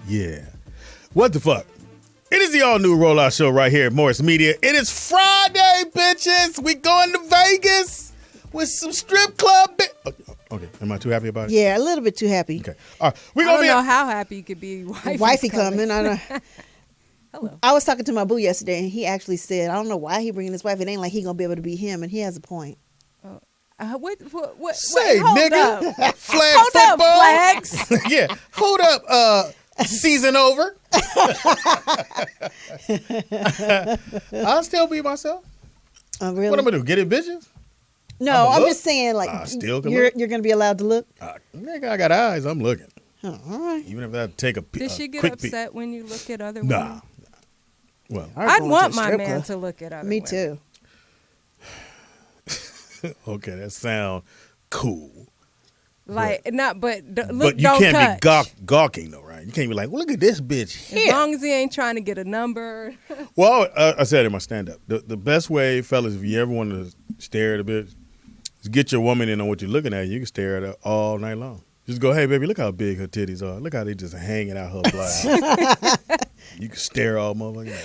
Yeah. What the fuck? It is the all-new Rollout Show right here at Morris Media. It is Friday, bitches. We going to Vegas with some strip club. Okay, am I too happy about it? Yeah, a little bit too happy. Okay, all right. I don't know how happy you could be. Wifey coming. I know. Hello. I was talking to my boo yesterday, and he actually said, I don't know why he bringing his wife. It ain't like he gonna be able to be him, and he has a point. What? Say, hold nigga. Up. Flag hold football. Up, flags. Yeah. Hold up. Season over. I'll still be myself. Really? What am I gonna do? Get it, bitches? No, I'm just saying, like, you're going to be allowed to look? Nigga, I got eyes. I'm looking. Oh, all right. Even if I take a Did she get quick upset peek. when you look at other Nah. women? Well, I'd want my man to look at other Me women. too. Okay, that sound cool. Like, not, but look, But you don't can't touch. be gawking, though, right? You can't be like, well, look at this bitch here. As long as he ain't trying to get a number. Well, I said in my stand-up, the best way, fellas, if you ever want to stare at a bitch, is get your woman in on what you're looking at. You can stare at her all night long. Just go, hey, baby, look how big her titties are. Look how they just hanging out her blouse. You can stare all motherfucking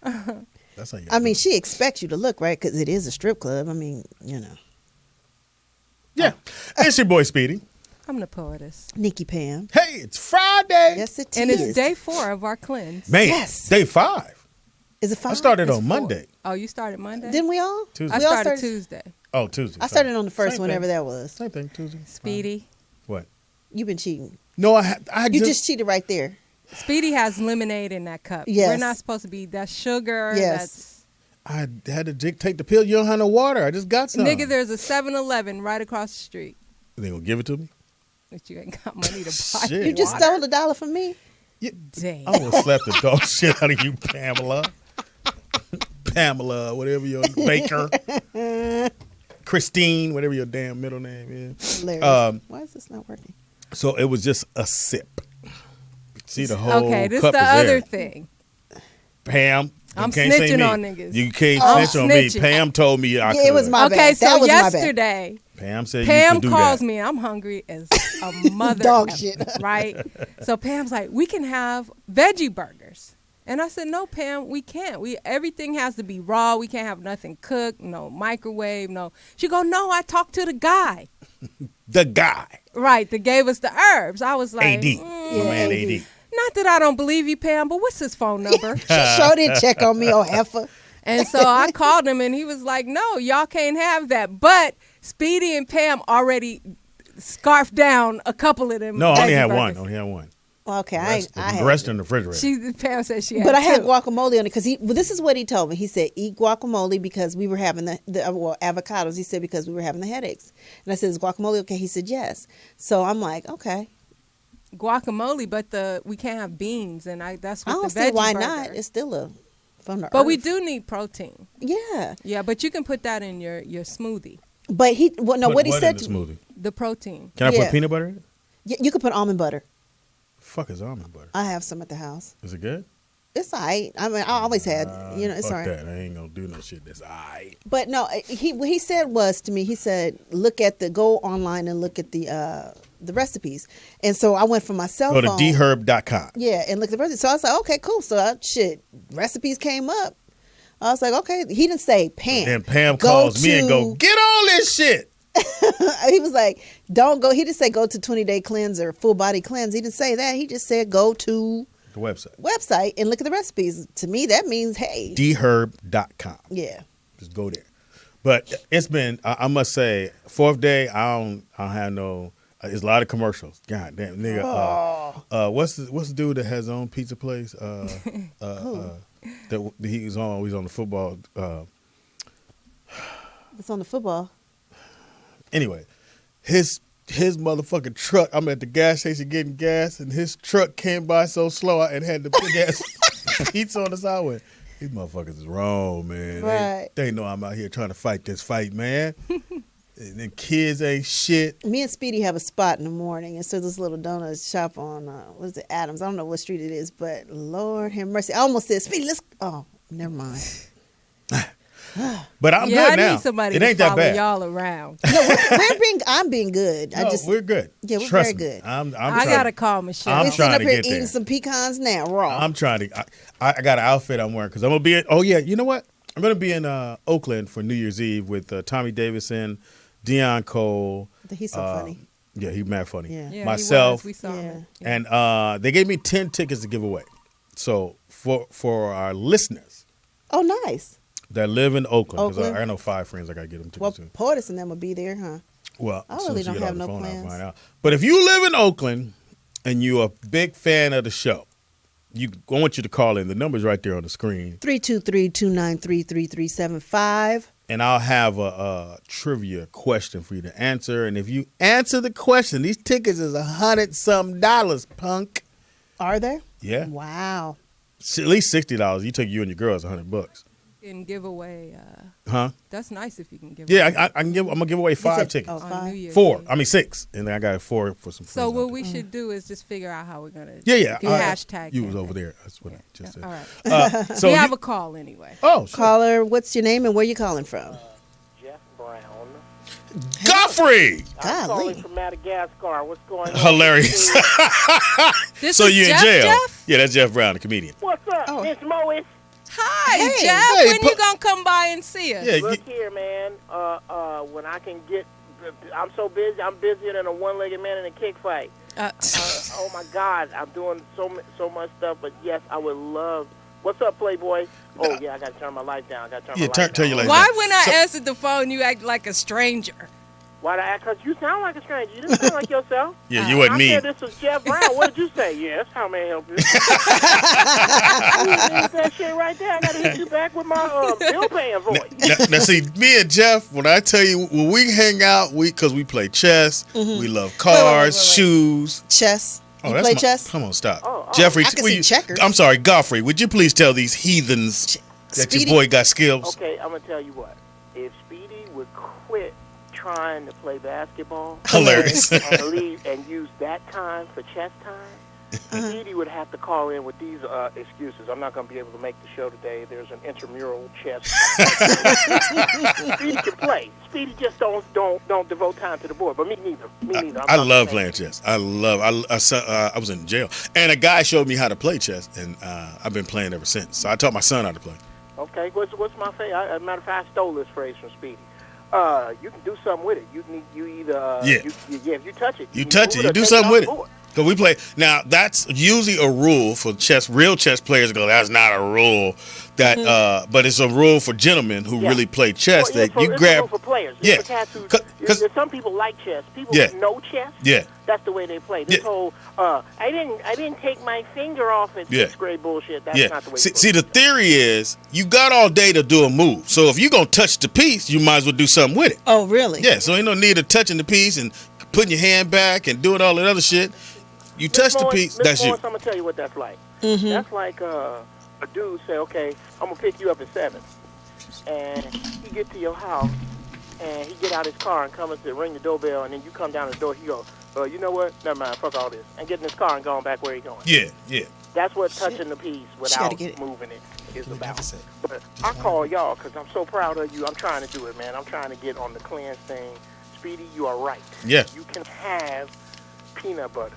night. That's how you I mean, she expects you to look, right? Because it is a strip club. I mean, you know. Yeah. It's your boy, Speedy. I'm the poetess. Nikki Pam. Hey, it's Friday. Yes, it And is. it's day 4 of our cleanse. Man, Yes. day 5. Is it 5? I started It's on 4. Monday. Oh, you started Monday? Didn't we all? Tuesday. I We all started Tuesday. Oh, Tuesday. I started on the first, Same whenever thing. that was. Same thing, Tuesday. Speedy. What? You've been cheating. No, I You just cheated right there. Speedy has lemonade in that cup. Yes. We're not supposed to be, that's sugar. Yes. I had to take the pill. You don't have no water. I just got some. Nigga, there's a 7-Eleven right across the street. They gonna give it to me? But you ain't got money to buy. Shit. You just stole $1 from me? Damn. I almost slapped the dog shit out of you, Pamela. Pamela, whatever your Baker. Christine, whatever your damn middle name is. Hilarious. Why is this not working? So it was just a sip. See the whole Okay, this is cup the is other there. thing. Pam, you I'm can't say snitching me. on niggas. You can't I'm snitch on me. snitching. Pam told me I could. It was my Okay, bad. so That was my bad. yesterday, Pam said you Pam could do calls that. me and I'm hungry as a mother. Dog effer, shit. Right? So Pam's like, we can have veggie burgers. And I said, no, Pam, we can't. Everything has to be raw. We can't have nothing cooked, no microwave, no. She go, no, I talked to the guy. The guy. Right, that gave us the herbs. I was like, AD. My man AD. not that I don't believe you, Pam, but what's his phone number? She sure did check on me, oh heifer. And so I called him, and he was like, no, y'all can't have that. But Speedy and Pam already scarfed down a couple of them. No, I only veggie had burgers. one. Only had one. Okay, The rest in the refrigerator. Pam said she had But I had two. guacamole on it because this is what he told me. He said, eat guacamole because we were having the avocados. He said, because we were having the headaches. And I said, is guacamole okay? He said, yes. So I'm like, okay. Guacamole, but we can't have beans, and that's what I don't the see veggie why burger. not. It's still from the But we earth. do need protein. Yeah. Yeah, but you can put that in your smoothie. But what he said in the smoothie? The protein. Can I Yeah. put peanut butter in it? Yeah, you could put almond butter. Fuck is almond butter? I have some at the house. Is it good? It's all right. I mean, I always had, it's fuck all right. that. I ain't gonna do no shit that's all right. But no, what he said was to me, he said, go online and look at the recipes. And so I went from my cell Go to phone. dherb.com. Yeah, and look at the recipes. So I was like, okay, cool. So recipes came up. I was like, okay. He didn't say Pam. Then Pam calls me and go, get on this shit. He was like, don't go. He didn't say go to 20-day cleanse or full body cleanse. He didn't say that. He just said go to The website. and look at the recipes. To me, that means, hey. dherb.com. Yeah. Just go there. But it's been, I must say, 4th day, I don't have no, there's a lot of commercials. God damn, nigga. What's the dude that has his own pizza place? That he's on the football. It's on the football. Anyway, his motherfucking truck. I'm at the gas station getting gas, and his truck came by so slow and had the big ass heats on the side. I went, these motherfuckers is wrong, man. Right. They know I'm out here trying to fight this fight, man. And then kids ain't shit. Me and Speedy have a spot in the morning, and so this little donut shop on what is it, Adams? I don't know what street it is, but Lord have mercy. I almost said, Speedy, let's. Oh, never mind. But I'm Yeah, good I now. need somebody It ain't to that follow bad. y'all around. No, I'm being good. No, we're good. Yeah, we're Trust very me. good. I'm I trying- gotta call Michelle. I'm We're sitting trying up to here get eating there. some pecans now, raw. I'm trying to. I got an outfit I'm wearing because I'm gonna be in. Oh yeah, you know what? I'm gonna be in Oakland for New Year's Eve with Tommy Davidson, Deion Cole. He's so funny. Yeah, he's mad funny. Yeah. Yeah, Myself, he was. We saw him. and they gave me 10 tickets to give away. So for our listeners Oh, nice. that live in Oakland, because Oakland? I know 5 friends I gotta get them Well, tickets to. Poetess and them will be there, huh? Well, I as soon really as you don't get have off the no phone, I'll plans. find out. But if you live in Oakland and you're a big fan of the show, I want you to call in. The number's right there on the screen. 323-293-3375. And I'll have a trivia question for you to answer. And if you answer the question, these tickets is $100-some, punk. Are there? Yeah. Wow. At least $60. You take you and your girls $100. And give away. Huh? That's nice if you can give. Yeah, away. I'm gonna give away 5 tickets. Oh, on 5? New Year's 4. Eve. I mean 6. And then I got 4 for some friends. So out what there. we should do is just figure out how we're gonna. Yeah. Do hashtag. You was campaign. over there. That's what I just said. All right. So we have a call anyway. Oh, sure. Caller, what's your name and where you calling from? Jeff Brown. Godfrey! I'm Golly. calling from Madagascar. What's going on? Hilarious. This So is you in Jeff, jail? Jeff? Yeah, that's Jeff Brown, the comedian. What's up, Oh. Miss Mois? Hi, Hey. Jeff. Hey, when you gonna come by and see us? Yeah, Look here, man. When I can get, I'm so busy. I'm busier than a one-legged man in a kick fight. Oh my God, I'm doing so much stuff. But yes, I would love. What's up, Playboy? Oh yeah, I gotta turn my light down. turn your light Why down. when I So- answered the phone you act like a stranger? Why I act? Cause you sound like a stranger. You didn't sound like yourself. Yeah, you wasn't I me. said this was Jeff Brown. What did you say? Yes. How may I help you? You did that shit right there. I gotta hit you back with my bill paying voice. Now, see, me and Jeff, when I tell you, when we hang out, because we play chess, we love cars, wait. shoes. Chess. You that's play chess? Come on, stop. Oh. Jeffrey, I can will see you- checkers. I'm sorry, Godfrey, would you please tell these heathens that Speedy? your boy got skills? Okay, I'm gonna tell you what. If Speedy would quit trying to play basketball Hilarious. and leave and use that time for chess time, Speedy would have to call in with these excuses. I'm not gonna be able to make the show today. There's an intramural chess. Speedy can play. Speedy just don't devote time to the board. But me neither. I love playing chess. I was in jail, and a guy showed me how to play chess, and I've been playing ever since. So I taught my son how to play. Okay, what's my favorite? As a matter of fact, I stole this phrase from Speedy. You can do something with it. You either if you touch it, You can touch move it, you or do take something off with the it. board. Because we play now. That's usually a rule for real chess players. Go, that's not a rule. That, but it's a rule for gentlemen who Yeah. really play chess. Well, that you it's grab. a rule for players. Yeah. It's for cats who, 'Cause- some people like chess. People Yeah. who know chess. Yeah. That's the way they play. This Yeah. whole I didn't take my finger off at Yeah. sixth grade bullshit. That's Yeah. not the way. See, the theory is you got all day to do a move. So if you're gonna touch the piece, you might as well do something with it. Oh, really? Yeah. So ain't no need of touching the piece and putting your hand back and doing all that other shit. You touch the piece, that's you. I'm gonna tell you what that's like. Mm-hmm. That's like a dude say, "Okay, I'm gonna pick you up at 7," and he get to your house, and he get out his car and come and say, ring the doorbell, and then you come down the door. He go, "You know what? Never mind. Fuck all this," and get in his car and going back where he going. Yeah. Yeah. That's what touching the piece without gotta get it. moving it is about. But I call y'all because I'm so proud of you. I'm trying to do it, man. I'm trying to get on the cleanse thing. Speedy, you are right. Yeah. You can have peanut butter.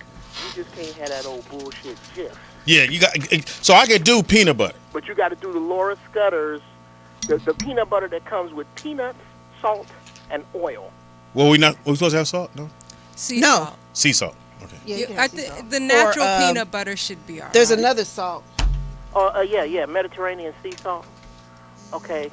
You just can't have that old bullshit Jif. Yeah. You got. So I can do peanut butter. But you got to do the Laura Scudder's, the peanut butter that comes with peanuts, salt, and oil. Well, we supposed to have salt? No. Sea No. salt. Sea salt. Okay. Yeah, you can I have sea think salt. the natural Or, peanut butter should be all There's right. another salt. Yeah, Mediterranean sea salt. Okay.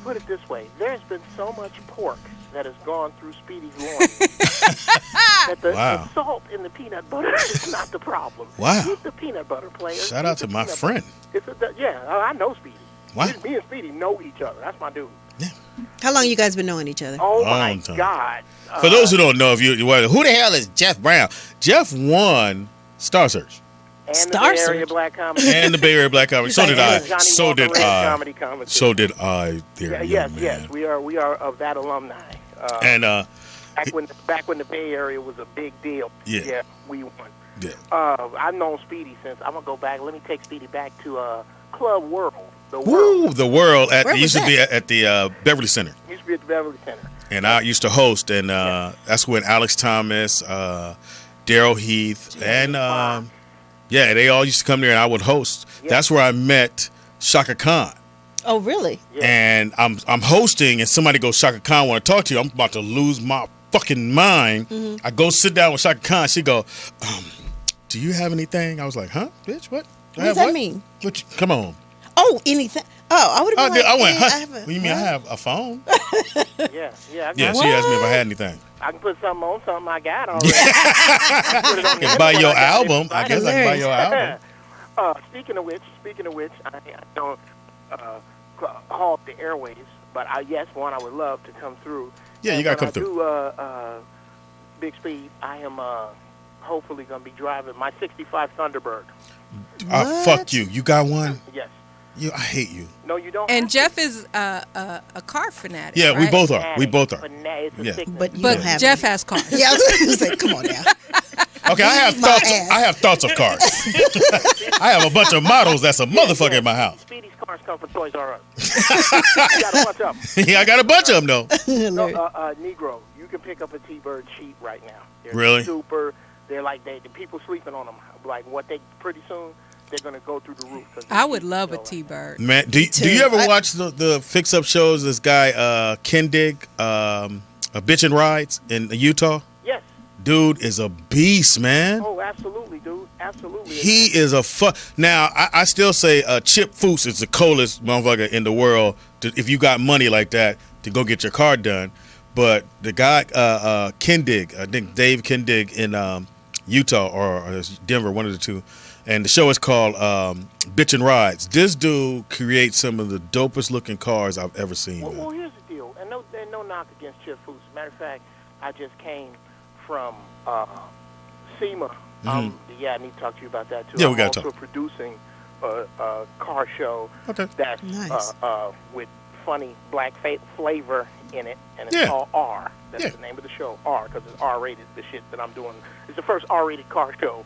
Put it this way: there's been so much pork that has gone through Speedy's loins that the salt in the peanut butter is not the problem. Wow. He's the peanut butter player. Shout out to my friend. I know Speedy. Wow. Me and Speedy know each other. That's my dude. Yeah. How long you guys been knowing each other? Oh my Long time. God! For those who don't know, who the hell is Jeff Brown? Jeff won Star Search and Star the Bay Area Search. Black Comedy. and the Bay Area Black Comedy. So did I. Johnny So Walker did Red I. Comedy Competition. So did I. There, Yes, man. yes, we are of that alumni. And back when the Bay Area was a big deal. Yeah. We won. yeah. I've known Speedy since. I'm gonna go back. Let me take Speedy back to Club World. The World. Woo, the world Where used to was be at the Beverly Center. Used to be at the Beverly Center. And I used to host, and that's when Alex Thomas, Daryl Heath, and they all used to come there, and I would host. Yeah. That's where I met Shaka Khan. Oh, really? Yeah. And I'm hosting, and somebody goes, Shaka Khan want to talk to you. I'm about to lose my fucking mind. I go sit down with Shaka Khan. She go, do you have anything? I was like, huh, bitch, what? What does that mean? Come on. Oh, anything? Oh, I would have been I went, huh? I What do you mean I have a phone? Yeah. She asked me if I had anything. I can put something on something I got already. Put it on Can the buy internet, your I got it album. I inside. guess I can buy your album. Speaking of which, I don't hog the airways, but I would love to come through. Yeah, and you gotta come when through. I do Big Speed, I am hopefully gonna be driving my '65 Thunderbird. Fuck you. You got one? Yes. I hate you. No, you don't. And have Jeff is a car fanatic. Yeah, we right? both are. We both are. It's a Yeah. sickness. But you But don't have Jeff any. has cars. Yeah, I was going to say, come on now. Okay, I have My thoughts. ass. I have thoughts of cars. I have a bunch of models that's a motherfucker in my house. Speedy's cars come from Toys R Us. You got a bunch of them. Yeah, I got a bunch of them though. No, Negro, you can pick up a T-Bird cheap right now. They're Really? super. They're like the people sleeping on them. Like pretty soon they're gonna go through the roof. 'cause I they're would cheap. love a So, T-Bird. Man, do you ever watch the fix up shows? This guy Kendig, a bitchin' rides in Utah. Yes. Dude is a beast, man. Oh, absolutely, dude. Absolutely. He is a Now, I still say Chip Foose is the coolest motherfucker in the world. If you got money like that to go get your car done, but the guy Kendig, I think Dave Kendig in Utah or Denver, one of the two, and the show is called Bitchin' Rides. This dude creates some of the dopest looking cars I've ever seen. Well, here's the deal, and no knock against Chip Foose. Matter of fact, I just came from SEMA. I need to talk to you about that too. Yeah, we gotta I'm also producing a car show that's Nice. with funny black flavor in it, and it's called R. That's the name of the show, R, because it's R-rated. The shit that I'm doing, it's the first R-rated car show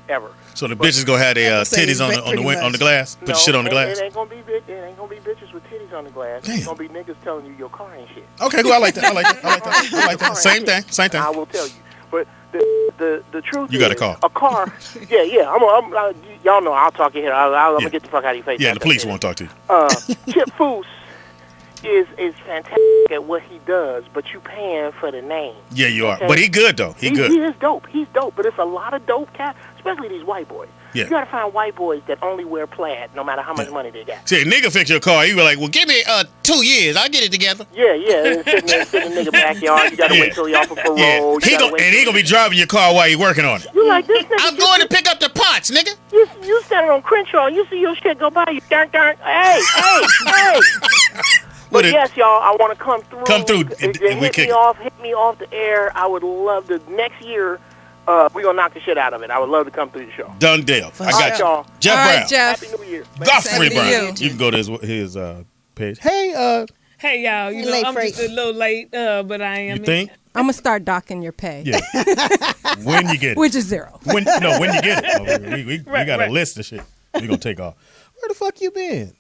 ever. So the bitches gonna have their titties on the glass, put shit on the glass. It ain't gonna be bitches with titties on the glass. Damn. It's gonna be niggas telling you your car ain't shit. Okay, cool. I like that. I like that. Same thing. I will tell you. But the truth You got a is, car. a car. Yeah. Y'all know I'll talk in here. I'm gonna get the fuck out of your face. Yeah, the police won't talk to you. Chip Foose is fantastic at what he does, but you paying for the name. Yeah, you are. Okay? But he good though. He good. He is dope. He's dope. But it's a lot of dope cats, especially these white boys. Yeah. You gotta find white boys that only wear plaid, no matter how much money they got. See, a nigga fix your car. You were like, well, give me 2 years. I'll get it together. Yeah. And sitting in the nigga backyard. You gotta wait till he off for parole. Yeah. You He gonna be driving your car while you working on it. You like this nigga? I'm going to pick up the pots, nigga. You standing on Crenshaw, you see your shit go by, you darn. Hey. But yes, y'all, I want to come through. Come through, And and we kick it. hit me off the air. I would love to. Next year, we're going to knock the shit out of it. I would love to come through the show. Done deal. I All got right, you. y'all. Jeff All Brown. right, Jeff. Happy New Year. Godfrey Same to Brown. you. You can go to his page. Hey, Hey, y'all. You know, Late I'm freight. just a little late, but I am. you think? I'm going to start docking your pay. Yeah. When you get it. Which is 0. When you get it. We got a right. list of shit we going to take off. Where the fuck you been?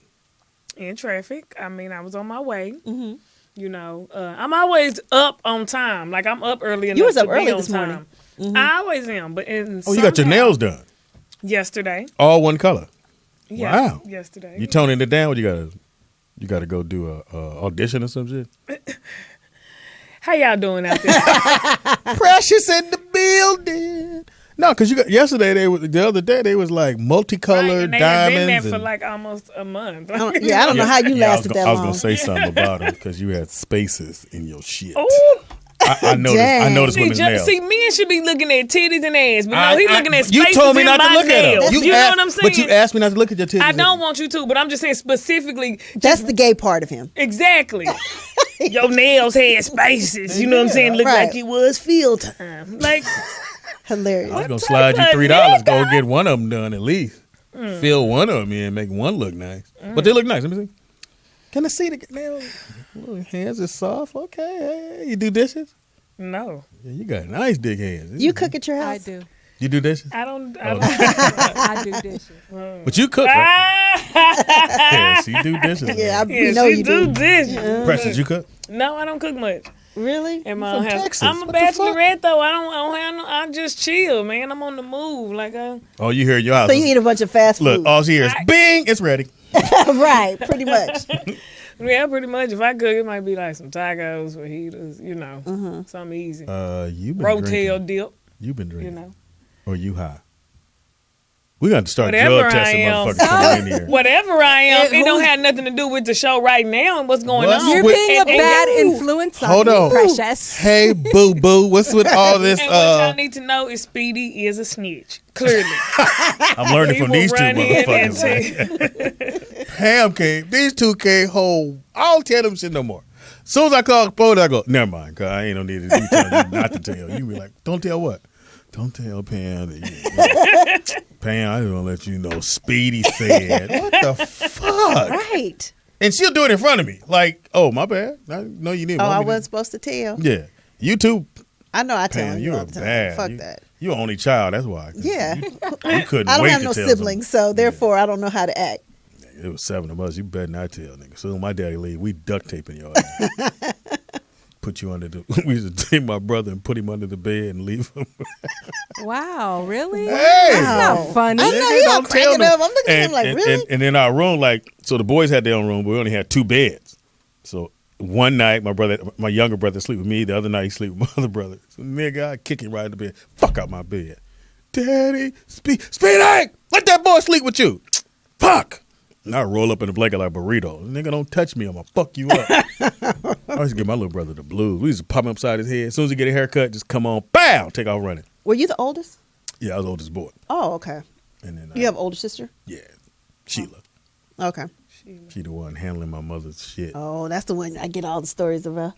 in traffic. I mean, I was on my way. Mm-hmm. You know, I'm always up on time. Like, I'm up early enough You was up to early be on this morning. time. Mm-hmm. I always am. But You got your nails done. Yesterday. All one color. Yes, Wow. Yesterday. You toning it down? What you gotta go do a audition or some shit? How y'all doing out there? Precious in the building. No, because the other day they was like multicolored and they had been diamonds. there for like almost a month. I don't know how you lasted that I was long. gonna say something about it because you had spaces in your shit. Ooh. I noticed. I noticed women's nails. See, men should be looking at titties and ass, but no, he's looking at spaces You told me not to in look my at them. nails. You know what I'm saying? But you asked me not to look at your titties. I don't want you to, but I'm just saying specifically. That's the gay part of him. Exactly. Your nails had spaces. You know what I'm saying? Looked Right. like it was field time. Like, Hilarious. I was gonna slide you $3. Go get one of them done at least. Fill one of them in, make one look nice. But they look nice. Let me see. Can I see the nails? Little hands are soft. Okay, hey, you do dishes? no. Yeah, you got nice big hands. You cook at your I house? do. You do dishes? I don't. I do dishes. But you cook, right? Yeah, she do dishes. Yeah, man. we know she you do. dishes. Precious, you cook? No, I don't cook much. Really? In my from house. Texas. I'm a What the fuck? bachelorette though. I don't have no. I just chill, man. I'm on the move. Like, Oh, you hear your house. So you eat a bunch of fast Look, food. all she hears, bing, it's ready. Right, pretty much. yeah, pretty much. If I cook, it might be like some tacos, fajitas, you know, something easy. You've been Rotel drinking. dip, You've been you drinking. know. Or you high. We got to start Whatever drug testing I am. motherfuckers coming in here. Whatever I am, Hey, it don't who- have nothing to do with the show right now and what's going What's on. You're with- being a And- bad and- influence on Hold me, on. Precious. Hey, boo boo, what's with all this? And what y'all need to know is Speedy is a snitch. Clearly. I'm learning He from will these two run in and motherfuckers. Pam came, these two came whole. I don't tell them shit no more. As soon as I call Poetess, I go, never mind, cause I ain't no need to tell you not to tell. You be like, don't tell what? Don't tell Pam that you. Pam, I just want to let you know Speedy said. What the fuck? Right. And she'll do it in front of me. Like, oh, my bad. I know you didn't Oh, I want me wasn't supposed to tell. to. Yeah. You too, I know I tell Pam, you you're all the time. bad. Fuck you, that. You're an only child, that's why. Yeah. You couldn't I don't wait have to no tell siblings, so therefore I don't know how to act. It was 7 of us. You better not tell, nigga. Soon my daddy leave, we duct taping your ass. Put you under the. We used to take my brother and put him under the bed and leave him. Wow, really? Hey! That's not funny. I know, Nigga, he all don't tell cracking them. up. I'm looking at him like, really? And in our room, like, so the boys had their own room, but we only had 2 beds. So one night, my younger brother sleep with me. The other night, he sleep with my other brother. So nigga, I kick him right in the bed. Fuck out my bed. Daddy, Speedy, let that boy sleep with you. Fuck. And I roll up in the blanket like a burrito. Nigga, don't touch me. I'm going to fuck you up. I used to give my little brother the blues. We used to pop him upside his head. As soon as he get a haircut, just come on, bow, take off running. Were you the oldest? Yeah, I was the oldest boy. Oh, okay. And then You have an older sister? yeah, Sheila. Okay. She the one handling my mother's shit. Oh, that's the one I get all the stories about.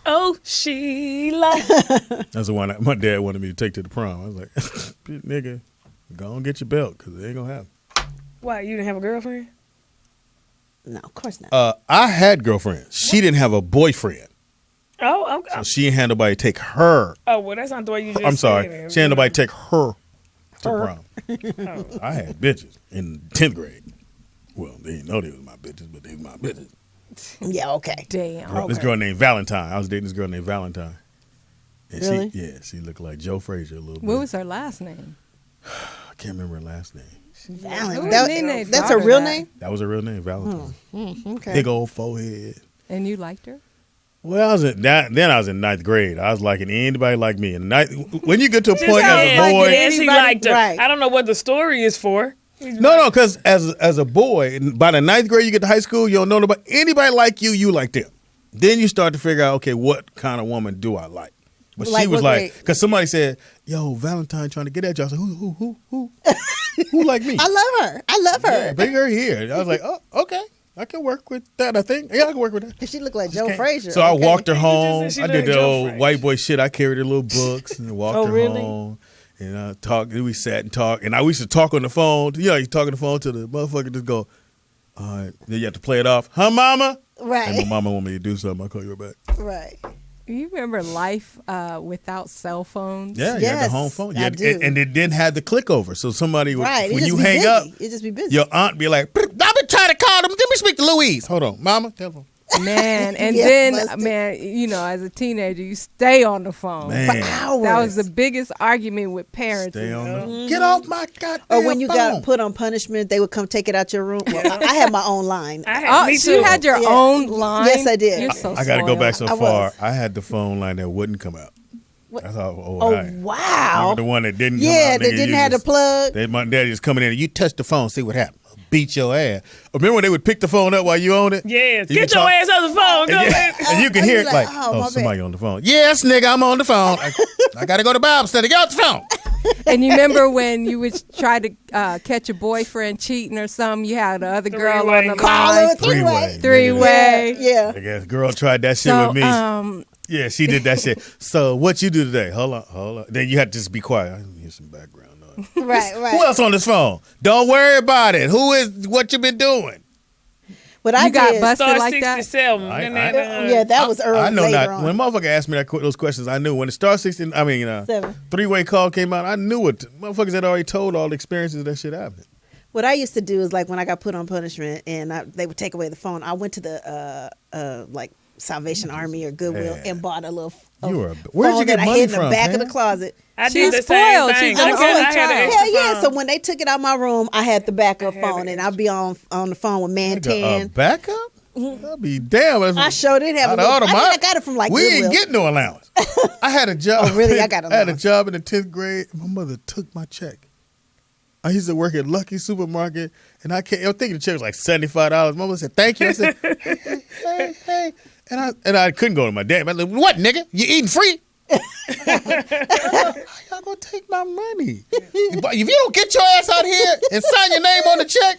Oh, Sheila. That's the one my dad wanted me to take to the prom. I was like, nigga, go on get your belt because it ain't going to happen. Why, you didn't have a girlfriend? No, of course not. I had girlfriends. She didn't have a boyfriend. Oh, okay. So she ain't had nobody take her. Oh, well, that's not the way you just I'm sorry. said it. She had nobody take her to Her. prom. I had bitches in 10th grade. Well, they didn't know they was my bitches, but they was my bitches. Yeah, okay. Damn. This girl named Valentine. I was dating this girl named Valentine. And Really? she looked like Joe Frazier a little bit. What was her last name? I can't remember her last name. Valentine. Who That- named their that's her daughter real that? name? That was her real name, Valentine. Okay. Big old forehead. And you liked her? Well, I was in ninth grade. I was liking anybody like me. And when you get to a point as a Yeah, boy, yes, he liked her. Right. I don't know what the story is for. no, because as a boy, by the 9th grade, you get to high school, you don't know anybody like you. You like them. Then you start to figure out, okay, what kind of woman do I like? But Like she was what like, grade? because somebody said, "Yo, Valentine trying to get at you." I was like, who like me? I love her. I love her. Yeah, bring her here. I was like, oh, okay, I can work with that. I think, yeah, I can work with that. She looked like Joe Frazier. So I Okay. walked her home. She I did looked the Joe old Frazier. white boy shit. I carried her little books and walked Oh, her really? home. And I talked. We sat and talked. And I used to talk on the phone. You know, you talk on the phone to the motherfucker. Just go, all right. Then you have to play it off. Huh, mama? And my Right. mama want me to do something. I'll call you right back. Right. You remember life without cell phones? Yeah, you had Yes, the home phone. You I had, do. and it didn't have the click over. So somebody would, Right. It when just you be hang busy. up, It just be busy. your aunt be like, I've been trying to call them. Let me speak to Louise. Hold on. Mama, telephone. Man, and Yeah, then, busted. man, you know, as a teenager, you stay on the phone. Man. Hours. That was the biggest argument with parents. Stay on the Mm-hmm. Get off my goddamn Or when you phone. got put on punishment, they would come take it out your room. Well, I had my own line. Oh, Me so you too. had your Yeah. own line? Yes, I did. You're so I got to go back spoiled. so I far. was. I had the phone line that wouldn't come out. What? That's how old Oh, I am. wow. The one that didn't come Yeah, out. they nigga, didn't you have the just- plug. My daddy just coming in and you touch the phone, see what happened. Beat your ass. Remember when they would pick the phone up while you own it? Yeah, You get can your talk- ass on the phone. Go And, ahead. and you can hear it I'd like, be like, oh, my bad. somebody on the phone. Yes, nigga, I'm on the phone. I got to go to Bible study. Get off the phone. And you remember when you would try to catch a boyfriend cheating or something? You had the other girl on the line. Three-way. Yeah. I guess girl tried that shit with me. Yeah, she did that shit. So what you do today? Hold on. Then you had to just be quiet. I hear some background noise. Right. Who else on this phone? Don't worry about it. What you been doing? What I got did, busted Star like that? 67. yeah, that was early. I know later not. on. When motherfucker asked me those questions, I knew. When the Star 16, three-way call came out, I knew it. Motherfuckers had already told all the experiences that shit happened. What I used to do is like when I got put on punishment and they would take away the phone, I went to the like Salvation Army or Goodwill and bought a little Where'd phone you get that I money hid in from, the back man? of the closet. I She's did the same spoiled. thing. She's an I only had an child. extra Hell yeah! phone. So when they took it out of my room, I had the backup phone, and I'd be on the phone with Man Nigga, 10. backup? I'll be damn. I sure did have a little. I got it from like we Goodwill. didn't get no allowance. I had a job. Oh, really? I got I had a allowance. job in the 10th grade. My mother took my check. I used to work at Lucky Supermarket, and I was thinking the check was like $75. My mother said, "Thank you." I said, "Hey," and I couldn't go to my dad. I said, "What, nigga? You eating free?" How y'all gonna take my money? If you don't get your ass out here and sign your name on the check,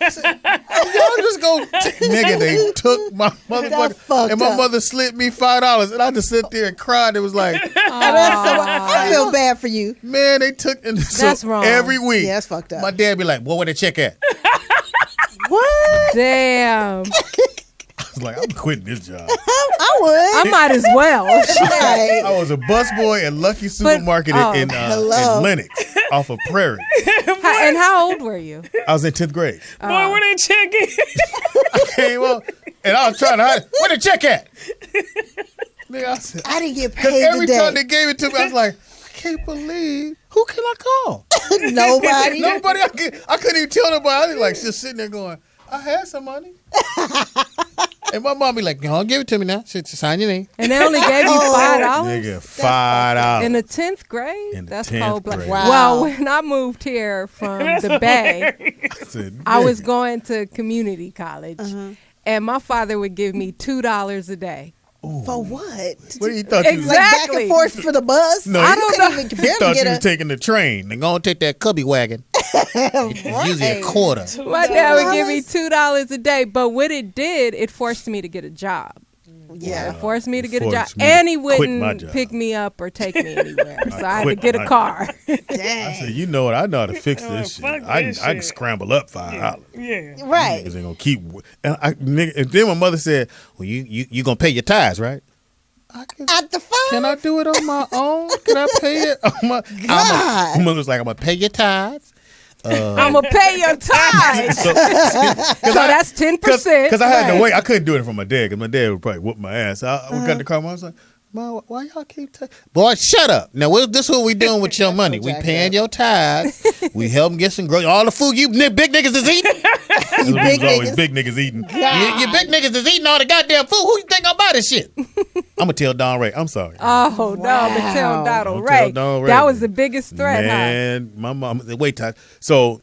I said, y'all just go, nigga. They took my motherfucker, and my mother slid me $5, and I just sit there and cried. It was like, I feel bad for you. man, they took. And That's wrong. Every week, Yeah, that's fucked up. my dad be like, "Well, where the check at?" What? Damn. I was like, "I'm quitting this job." I would. I might as well. Right. I was a busboy at Lucky Supermarket in Lenox off of Prairie. And how old were you? I was in 10th grade. Boy, where they checking? I came up and I was trying to hide. Where the check at? Nigga, I said, I didn't get because paid every today. time they gave it to me, I was like, I can't believe. Who can I call? Nobody. Nobody. I couldn't even tell nobody. I was like just sitting there going, I had some money. And my mom be like, "No, give it to me now. Sign your name." And they only gave you $5? Nigga, $5 In the 10th grade? In the That's 10th cold blood. grade. Wow. Well, when I moved here from the Bay, I said, I was "Nigga." going to community college. And my father would give me $2 a day. For what? What do you thought you was? Like back Exactly. and forth for the bus? No, I you don't couldn't even You barely thought get you was a. taking the train. They're going to take that cubby wagon. It's usually a quarter. My dad would give me $2 a day. But what it did, it forced me to get a job. Yeah. It forced me to get a job. Forced me And he to quit my wouldn't job. pick me up or take me anywhere. So I had to quit get my a car. I Dang. said, you know what? I know how to fix this shit. fuck I this can shit. scramble up $5. Yeah. Right. Niggas ain't gonna keep. And then my mother said, "Well, you gonna pay your tithes, right?" At the phone? Can I do it on my own? Can I pay it on my? God. My mother's like, "I'm gonna pay your tithes." I'm going to pay your tithes. So that's 10%. Because I had to Right. wait. I couldn't do it for my dad because my dad would probably whoop my ass. So I got in the car. I was like, "Mom, why y'all keep boy, shut up. Now, this is what we doing with your money. We paying your tithes. We help them get some groceries. All the food you big niggas is eating. You big always niggas. big niggas eating. You big niggas is eating all the goddamn food. Who you think I'm buy this shit?" I'm going to tell Don Ray. I'm sorry. Oh, no, I'm going to tell Don't Donald tell Ray. Donald Ray. That was the biggest threat, Man, my mom, wait, Todd. So,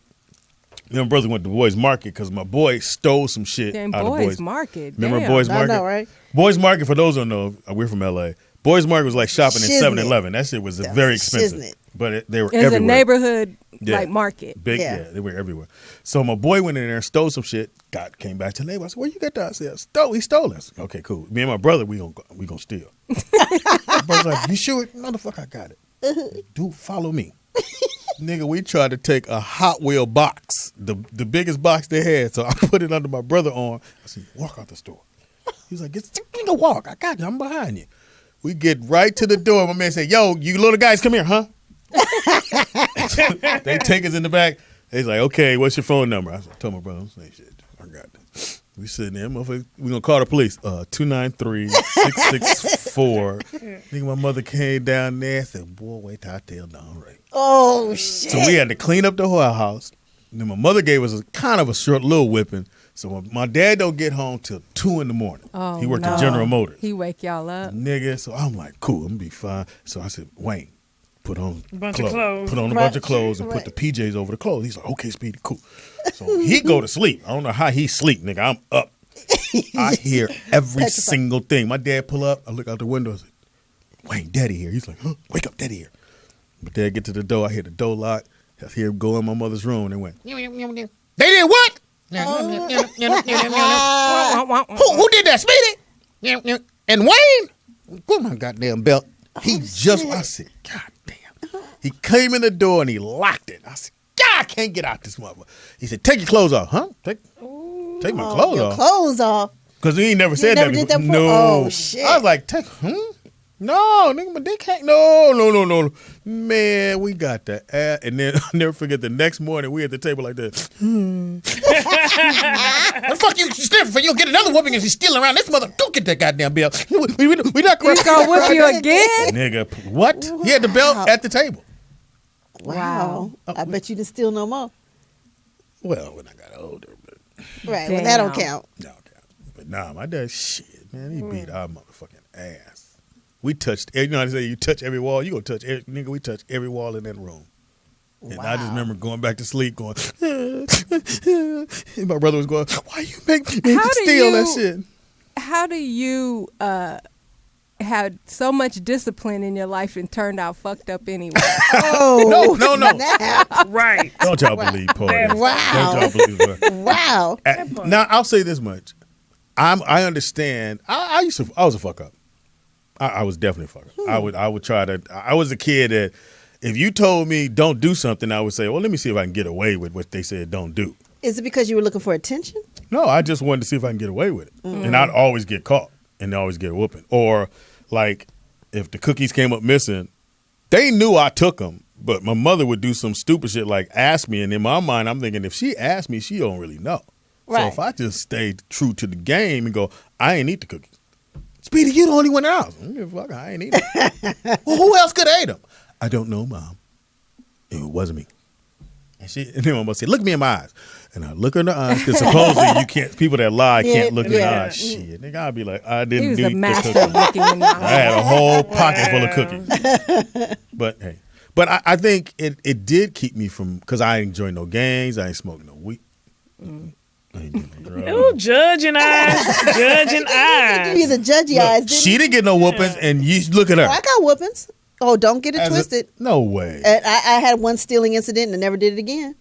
my brother went to Boys Market because my boy stole some shit Damn, out of Boys Boys Market. Remember Damn. Boys I Market? know, right? Boys Market, for those who don't know, we're from L.A. Boys Market was like shopping in Shiznit. 7-Eleven. That shit was That very was expensive. Shiznit. But they were It was everywhere. a neighborhood Yeah. like market. Big, Yeah. yeah, they were everywhere. So my boy went in there and stole some shit. Came back to the neighbor. I said, "Where you get that?" I said, He stole it." I said, "Okay, cool. Me and my brother, we gonna steal." My brother's like, "You sure?" "Motherfucker, I got it." "Dude, follow me." Nigga, we tried to take a Hot Wheel box, the biggest box they had. So I put it under my brother arm. I said, "Walk out the store." He was like, "Nigga, walk. I got you. I'm behind you." We get right to the door. My man said, "Yo, you little guys, come here, huh?" They take us in the back. He's like, "Okay, what's your phone number?" I told my brother, "I'm saying shit. I got this." We sitting there, motherfucker. We gonna call the police. 293-664. Nigga, my mother came down there and said, "Boy, wait till I tell Don Ray." Oh, shit. So we had to clean up the whole house. And then my mother gave us a kind of a short little whipping. So my dad don't get home till 2 in the morning. Oh, He worked no. at General Motors. He wake y'all up. Nigga, so I'm like, cool, I'm gonna be fine. So I said, "Wayne, put on Bunch of clothes. Put on a Right. bunch of clothes and put the PJs over the clothes." He's like, "Okay, Speedy, cool." So he go to sleep. I don't know how he sleep, nigga. I'm up. I hear every single thing. My dad pull up. I look out the window. I said, "Wayne, Daddy here." He's like, "Huh? Wake up, Daddy here." But they get to the door. I hear the door lock. I hear him go in my mother's room. And they went, they did what? Who did that, Speedy? And Wayne? Put my goddamn belt. I said, God damn. He came in the door and he locked it. I said, God, I can't get out this mother. He said, take your clothes off. Huh? Take my clothes off. Clothes off. Because he ain't never said that before. No. Oh, shit. I was like, no, nigga, my dick can't. No. Man, we got the ass. And then I'll never forget the next morning, we at the table like this. What the fuck you sniffing for? You'll get another whooping if you're still around this mother. Don't get that goddamn belt. We not He's gonna whip you again? Nigga, what? He had the belt at the table. Wow. I bet you didn't steal no more. Well, when I got older. But Right. Well, that don't count. No, but nah, my dad, shit, man, he beat our motherfucking ass. We touched, you know how they say you touch every wall? You gonna touch, nigga, we touched every wall in that room. And I just remember going back to sleep going, and my brother was going, why you make me steal that shit? How do you had so much discipline in your life and turned out fucked up anyway? Oh, no. Right. Don't y'all believe Poetess. Wow. Don't y'all believe her. Wow. Now, I'll say this much. I understand. I was a fuck up. I was definitely a fuck up. I would try to. I was a kid that if you told me don't do something, I would say, well, let me see if I can get away with what they said don't do. Is it because you were looking for attention? No, I just wanted to see if I can get away with it. And I'd always get caught and always get a whooping. Or like if the cookies came up missing, they knew I took them, but my mother would do some stupid shit like ask me. And in my mind, I'm thinking if she asked me, she don't really know. Right. So if I just stay true to the game and go, I ain't eat the cookies. Speedy, you the only one out. Fuck, I ain't eat them. Well, who else could have ate them? I don't know, Mom. It wasn't me. And then my mother said, look me in my eyes. And I look her in the eyes because supposedly you can't. People that lie can't look in the eyes. Shit, nigga, I'd be like, I didn't do the master of looking in the eyes. I had a whole pocket full of cookies. But hey, I think it did keep me from because I ain't joined no gangs. I ain't smoked no weed. I ain't doing no drugs. Ooh, judging eyes. You the judgy eyes, didn't she didn't get no whoopings, and you look at her. Oh, I got whoopings. Oh, don't get it twisted. No way. I had one stealing incident and never did it again.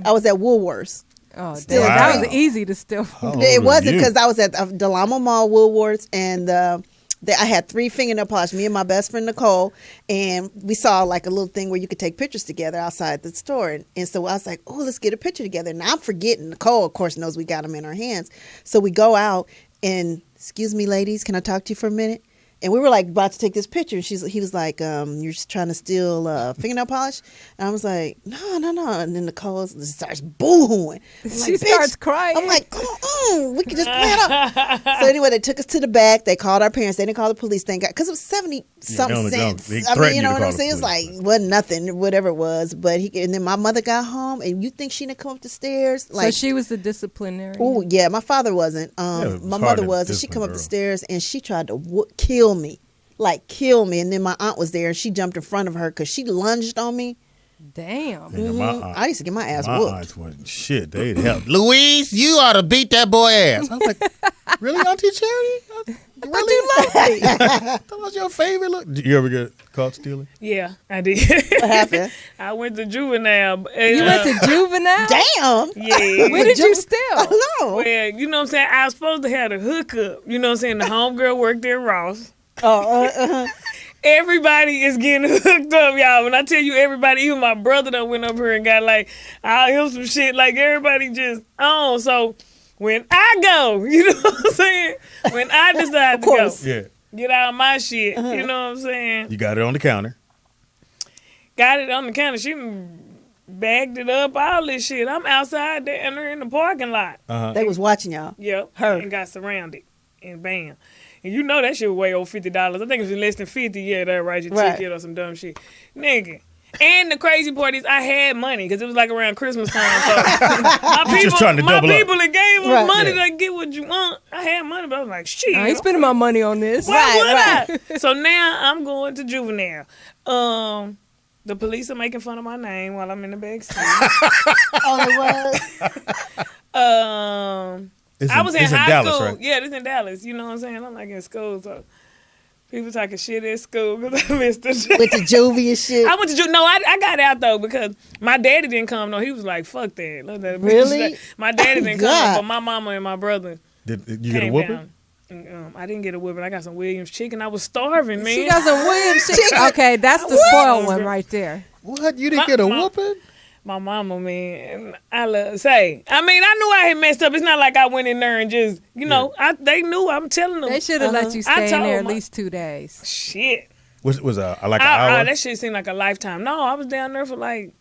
I was at Woolworths. Oh, Still, that was easy to steal. It wasn't because I was at Delamo Mall, Woolworths, and I had 3 fingernail polish. Me and my best friend Nicole, and we saw like a little thing where you could take pictures together outside the store. And so I was like, "Oh, let's get a picture together." And I'm forgetting. Nicole, of course, knows we got them in our hands. So we go out and, "Excuse me, ladies, can I talk to you for a minute?" And we were like about to take this picture. And he was like, "You're just trying to steal fingernail polish?" And I was like, "No, no, no." And then Nicole starts boo-hooing. She starts crying. I'm like, "Come on, we can just play it up." So anyway, they took us to the back. They called our parents. They didn't call the police. Thank God, because it was 70-something cents. I mean, you know what I'm saying? It's like wasn't nothing, whatever it was. But and then my mother got home, and you think she didn't come up the stairs? Like, so she was the disciplinarian. Oh yeah, my father wasn't. My mother was, and she come up the stairs, and she tried to kill me. And then my aunt was there, and she jumped in front of her because she lunged on me. Damn. I used to get my ass my whooped. aunts wasn't shit. They'd help. Louise, you ought to beat that boy ass. I was like, really, Auntie Charity? Really? You love me. That was your favorite look. Did you ever get caught stealing? Yeah, I did. What happened? I went to juvenile. You went to juvenile? Damn. Yeah. When did you steal? I know. Well, you know what I'm saying? I was supposed to have a hookup. You know what I'm saying? The homegirl worked there at Ross. Everybody is getting hooked up, y'all. When I tell you everybody, even my brother done went up here and got like, I'll hear some shit. Like everybody just on. So when I go, you know what I'm saying? When I decide to go, get out of my shit, you know what I'm saying? You got it on the counter. Got it on the counter. She bagged it up, all this shit. I'm outside there and they're in the parking lot. They was watching y'all. Yep. Her. And got surrounded. And bam. And you know that shit was way over $50. I think it was less than 50. Yeah, that write your ticket or some dumb shit. Nigga. And the crazy part is I had money because it was like around Christmas time. So my people that gave us money to get what you want, I had money, but I was like, shit. I ain't spending my money on this. Why would I? So now I'm going to juvenile. The police are making fun of my name while I'm in the back seat. Oh, it was? I was in high Dallas, school. right? Yeah, this in Dallas. You know what I'm saying? I'm like in school. So People talking shit at school because I missed the shit. With the juvie and shit. I went to no, I got out though because my daddy didn't come. No, he was like, "Fuck that." Let that Really? My daddy didn't come, but my mama and my brother. Did you get a whooping? I didn't get a whooping. I got some Williams chicken. I was starving, man. She got some Williams chicken. Okay, that's the spoiled one right there. What? You didn't get a whooping? My mama, man, I mean, I knew I had messed up. It's not like I went in there and just, they knew. I'm telling them. They should have let you stay in there at least 2 days. Shit. Was like an hour? That shit seemed like a lifetime. No, I was down there for like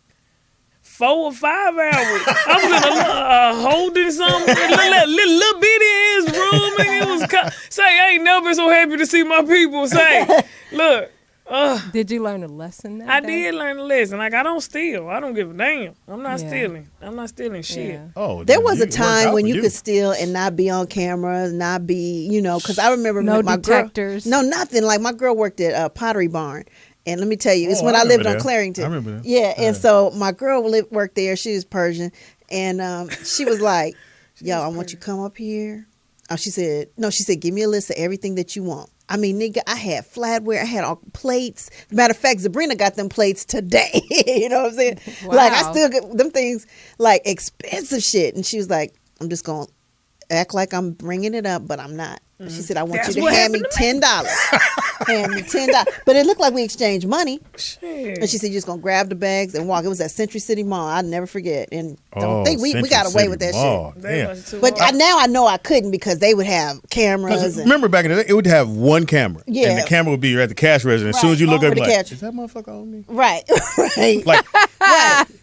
4 or 5 hours. I was in a holding something, little bitty ass room, and it was say, I ain't never been so happy to see my people. Say, look. Did you learn a lesson that I day? did learn a lesson. Like, I don't steal. I don't give a damn. I'm not stealing. I'm not stealing shit. Yeah. Oh, there was a time when you could steal and not be on camera, not be, because I remember no my detectors. girl. No, nothing. Like my girl worked at a Pottery Barn. And let me tell you, it's when I lived on Clarendon. I remember that. Yeah, and so my girl worked there. She was Persian. And she was like, yo, I want you to come up here. She said, give me a list of everything that you want. I mean, nigga, I had flatware. I had all plates. Matter of fact, Sabrina got them plates today. You know what I'm saying? Wow. Like, I still get them things, like, expensive shit. And she was like, I'm just going to act like I'm bringing it up, but I'm not. And she said, I want you to hand me $10. Hand me $10. But it looked like we exchanged money. Shit. And she said, you're just going to grab the bags and walk. It was at Century City Mall. I'll never forget. And don't think we got away with that shit. But now I know I couldn't because they would have cameras. Remember back in the day, it would have one camera. Yeah. And the camera would be at the cash register. As soon as you look up, like, is that motherfucker on me? Right. Right.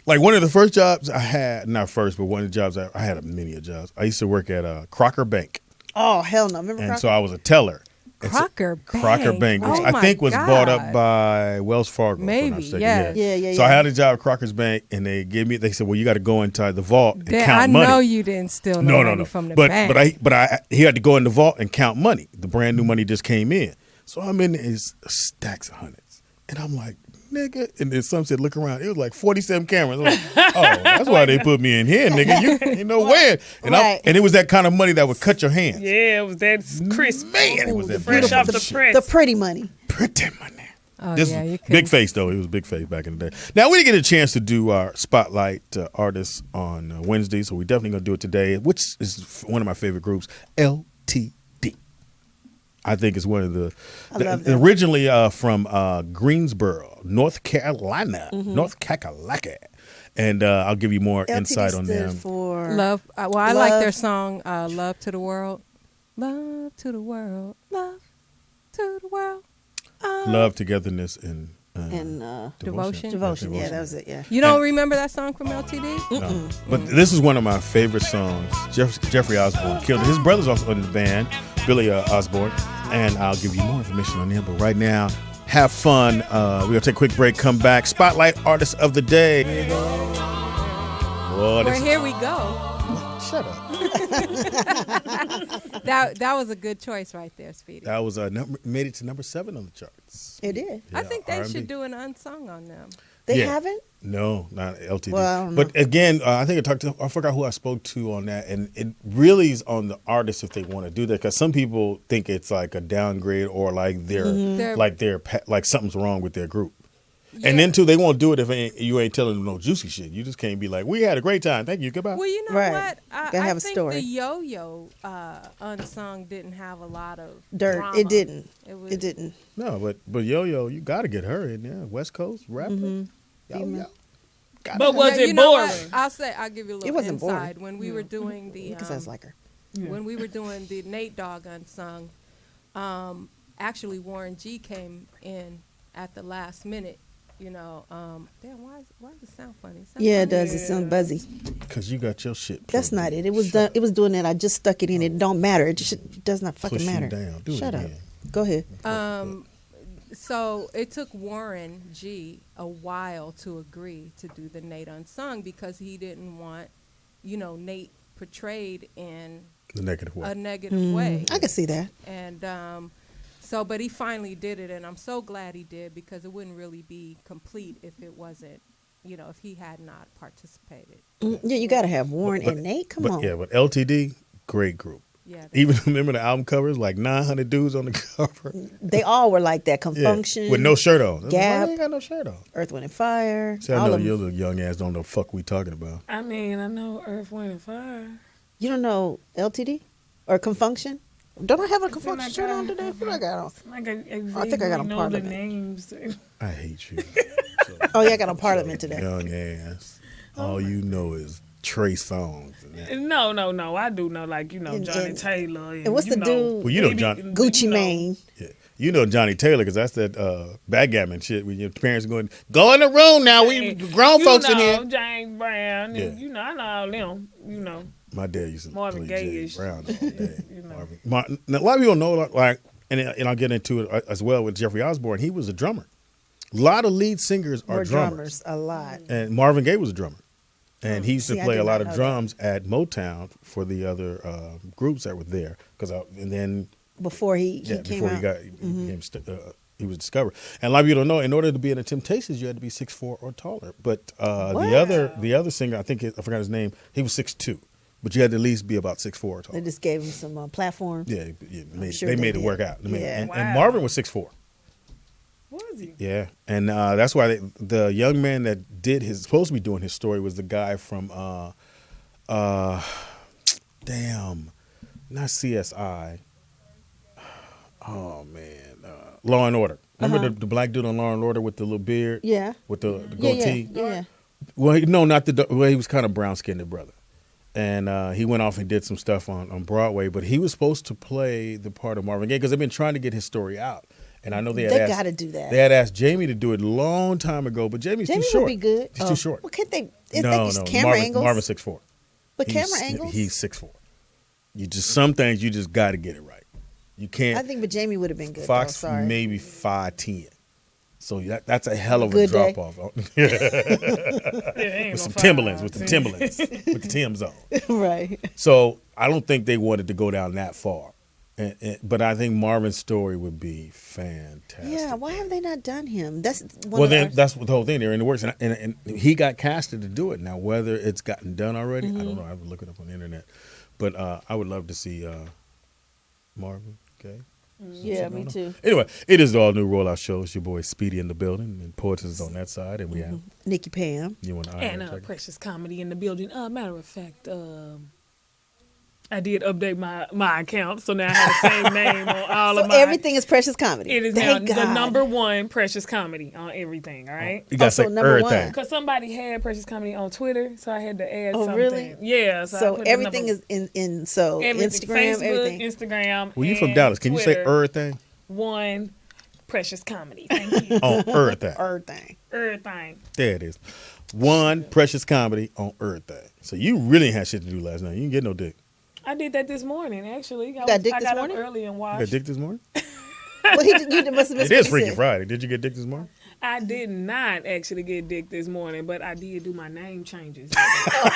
Like one of the first jobs I had, not first, but one of the jobs I had many jobs. I used to work at Crocker Bank. Oh, hell no. Remember and Crocker? So I was a teller. Crocker Bank. Crocker Bank, which I think was bought up by Wells Fargo. Maybe, yeah. So I had a job at Crocker's Bank, and they said, well, you got to go inside the vault and count money. I know you didn't steal no money from the bank. But he had to go in the vault and count money. The brand new money just came in. So I'm in there, stacks of hundreds. And I'm like, nigga. And then some said, look around. It was like 47 cameras. I'm like, oh, that's why they put me in here, nigga. You ain't no way. And, and it was that kind of money that would cut your hands. Yeah, it was that crisp. Man, it was that fresh off the press. The pretty money. Pretty money. Oh, you big face, though. It was big face back in the day. Now, we didn't get a chance to do our Spotlight artists on Wednesday, so we're definitely going to do it today, which is one of my favorite groups, LTD. I think it's one of the originally from Greensboro, North Carolina, North Kakalaka. And I'll give you more insight on them. For love. I like their song, Love to the World. Love to the world. Love to the world. Love, togetherness, and devotion. Devotion, yeah, that was it, yeah. You don't remember that song from LTD? No. But this is one of my favorite songs. Jeffrey Osborne killed it. His brother's also in the band, Billy Osborne. And I'll give you more information on him. But right now, have fun. We're going to take a quick break, come back. Spotlight Artist of the Day. Here we go. Shut up. That was a good choice right there, Speedy. That was made it to number 7 on the charts. It did. Yeah, I think they should do an unsung on them. They haven't? No, not LTD. Well, I don't know. But again, I think I forgot who I spoke to on that, and it really is on the artist if they want to do that, because some people think it's like a downgrade or like they're something's wrong with their group. Yeah. And then too, they won't do it if you ain't telling them no juicy shit. You just can't be like, "We had a great time, thank you, goodbye." Well, you know what? I have a think story. The Yo-Yo unsung didn't have a lot of dirt. Drama. It didn't. It didn't. No, but Yo-Yo, you got to get her in there. West Coast rapper. Yo-Yo. But was it boring? I'll give you a little inside. Boring. When we were doing the because I was like her. When we were doing the Nate Dogg unsung, actually Warren G came in at the last minute. Damn, why does it sound funny? It does. It sounds buzzy. Because you got your shit. That's not it. It was done. It was doing that. I just stuck it in. It don't matter. It does not fucking matter. Down. Shut up. Go ahead. So it took Warren G a while to agree to do the Nate unsung because he didn't want, Nate portrayed in a negative way. I can see that. And but he finally did it, and I'm so glad he did because it wouldn't really be complete if it wasn't, if he had not participated. Yeah, you got to have Warren and Nate. Come on. Yeah, but LTD, great group. Yeah. Even remember the album covers, like 900 dudes on the cover. They all were like that. Yeah, Confunction. with no shirt on. Gap. Why they ain't got no shirt on? Earth, Wind, and Fire. See, I all know of your them. little young ass don't know the fuck we talking about. I mean, I know Earth, Wind, and Fire. You don't know LTD or Confunction? Don't I have a Feel Confunction like shirt on today? I feel like I don't. Like I think I got on know part the of it. names. I hate you. Oh yeah, I got on Parliament today. Young ass. All you know is Trey Songz. And that. No. I do know, like, And- Johnny and- Taylor. and what's the dude? Well, you know maybe- John- Gucci Mane. Yeah. You know Johnny Taylor because that's that backgammon shit when your parents are going, go in the room now. We grown folks in here. James Brown. Yeah. And, I know all them. My dad used to Marvin play Gaye-ish. James Brown all day. know. Now, a lot of people know, like, and I'll get into it as well with Jeffrey Osborne. He was a drummer. A lot of lead singers are Or drummers. a lot. And Marvin Gaye was a drummer. And he used to See, I play did a lot not of know drums at Motown for the other groups that were there. And then Before he came before out. he got he was discovered. And a lot of people don't know, in order to be in the Temptations, you had to be 6'4" or taller. But the other singer, I forgot his name, he was 6'2", but you had to at least be about 6'4" or taller. They just gave him some platform. Yeah, sure they they made it did. work out. Yeah. And Marvin was 6'4". Was he? Yeah, and that's why the young man that supposed to be doing his story was the guy from not CSI. Oh man, Law and Order. Remember the black dude on Law and Order with the little beard? Yeah. With the goatee? Yeah. Well, no, not he was kind of brown-skinned brother. And he went off and did some stuff on Broadway, but he was supposed to play the part of Marvin Gaye because they've been trying to get his story out. And I know they got to do that. They had asked Jamie to do it a long time ago, but Jamie would short. be good. He's too short. Well, can't they? No, camera angles. Marvin's 6'4". But camera angles. He's 6'4". Some things you just got to get it right. You can't. I think, but Jamie would have been good. Fox though, sorry. maybe 5'10". So that's a hell of a Good drop day. Yeah, with some Timberlands, with the Timbs on. Right. So I don't think they wanted to go down that far. But I think Marvin's story would be fantastic. Yeah. Why have they not done him? That's That's the whole thing. They're in the works, and he got casted to do it. Now, whether it's gotten done already, I don't know. I have to look it up on the internet. But I would love to see Marvin. Okay. Yeah, me too. Anyway, it is the all new rollout show. It's your boy Speedy in the building, and Poetess is on that side, and we have Nikki Pam. you and I. And Precious Comedy in the building. Matter of fact, I did update my account, so now I have the same name on all of my. Everything is Precious Comedy. It is Thank now the God. number one Precious Comedy on everything. All right. You gotta say number everything. one. Because somebody had Precious Comedy on Twitter, so I had to add Oh, something. really? Yeah. So, I So put the everything number- is in everything. Instagram, Facebook, everything. Instagram. Well, you from and Dallas? Can you say Twitter. everything One Precious Comedy. Thank you. on everything? Everything. Everything. There it is. One Precious Comedy on everything. So you really had shit to do last night. You didn't get no dick. I did that this morning, actually. got dick I this got morning? up early and You watched. got dick this morning? Well, you must have It is Freaky Friday. Did you get dick this morning? I did not actually get dick this morning, but I did do my name changes.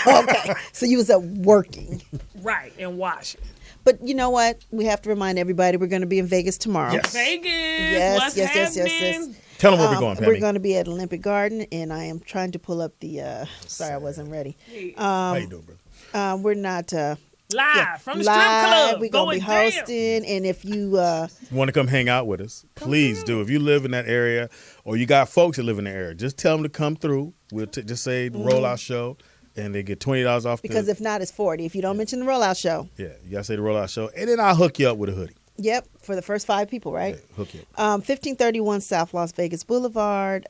Okay, so you was up working. Right, and washing. But you know what? We have to remind everybody we're going to be in Vegas tomorrow. Yes. Vegas. Yes, What's yes, yes, yes, happening? yes. Tell them where we're going, Pammy. We're going to be at Olympic Garden, and I am trying to pull up the. Sorry, I wasn't ready. How you doing, brother? We're not Live from the strip live. club. We're going to be down. hosting, and if you Want to come hang out with us? Please do. If you live in that area, or you got folks that live in the area, just tell them to come through. We'll just say the rollout show, and they get $20 off. because if not, it's 40. If you don't mention the rollout show, you gotta say the rollout show, and then I'll hook you up with a hoodie. yep, for the first 5 people, right? Yeah, hook you up. 1531 South Las Vegas Boulevard.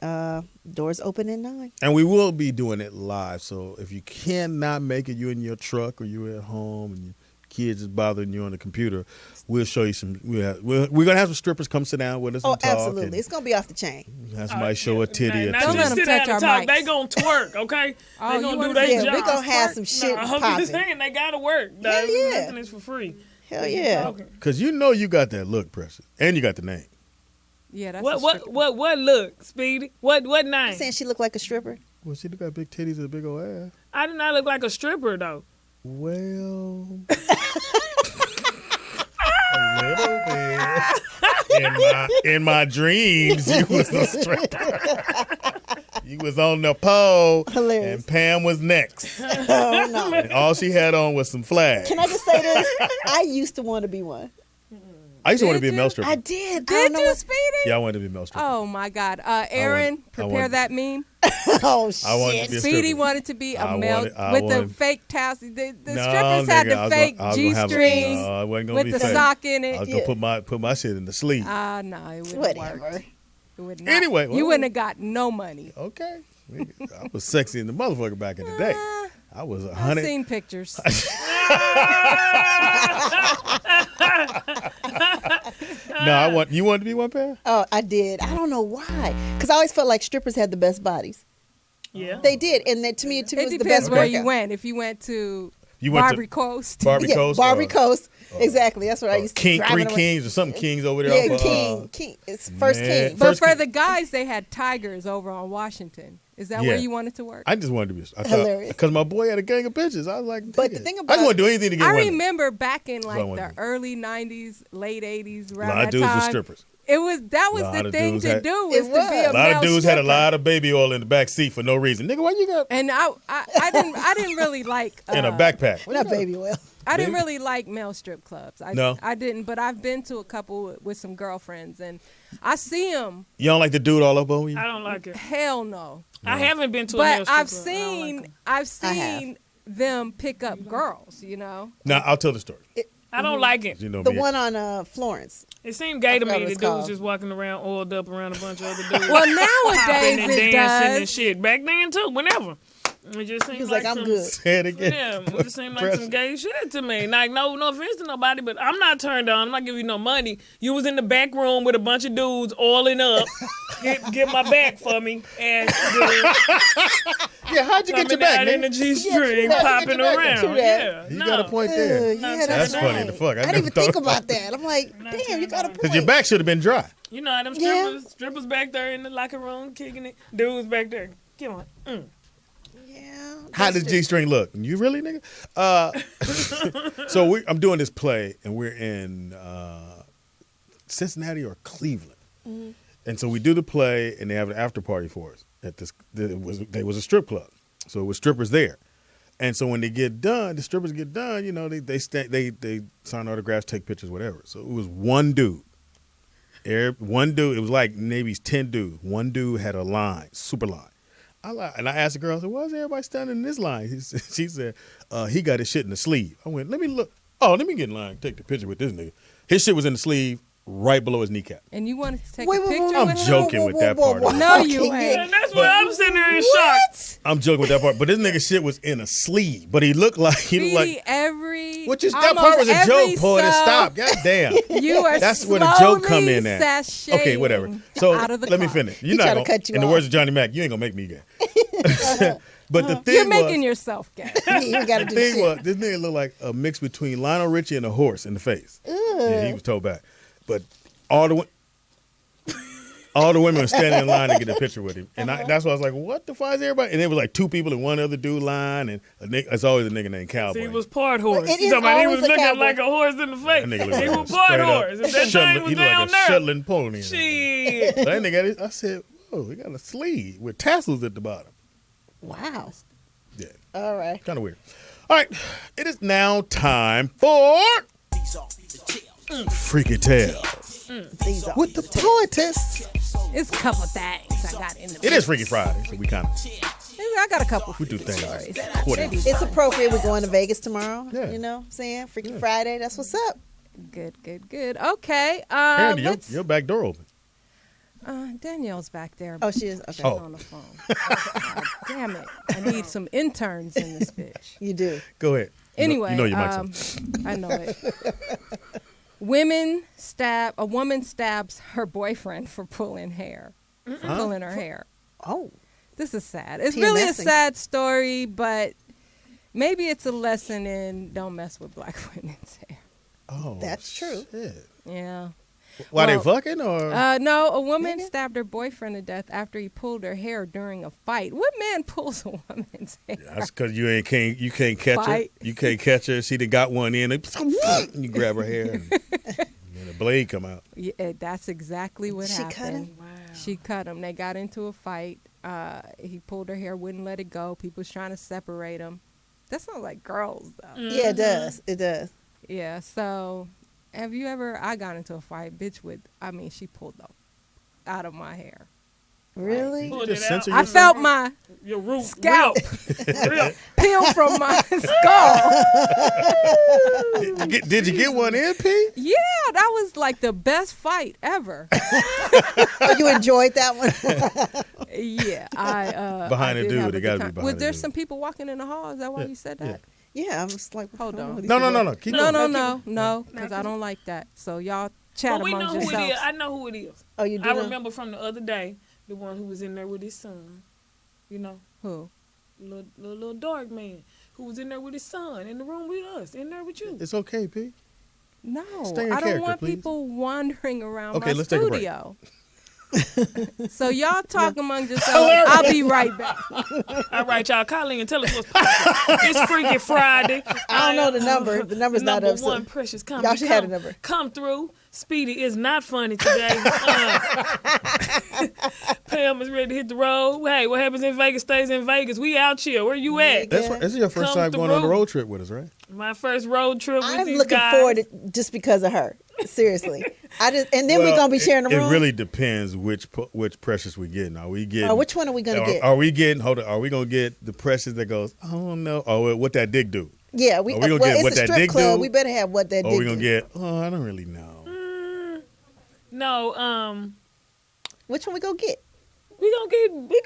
Doors open at 9. And we will be doing it live. So if you cannot make it, you're in your truck or you're at home and your kids is bothering you on the computer, we'll show you some. We're gonna have some strippers come sit down with us. Oh, and talk absolutely. It's going to be off the chain. And have somebody show a titty or Now, two. Don't let just them sit down touch and our talk. They mics. gonna twerk, okay? Oh, They you gonna do wanna their see- Yeah, job. we going to have some shit I'm just popping. saying they gotta work. Hell yeah. Nothing is for free. Hell yeah. Talking. Because you know you got that look, Precious, and you got the name. Yeah, that's What look, Speedy? What name? Saying she looked like a stripper? Well, she got big titties and a big old ass. I do not look like a stripper though. Well, a little bit. In my dreams, you was a stripper. You was on the pole, Hilarious. and Pam was next. Oh no! And all she had on was some flags. Can I just say this? I used to want to be one. I used to want to be a Did male you? stripper. I did. Did you, Speedy? Yeah, I wanted to be a male stripper. Oh my God, Aaron, prepare wanted- that meme. Oh I wanted to shit! be a Speedy stripper. wanted to be a I male wanted- I with the wanted- fake tassel. The No, strippers had nigga, I the was fake gonna- I was gonna have a- G-strings No, I wasn't gonna with be the fake. sock in it. I was gonna put my shit in the sleeve. No, it wouldn't Whatever. work. It would not. Anyway, you well- wouldn't have got no money. Okay. I was sexy in the motherfucker back in the day. I was I've 100. seen pictures. No, you wanted to be one pair? Oh, I did. I don't know why. Because I always felt like strippers had the best bodies. Yeah. They did, and that to me, It was the depends best where workout. you went. If you went to You went Barbary to Coast. Barbary Yeah, Coast? Barbary or- Coast. Exactly. That's what I used to King, drive Three around. Kings or something Kings over there. Yeah, off of, King. It's first man. King. But First for King. the guys, they had Tigers over on Washington. Is that where Yeah. you wanted to work? I just wanted to be. Hilarious. Because my boy had a gang of bitches. I was like, But the nigga, thing I about- just want to do anything to get I women. remember back in what I like wanted the to do. early 90s, late 80s, A around lot that of dudes time. were strippers. That was Lot the of thing dudes to had- do, It was to be was. a A lot of male dudes had a stripper. lot of baby oil in the back seat for no reason. Nigga, why you got And I didn't really like in a backpack? Not baby oil. I didn't really like male strip clubs. No? I didn't, but I've been to a couple with some girlfriends, and I see them. You don't like the dude all up on you? I don't like it. Hell no. I haven't been to a male But strip I've club. I don't like seen 'em. I've I have. seen them pick up girls. You know. Now, I'll tell the story. I don't like it. You know The me. one on Florence. It seemed gay to forgot me what that it's dudes called. just walking around oiled up around a bunch of other dudes. Well, Popping nowadays and it dancing and does. shit. Back then too, whenever. It just seemed He was like, I'm some, good. Say it again. Yeah, it just seemed like some gay shit to me. Like, no offense to nobody, but I'm not turned on. I'm not giving you no money. You was in the back room with a bunch of dudes oiling up. Get my back for me, ass dude. Yeah, how'd you get your Coming back, out in the nigga? G-string, back. popping Get your back. around. True Yeah, that. You no. got a point there. Yeah, That's right. funny as fuck. I I never didn't even thought think about about that. I'm like, damn, you got a point. Because your back should have been dry. You know, them Yeah. strippers back there in the locker room kicking it. Dudes back there. Come on. Yeah. How does G-string look? You really, nigga? So I'm doing this play, and we're in Cincinnati or Cleveland. Mm-hmm. And so we do the play, and they have an after party for us. There was a strip club, so it was strippers there. And so when they get done, the strippers get done. You know, they sign autographs, take pictures, whatever. So it was one dude. One dude. It was like maybe 10 dudes. One dude had a line, super line. And I asked the girl, I said, why is everybody standing in this line? She said, he got his shit in the sleeve. I went, let me look. Oh, let me get in line and take the picture with this nigga. His shit was in the sleeve right below his kneecap. And you wanted to take Wait, a wait, picture wait, I'm with him? joking with that part of it. No, you Okay, ain't. And that's why I'm sitting there in shock. I'm joking with that part. But this nigga shit was in a sleeve. But he looked like, Speedy, that part was a joke, Poetess. Stop. God damn. You are That's where the joke come in slowly at. sashaying Okay, whatever. So out of the let me car. finish. You're He not tryna gonna, cut you in the off. words of Johnny Mac, you ain't gonna make me gay. But the thing You're was, making yourself gay. You got to the do thing shit. was, this nigga looked like a mix between Lionel Richie and a horse in the face. Yeah, he was towed back. But all the women were standing in line to get a picture with him. And that's why I was like, what the fuck is everybody? And there was like two people and one other dude line. And it's always a nigga named Cowboy. He was part horse. It You is talking about he always was a looking cowboy. like a horse in the face. That nigga looked He like was a part straight up horse. If that thing was he looked down like a there. shuttling pony. Shit. So that nigga, I said, oh, he got a sleeve with tassels at the bottom. Wow. Yeah, All right. kind of weird. All right, it is now time for Freaky Tales These are with the Poetess. It's a couple things I got in the It is Freaky Friday, so we kind of I got a couple we do freaky things stories. accordingly. It's appropriate. We're going to Vegas tomorrow. Yeah. You know what I'm saying? Freaky Friday. That's what's up. Good. Okay. Andy, let's- your back door open. Danielle's back there. Oh, she is? Okay. She's on the phone. God damn it. I need some interns in this bitch. You do. Go ahead. Anyway, you know your mic's on. I know it. A woman stabs her boyfriend for pulling her hair. Oh. This is sad. It's PMSing. really a sad story, but maybe it's a lesson in don't mess with black women's hair. Oh, That's true. shit. Yeah. Why they Well, fucking or? No, a woman Nigga? stabbed her boyfriend to death after he pulled her hair during a fight. What man pulls a woman's hair? That's because you can't catch her. Fight. You can't catch her. She done got one in. You grab her hair and the blade come out. Yeah, that's exactly what She happened. cut him? Wow. She cut him. They got into a fight, He pulled her hair, wouldn't let it go. People was trying to separate them. That sounds like girls, though. Yeah, it does. It does. Yeah, so have you ever, I got into a fight, bitch, she pulled out of my hair. Really? Pulled Just it out. censor I felt my Your root scalp rip. peel from my skull. Did you get one in, P? Yeah, that was like the best fight ever. Oh, you enjoyed that one? Yeah, I Behind I a did dude, have it a gotta good be time. behind Was a there dude. some people walking in the hall? Is that why you said that? Yeah, I'm just like, Hold on. No. Keep No, going. no, because I don't like that. So y'all chat But we know amongst who it yourselves. is. I know who it is. Oh, you do I know? remember from the other day, the one who was in there with his son. You know, Who? little dark man who was in there with his son in the room with us, in there with you. It's okay, P. No, Stay in I don't character, want please. people wandering around Okay, my let's take a break. studio. So y'all talk among yourselves. I'll be right back. All right, y'all, call in and tell us what's poppin'. It's Freaky Friday. I don't know the number. The number's not number up. so- one, Precious, come. Y'all should have the number. Come through. Speedy is not funny today. Pam is ready to hit the road. Hey, what happens in Vegas stays in Vegas. We out here. Where you at? This is your first Come time going on a through. road trip with us, right? My first road trip with I'm these looking guys. forward to just because of her. Seriously, and then we're gonna be sharing the room. It really depends which Precious we getting. Are we getting? Which one are we gonna get? Are we getting? Hold on. Are we gonna get the Precious that goes? Oh no. Or what that dick do? Yeah, Are we gonna get it's what a that strip dick club. do? We better have what that Or dick we gonna do. get? Oh, I don't really know. No, Which one we gonna get? we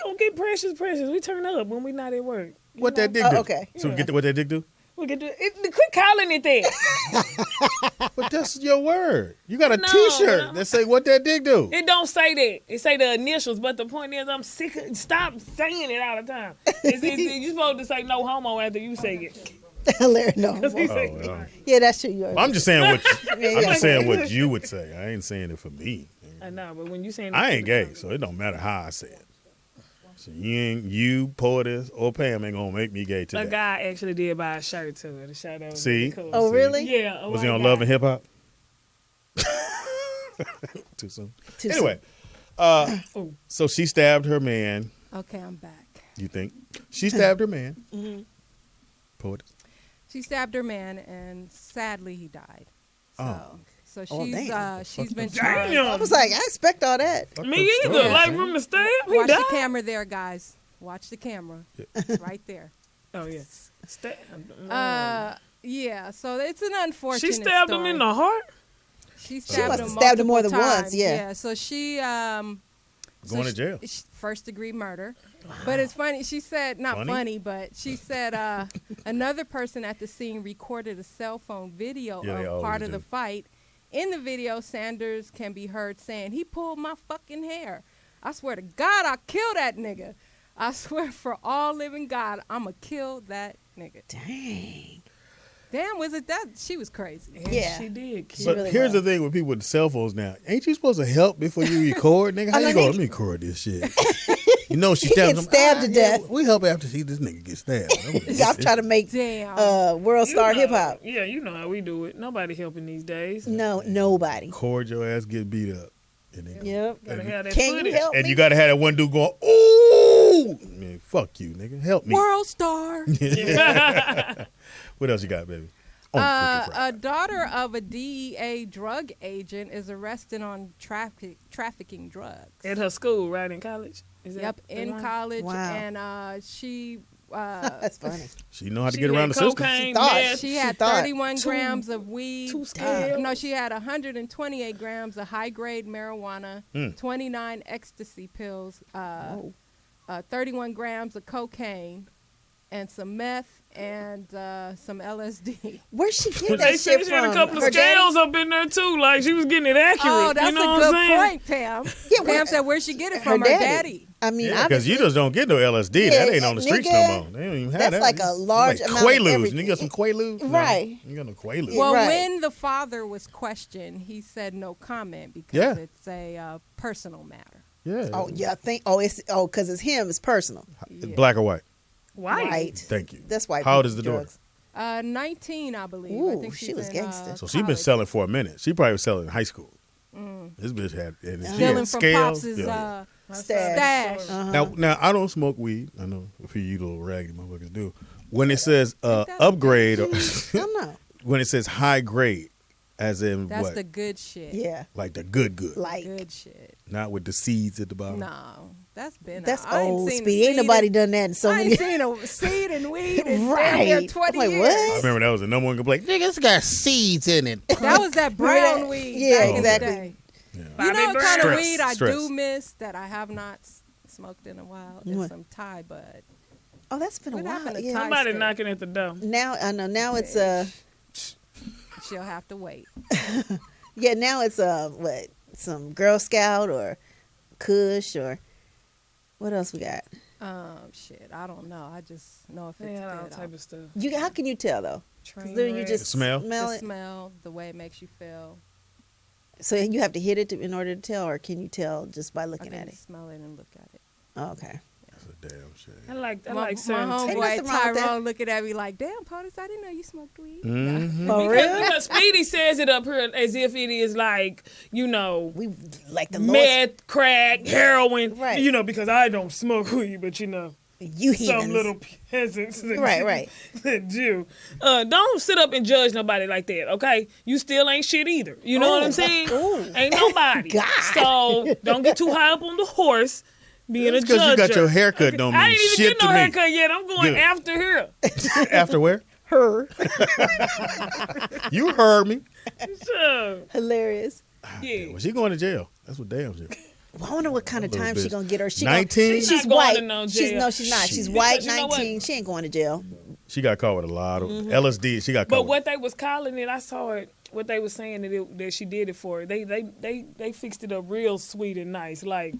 gonna get Precious. We turn up when we not at work. What that dick Oh, do? okay. So we get what that dick do? We get quit calling it that. But that's your word. You got a No, T-shirt no. that say what that dick do. It don't say that. It say the initials, but the point is I'm sick of stop saying it all the time. You supposed to say no homo after you say it. Larry, no. He say- Oh, well. Yeah, that's true. Yours. I'm just saying what Yeah, I'm just saying what you would say. I ain't saying it for me. I know, but when you saying I ain't gay, so it don't matter how I say it. So you, Poetess, or Pam ain't gonna make me gay a today. guy actually did buy a shirt to it. The shirt that was See? really cool. Oh, really? Yeah. a Was he white on guy. Love and Hip Hop? Too soon. Too Anyway, so she stabbed her man. Okay, I'm back. You think she stabbed her man? Mm-hmm. Poetess. She stabbed her man, and sadly, he died. So Oh, damn. she's been charged. I was like, I expect all that. Me either. Yeah. Like from the stab, he Watch died. the camera there, guys. Watch the camera. It's right there. Oh yeah. Stab. Yeah, so it's an unfortunate She stabbed story. him in the heart. She must stabbed have him stabbed him more multiple than times. once, yeah. Yeah, so she Going to jail. First degree murder. But it's funny. She said, not funny, but she said another person at the scene recorded a cell phone video Yeah, they of part always of the do. fight. In the video, Sanders can be heard saying, "He pulled my fucking hair. I swear to God, I'll kill that nigga. I swear for all living God, I'ma kill that nigga." Damn, was it that? She was crazy. Yeah. She did. But really here's was. the thing with people with cell phones now. Ain't you supposed to help before you record, nigga? How you like, go? Let me record this shit. You know she He stabbed gets him. stabbed to death. We help after see this nigga get stabbed. I'm trying to make Damn. world star hip hop. Yeah, you know how we do it. Nobody helping these days. No, nobody. record your ass get beat up. And then Yep. Gotta have that Can footage. you help And me? you gotta have that one dude going, ooh, man, fuck you, nigga, help me. World star. What else you got, baby? On Freaky Friday. A daughter of a DEA drug agent is arrested on trafficking drugs. At her school, right, in college? Is that Yep, the in line? college, Wow. and she That's funny. She know how to She get around the had system. cocaine, She thought. meth. she had thought 31 grams of weed. two scales. No, she had 128 grams of high-grade marijuana, 29 ecstasy pills, 31 grams of cocaine, and some meth and some LSD. Where'd she get They that said shit she had from? a couple of Her daddy? scales up in there too, like she was getting it accurate. Oh, that's you know a what good I'm saying? point, Pam. Yeah, Pam well, said, where'd she get it Her from? Her daddy. daddy. I mean, Yeah, because you obviously, just don't get no LSD. Yeah, that ain't on the streets nigga, no more. They don't even have that's that. like a large like amount of Quaaludes. everything. You got some Quaaludes? No, Right. you got no Quaaludes. Well, Right. when the father was questioned, he said no comment because Yeah. it's a personal matter. Yeah. oh yeah, because it's him. It's personal. Yeah. Black or white? White. Right. Thank you. That's white. How old people is the do daughter? drugs. 19, I believe. I Ooh, think she she's was in, gangster. So she's been college. selling for a minute. She probably was selling in high school. This bitch had and she Stealing had from scales. Pops' Yeah. Stash. Now I don't smoke weed. I know a few of you little raggedy motherfuckers do. When it says upgrade, or I'm not. when it says high grade, as in That's what? the good shit. Yeah. Like the good. Like Good shit. Not with the seeds at the bottom. No, that's been. that's I ain't old seen Speedy. Ain't nobody done that in so I many. ain't seen a seed and weed in Right. damn near 20 I'm like, years. I remember that was the number one complaint. Nigga, it's got seeds in it. That was that brown weed. Yeah, back in the exactly. day. Yeah. You know what kind of Stress, weed I stress. do miss that I have not smoked in a while is What? some Thai bud. Oh, that's been a What while. happened to Yeah. Thai? Somebody Stick. knocking at the door. Now I know. Now it's She'll have to wait. yeah. Now it's what, some Girl Scout or Kush or what else we got? Shit, I don't know. I just know if it's Yeah, all good. type of stuff. How can you tell though? 'Cause Train then you wreck. just Smell? smell The it. smell, the way it makes you feel. So you have to hit it in order to tell, or can you tell just by I looking can at it? smell it and look at it. Oh, okay. That's a damn shame. I like My certain Ain't homeboy nothing wrong with that. Tyrone looking at me like, "Damn, Poetess, I didn't know you smoked weed." Mm-hmm. For real? Because Speedy says it up here as if it is like, We like the lowest. meth, crack, heroin. Right. You know, because I don't smoke weed, but You some heathens. little peasants that Right. that do. Don't sit up and judge nobody like that, okay? You still ain't shit either. You know what I'm saying? Ooh. Ain't nobody. God. So don't get too high up on the horse being a judge. Because you got your haircut don't I mean ain't even shit get no to me. haircut yet. I'm going Good. after her. After where? Her. You heard me. So, Hilarious. yeah. Well, she going to jail. That's what damn shit. Well, I wonder what kind of Little time she bitch. gonna get her. She 19? She's She's not going white. to no She's jail. no, she's not. She's Shit. white. Because you know 19. what? She ain't going to jail. She got caught with a lot of LSD. She got caught. But with what they was calling it, I saw it. What they was saying that she did it for. They fixed it up real sweet and nice. Like,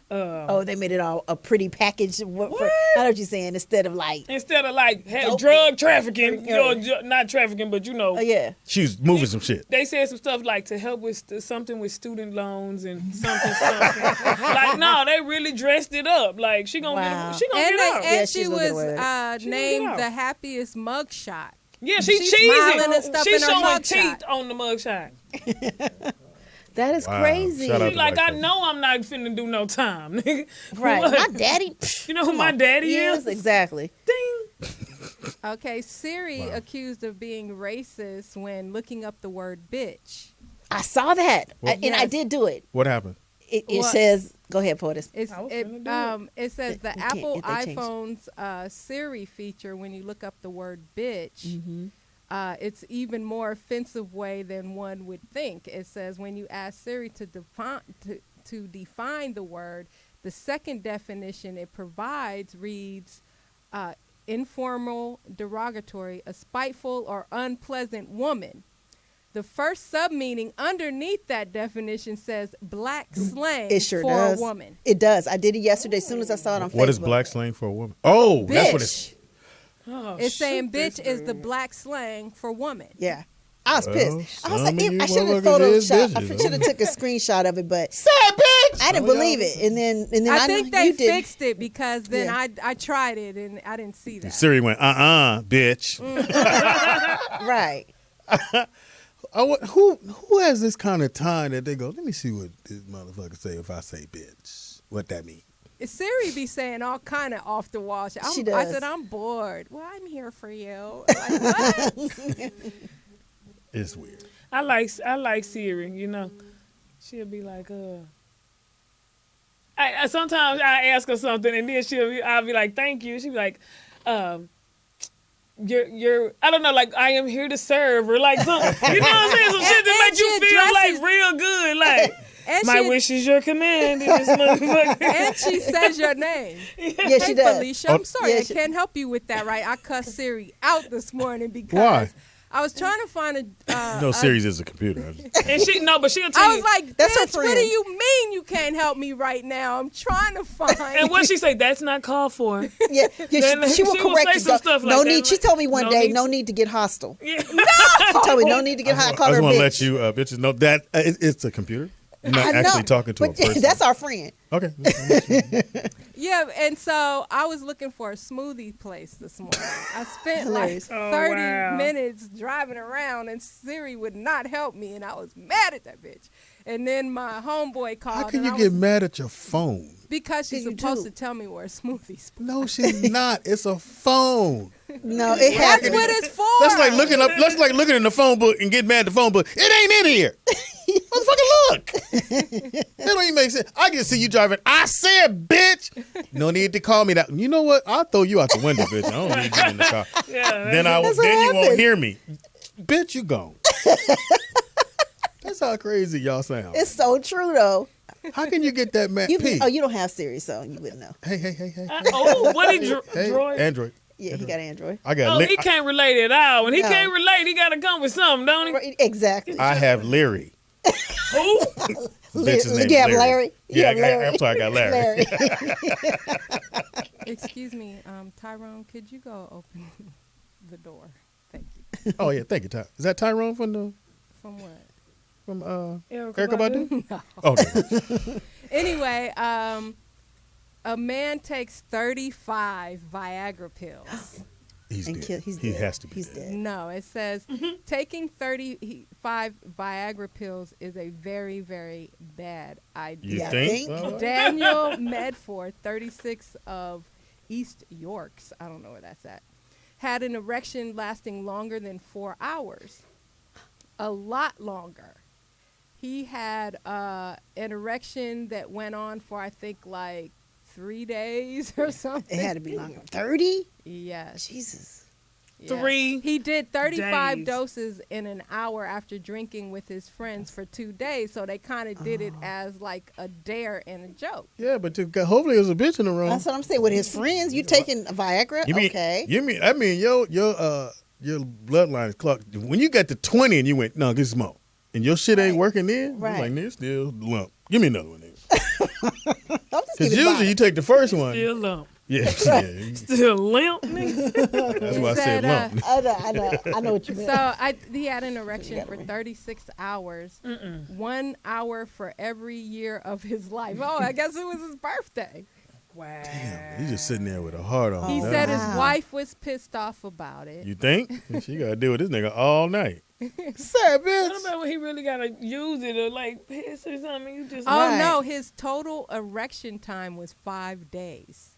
Oh, they made it all a pretty package. I know what you're saying. Instead of like, instead of like Dope. drug trafficking, Yeah. not trafficking, but oh yeah, She was moving some shit. They said some stuff like to help with something with student loans and something. Like, no, they really dressed it up. Like, she gonna Wow. get, she gonna And, get out. Yeah, and she's she gonna get was away with it. She gonna get named out. the happiest mugshot. Yeah, she's smiling and cheesing. stuff She's in her showing mugshot. teeth on the mugshot. that is Wow. crazy. Shout out She to like, white I folks. know I'm not finna do no time, nigga. Right, What? my daddy. You know who my daddy Yes, is? exactly. Ding. Okay, Siri accused of being racist when looking up the word bitch. I saw that, Well- and I did do it. What happened? It What? says, "Go ahead, Poetess." It's I was it finna do it says the They can't- Apple they changed it. iPhone's Siri feature when you look up the word bitch. It's even more offensive way than one would think. It says when you ask Siri to define the word, the second definition it provides reads informal, derogatory, a spiteful or unpleasant woman. The first sub-meaning underneath that definition says black slang It sure for does. a woman. It does. I did it yesterday. As soon as I saw it on Facebook. What is black slang for a woman? Oh, that's what it's. Bitch. Oh, It's saying shoot, bitch this is the dude. black slang for woman. Yeah. I was Well, pissed. I was some like, of you I should have motherfuckers is photoshopped. I bitches. should have took a screenshot of it, but Sad bitch. I didn't believe it. And then I I think know they you did. fixed it because then Yeah. I tried it and I didn't see that. Siri went, bitch. Right. Who has this kind of time that they go, let me see what this motherfucker say if I say bitch. What that mean? Siri be saying all kind of off the wall shit. She I does. said I'm bored. Well, I'm here for you. Like, what? It's weird. I like Siri, you know. She'll be like, I sometimes I ask her something and then I'll be like, thank you. She'll be like, you're I don't know, like I am here to serve or like some, you know what I'm saying? Some shit that And make you she feel addresses- like real good. Like And my she, wish is your command in this motherfucker. and she says your name. Yeah, Hey, she does. Felicia, I'm sorry. Yeah, I she- can't help you with that, right? I cussed Siri out this morning because Why? I was trying to find No, Siri's is a computer. I just- And but she'll tell I you. was like, That's her bitch, what do friend. you mean you can't help me right now? I'm trying to find. and what she say, that's not called for. Yeah, Then she will she will correct say you. some stuff No like need. that, She like, told me one no day, need no to- need to get hostile. Yeah. She told me no need to get hot. Call I her just want to bitch. let you bitches know that it's a computer. You're not I actually know, talking to a but person. that's our friend. Okay. Yeah, and so I was looking for a smoothie place this morning. I spent like Hilarious. 30 minutes driving around, and Siri would not help me, and I was mad at that bitch. And then my homeboy called. How can and you I get was- mad at your phone? Because she's You supposed do. to tell me where a smoothie's. No, she's not. It's a phone. No, it has That's to what be. it's for. That's like looking up. That's like looking in the phone book and getting mad at the phone book. It ain't in here. Motherfucker, look. That don't even make sense. I can see you driving. I said, bitch. No need to call me that. You know what? I'll throw you out the window, bitch. I don't need you in the car. Yeah, Then That's what you won't happens. hear me. Bitch, you gone. That's how crazy y'all sound. It's so true though. How can you get that mad? You P. you don't have Siri, so you wouldn't know. Hey. what did Hey, Droid? Android. Yeah, he got Android. I got. Oh, he can't relate at all. When he No. can't relate, he got to come with something, don't he? Right, exactly. I have Leary. Who? Bitch's name You is have Larry. You Yeah, have Larry. I'm sorry, I got Larry. Excuse me, Tyrone, could you go open the door? Thank you. Oh yeah, thank you, Ty. Is that Tyrone from the From what? from Erykah Erykah Badu? Badu? Oh, okay. Anyway, a man takes 35 Viagra pills. He's And dead. kill- he's he dead. has to be He's dead. dead. No, it says taking 35 Viagra pills is a very, very bad idea. You Yeah, I think? think- so? Daniel Medford, 36 of East Yorks, I don't know where that's at, had an erection lasting longer than 4 hours. A lot longer. He had an erection that went on for, I think, like 3 days or something. It had to be longer. 30? Yes. Jesus. Yeah. 3 He did 35 days. doses in an hour after drinking with his friends for 2 days. So they kind of did it as like a dare and a joke. Yeah, but hopefully there's a bitch in the room. That's what I'm saying. With his friends, you taking Viagra? You mean, Okay. I mean your bloodline is clocked. When you got to 20 and you went, no, this is more. And your shit ain't working then? Right. Like, nigga, still lump. Give me another one, nigga. I'm just Because giving usually you take the first one. Still lump. Yeah. Still limp, nigga. That's why I said said, lump. I know what you mean. So he had an erection for 36 hours, 1 hour for every year of his life. Oh, I guess it was his birthday. Wow. Damn, he's just sitting there with a heart on. He That- said his Wow. wife was pissed off about it. You think? She got to deal with this nigga all night. Say, What bitch. about when he really got to use it or like piss or something? You just Oh Right. no, his total erection time was 5 days.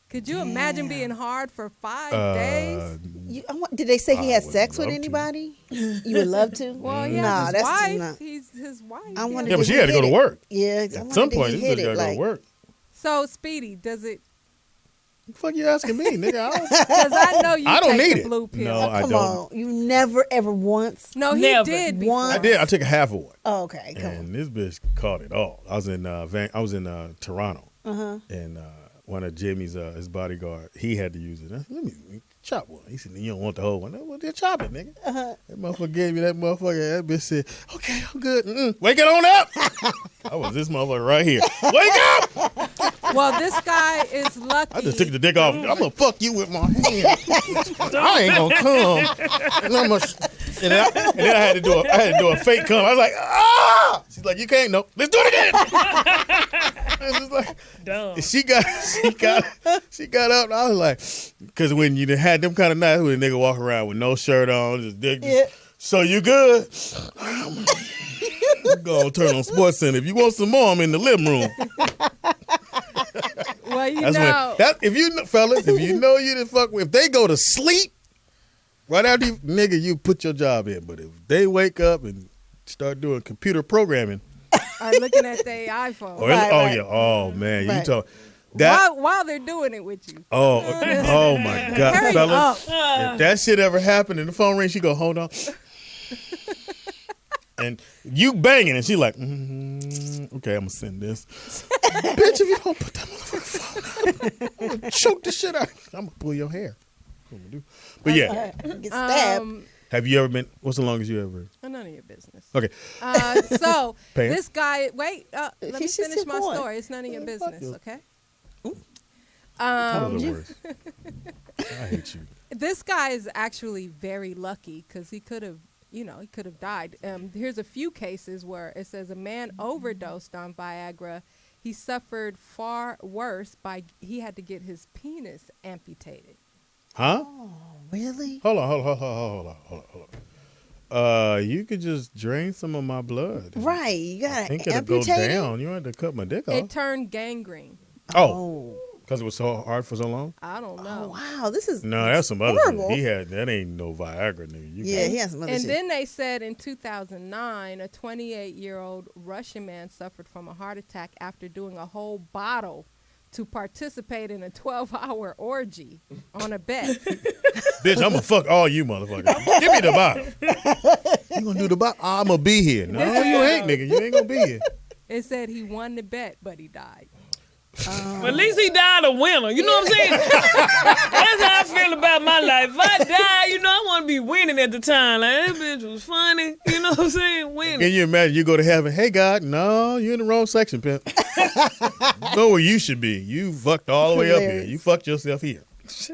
Could you imagine being hard for 5 days? Did they say he I had would sex with love to. anybody? You would love to? Well, Mm-hmm. yeah, Nah, his that's wife. not- He's his wife. I wonder Yeah, but did she he had to go hit to it? work. Yeah. I At wonder some did point, he this hit bitch got it? to go to Like, work. So Speedy, does it? The fuck you asking me, nigga? I don't, Because I know you I don't take need the it. blue pill. No, I come don't. on. You never, ever once? No, he Never. did before. One- I did. I took a half of one. Oh, okay. Come on. And this bitch caught it all. I was in Toronto, and one of Jimmy's his bodyguard, he had to use it. I said, let me chop one. He said, you don't want the whole one. Well, just chop it, nigga. That motherfucker gave me that motherfucker. That bitch said, okay, I'm good. Wake it on up. I was this motherfucker right here. Wake up! Well, this guy is lucky. I just took the dick off. I'm gonna fuck you with my hand. I ain't gonna come. And, then I had to do a fake come. I was like, ah! She's like, you can't. No, let's do it again. It's just like, Dumb. she got up. And I was like, because when you had them kind of nights when a nigga walk around with no shirt on, just dick. Yeah. So you good? Go turn on Sports Center. If you want some more, I'm in the living room. Well, you That's know. if you know, fellas, if you know you didn't fuck with, if they go to sleep right after you, nigga, you put your job in. But if they wake up and start doing computer programming, Are looking at their iPhone oh, Right. yeah, oh man, you Right. talk that. while they're doing it with you. Oh my God, Hurry fellas! up. If that shit ever happened and the phone rings, she go, hold on. And you banging, and she like, okay, I'm gonna send this. Bitch, if you don't put that motherfucking phone up, I'm gonna choke the shit out. I'm gonna pull your hair. That's what I'm gonna do. But yeah, Get stabbed. have you ever been? What's the longest you ever? None of your business. Okay, So Pam? this guy, wait, let me She's finish still my going. story. It's none of your Fuck business, you. okay? that was the worst. I hate you. This guy is actually very lucky because he could have he could have died. Here's a few cases where it says a man overdosed on Viagra. He suffered far worse he had to get his penis amputated. Huh? Oh, really? Hold on. You could just drain some of my blood. Right. You got to think it'll amputate go it? down. You had to cut my dick off. It turned gangrene. Oh. Because it was so hard for so long? I don't know. Oh, wow. This is No, that's some other horrible. shit. That ain't no Viagra, nigga. He has some other And shit. then they said in 2009, a 28-year-old Russian man suffered from a heart attack after doing a whole bottle to participate in a 12-hour orgy on a bet. Bitch, I'm going to fuck all you motherfuckers. Give me the bottle. You going to do the bottle? I'm going to be here. No, you ain't, nigga. You ain't going to be here. It said he won the bet, but he died. At least he died a winner. You know what I'm saying? That's how I feel about my life. If I die, I want to be winning at the time. Like, that bitch was funny. You know what I'm saying? Winning. Can you imagine you go to heaven? Hey, God, no, you're in the wrong section, pimp. Go where you should be. You fucked all the way up here. You fucked yourself here.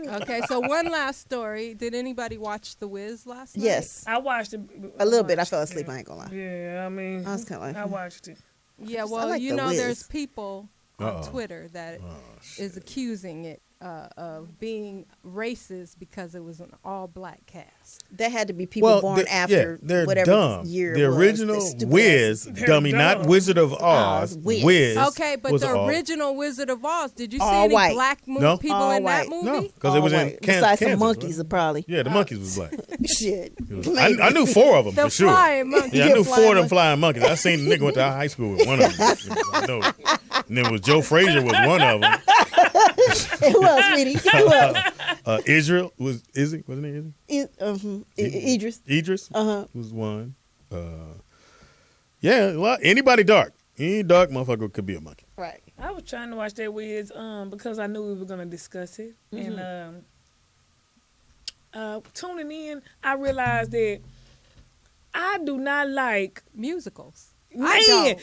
Okay, so one last story. Did anybody watch The Wiz last night? Yes. I watched it. A little bit. I fell asleep. I ain't going to lie. Yeah, I mean, I was kind of like, I watched it. Yeah, I well, like The Wiz. there's people on Twitter that is accusing it of being racist because it was an all-black cast. There had to be people born after they're whatever dumb. year The it was. original Wiz, dummy, not Wizard of Oz. Wiz. Okay, but was the all, original Wizard of Oz, did you see all any white. black No. people All in that white. movie? No, because it was in Kansas. Besides some Kansas, monkeys, right? probably. Yeah, the monkeys was black. Shit. I knew 4 of them The for sure. flying monkeys. Yeah, I knew 4 of them Flying flying monkeys. I seen the nigga went to high school with one of them. I know. And then was Joe Frazier was one of them. Who else, sweetie? Who else? Israel wasn't it Israel? Idris. Idris was one. Anybody dark. Any dark motherfucker could be a monkey. Right. I was trying to watch that Wiz because I knew we were going to discuss it. And tuning in, I realized that I do not like musicals. Man,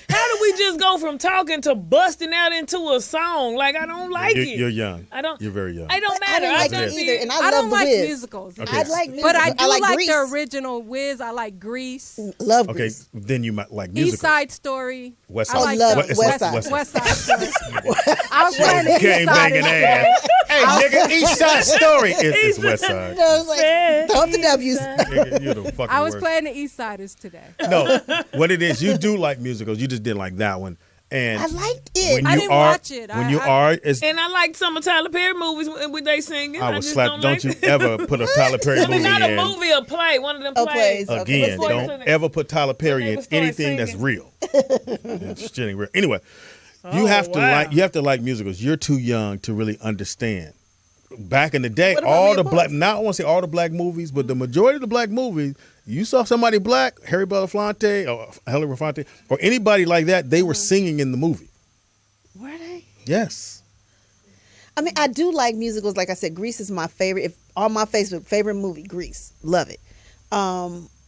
how do we just go from talking to busting out into a song? Like, I don't like it. You're young. You're very young. I don't matter. I don't like it either, and I don't love like the Wiz. musicals. Okay. I like musicals. But I do like Grease. the original Wiz. I like Grease. Love Okay, Grease. then you might like musicals. East Side Story. West I Side. like love the West Side. West Side Story. I was playing the East Gang Side banging Story. ass. Hey, nigga, East Side Story. It's West Side. No, it's like, throw up the W's. Nigga, you're the fucking I was worst. playing the East Siders today. No, what it is, you do like musicals. You just didn't like that one. And I liked it. when I you didn't are, watch it. When you are, it's, And I like some of Tyler Perry movies when they singing. I would just slap. Don't like you ever put a Tyler Perry I mean, movie not a in. movie, a play. One of them A plays. plays. Again, Before don't they- ever put Tyler Perry when they in would start anything that's singing. real. That shit ain't real. Anyway, you have to wow. you have to like musicals. You're too young to really understand. Back in the day, What about all me the and black, Busta? not I want to say all the black movies, but the majority of the black movies, you saw somebody black, Harry Belafonte or Belafonte or anybody like that, they were singing in the movie. Were they? Yes. I mean, I do like musicals. Like I said, Grease is my favorite. If on my Facebook, favorite movie, Grease. Love it.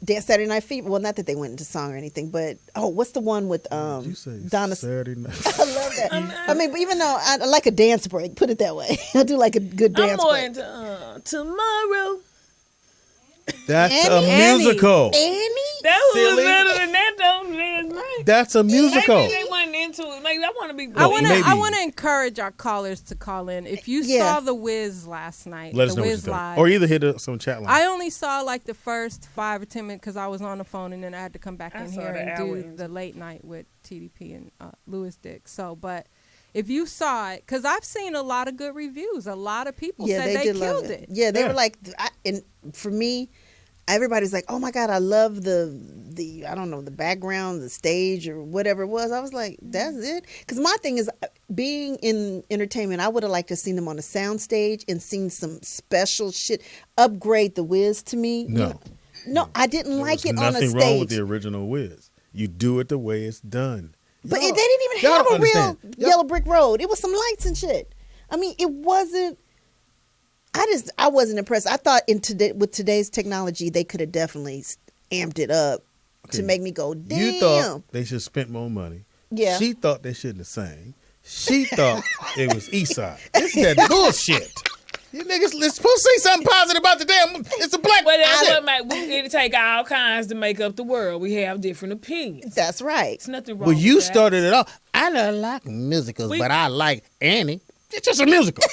Dance Saturday Night Fever. Well, not that they went into song or anything, but what's the one with You say Donna? Saturday night. I love that. I mean, but even though I like a dance break, put it that way. I do like a good I'm dance more break. into Tomorrow. That's Annie? a musical. Annie? That was Silly. better than that though last night. That's a musical. Maybe they wasn't into it. Maybe I want to be. Well, maybe. I want to encourage our callers to call in. If you Yeah. saw The Wiz last night, Let us The know what you Wiz think. live. Or either hit some chat line. I only saw like the first 5 or 10 minutes because I was on the phone and then I had to come back I in saw here the and hour do into the late night with TDP and Louis Dick. So, but if you saw it, because I've seen a lot of good reviews. A lot of people said they did love killed it. Yeah, they Yeah. were like, and for me, everybody's like, oh my God, I love the I don't know, the background, the stage or whatever it was. I was like, that's it. Because my thing is, being in entertainment, I would have liked to have seen them on a sound stage and seen some special shit. Upgrade the Wiz to me. No. You know? No, I didn't like it on a Nothing wrong with stage. the original Wiz. You do it the way it's done. But Y'all- they didn't even y'all have don't a real understand. Y'all- yellow brick road. It was some lights and shit. I mean, it wasn't. I wasn't impressed. I thought with today's technology, they could have definitely amped it up to make me go, damn. You thought they should have spent more money. Yeah. She thought they shouldn't have sang. She thought it was East Side. This is that bullshit. You niggas supposed to say something positive about the damn. It's a black. Well, that's what it take all kinds to make up the world. We have different opinions. That's right. It's nothing wrong. Well, you with that. started it off. I don't like musicals, but I like Annie. It's just a musical.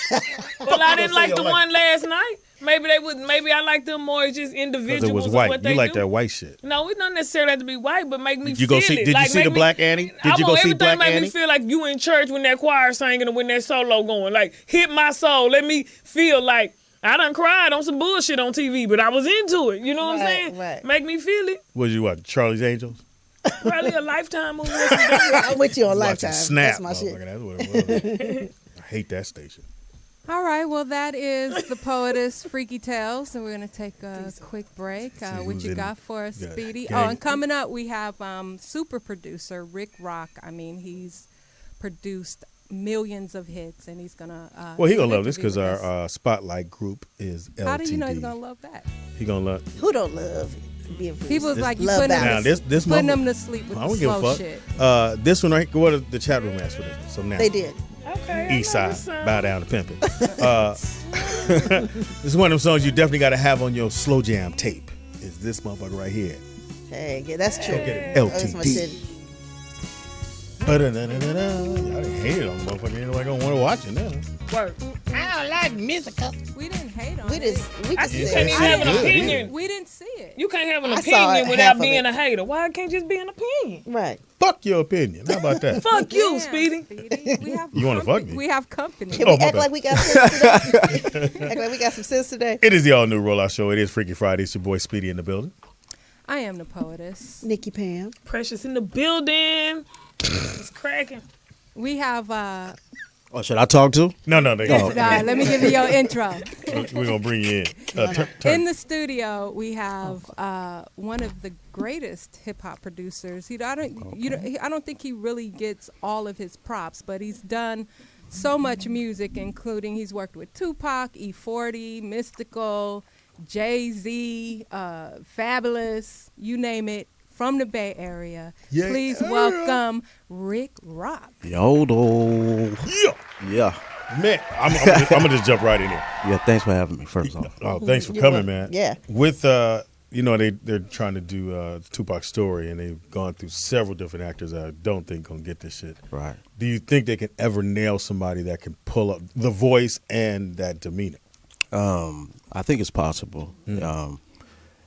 Well, I didn't like the one last night. Maybe they would. Maybe I like them more as just individuals. It was of white. What they You like do. that white shit. No, it don't necessarily have to be white, but make me Did you feel go see? it. Did Like, you see make the me- Black Annie? Did you go see Black Everything make Annie? me feel like you in church when that choir singing and when that solo going. Like, hit my soul. Let me feel like I done cried on some bullshit on TV, but I was into it. You know what I'm saying? Right. Make me feel it. What did you watch? Charlie's Angels. Probably a Lifetime movie. I'm with you on Watching Lifetime. Snap. That's my shit. That's what it was. I hate that station. All right, well, that is the Poetess Freaky Tales, and we're going to take a quick break. What who's you in got for us, it. Speedy? Gang. Oh, and coming up, we have super producer Rick Rock. I mean, he's produced millions of hits, and he's going to... Well, he going to love this because our spotlight group is LTD. How do you know he's going to love that? He going to love... Who don't love being free? People's like, you love putting that. Now, this putting motherfucker- them to sleep with I the don't give a slow fuck. shit. This one right here, what did the chat room ask for this one? So now, They did. Okay. East Side, Bow Down to Pimpin'. This is one of them songs you definitely got to have on your slow jam tape. Is this motherfucker right here. Hey, yeah, that's true. Get it. Oh, that's my shit. LTD. Y'all didn't hate it on the motherfucker. Ain't nobody gonna want to watch it now. Work. I don't like musicals. We didn't hate on We it. just You can't said. even have an good. opinion. We didn't see it. You can't have an I saw opinion half without of being it. a hater. Why it can't just be an opinion? Right. Fuck your opinion. How about that? Fuck you, Damn, Speedy. We have You wanna company. fuck me? We have company. Can Oh, we my act bad. like we got sense today? Act like we got some sense today. It is the all new Rollout Show. It is Freaky Friday. It's your boy Speedy in the building. I am the Poetess. Nikki Pam. Precious in the building. It's cracking. We have Oh, should I talk to? No, they let me give you your intro. We're gonna bring you in. Turn. In the studio, we have one of the greatest hip hop producers. I don't think he really gets all of his props, but he's done so much music, including he's worked with Tupac, E40, Mystical, Jay-Z, Fabulous, you name it, from the Bay Area. Yeah. Please welcome Rick Rock. Yodo. Yeah. Man, I'm gonna just jump right in here. Yeah, thanks for having me, first off. Oh, thanks for coming, man. Yeah. With they're trying to do Tupac's story, and they've gone through several different actors. I don't think gonna get this shit. Right. Do you think they can ever nail somebody that can pull up the voice and that demeanor? I think it's possible.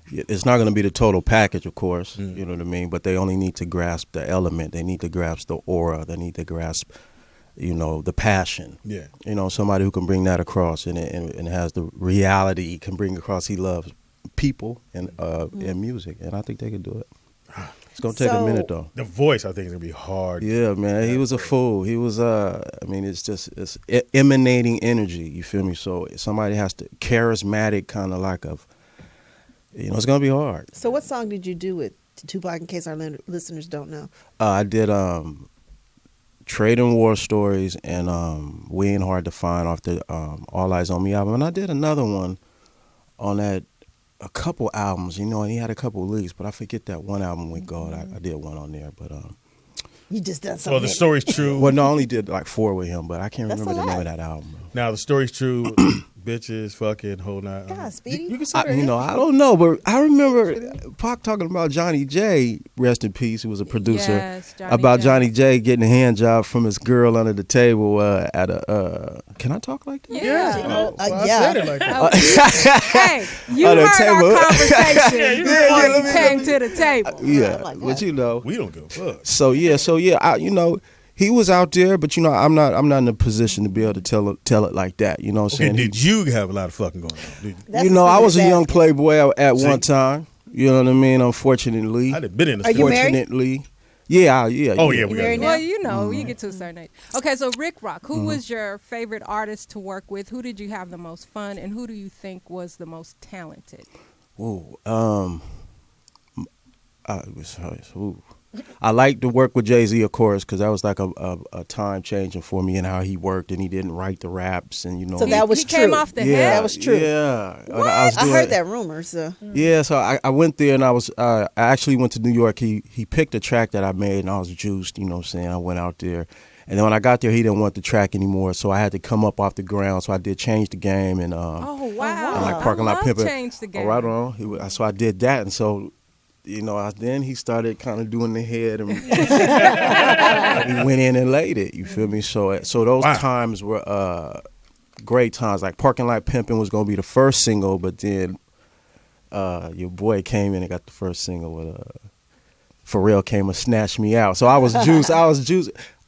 It's not going to be the total package, of course, you know what I mean? But they only need to grasp the element. They need to grasp the aura. They need to grasp, the passion. Yeah. Somebody who can bring that across and has the reality, can bring across he loves people and music. And I think they can do it. It's going to take a minute, though. The voice, I think, is gonna be hard. Yeah, man, he was a fool. He was, it's emanating energy, you feel me? So somebody has to, charismatic kind of like of, it's going to be hard. So what song did you do with Tupac, in case our listeners don't know? I did Trade and War Stories and We Ain't Hard to Find off the All Eyes on Me album. And I did another one on that, a couple albums, and he had a couple leaks, but I forget that one album with God. I did one on there, but... You just done something. Well, the story's true. Well, no, I only did like 4 with him, but I can't That's remember a the name lot. of that album. Now the story's true. Bitches, fucking, whole night. God, Speedy. You consider I it? don't know, but I remember Pac talking about Johnny J, rest in peace, who was a producer, Yes, Johnny about J. Johnny J getting a hand job from his girl under the table at a. Can I talk like that? Yeah. Well, I yeah. said it like that. Hey, you Oh, the heard table. our conversation before let you me- came to the table. Yeah, like but that. We don't give a fuck. So yeah, he was out there, but I'm not in a position to be able to tell it like that. You know what I'm Okay, saying? did you have a lot of fucking going on? Did you? That's I was a what young it's playboy at See? one time. You know what I mean? Unfortunately. I'd have been in the Are you store. married? Fortunately. Yeah. Oh yeah, we got married it. now? Well, you get to a certain age. Okay, so Rick Rock, who was your favorite artist to work with? Who did you have the most fun, and who do you think was the most talented? Ooh, I like to work with Jay-Z, of course, because that was like a time changing for me and how he worked, and he didn't write the raps, and So that was he true. came off the yeah, head. That was true. Yeah, I heard that rumor, so. Yeah, so I went there and I actually went to New York. He picked a track that I made and I was juiced, you know what I'm saying? I went out there And then when I got there, he didn't want the track anymore, so I had to come up off the ground. So I did Change the Game and Oh wow! and like Parking Lot Pimpin'. Change the Game. Right on. So I did that, and so then he started kind of doing the head, and we went in and laid it. You feel me? So those times were great times. Like Parking Lot Pimpin' was gonna be the first single, but then your boy came in and got the first single with Pharrell came and snatched me out. So I was juiced.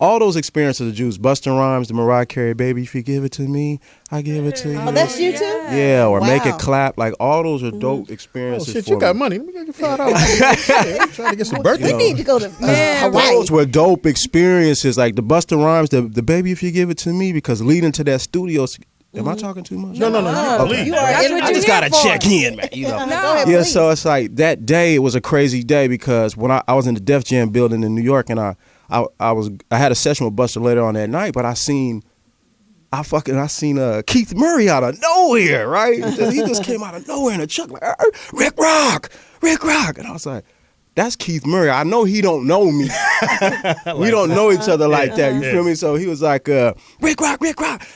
All those experiences of juice. Busta Rhymes, the Mariah Carey, Baby, if you give it to me, I give it to you. Oh, that's you too? Yeah, or Make It Clap. Like all those are dope experiences. Oh shit, for you got me. money. Let me get you $5. I'm trying to get some birthday. We need to go to Hawaii. Those were dope experiences. Like the Busta Rhymes, the Baby, if you give it to me, because leading to that studio. Am I talking too much? No. Okay. You are I just gotta check in, man. You know. No. Yeah, so it's like that day. It was a crazy day because when I was in the Def Jam building in New York, and I had a session with Busta later on that night, but I seen Keith Murray out of nowhere, right? He just came out of nowhere in a truck like Rick Rock, and I was like, that's Keith Murray. I know he don't know me. We don't know each other like that. You feel me? So he was like, Rick Rock,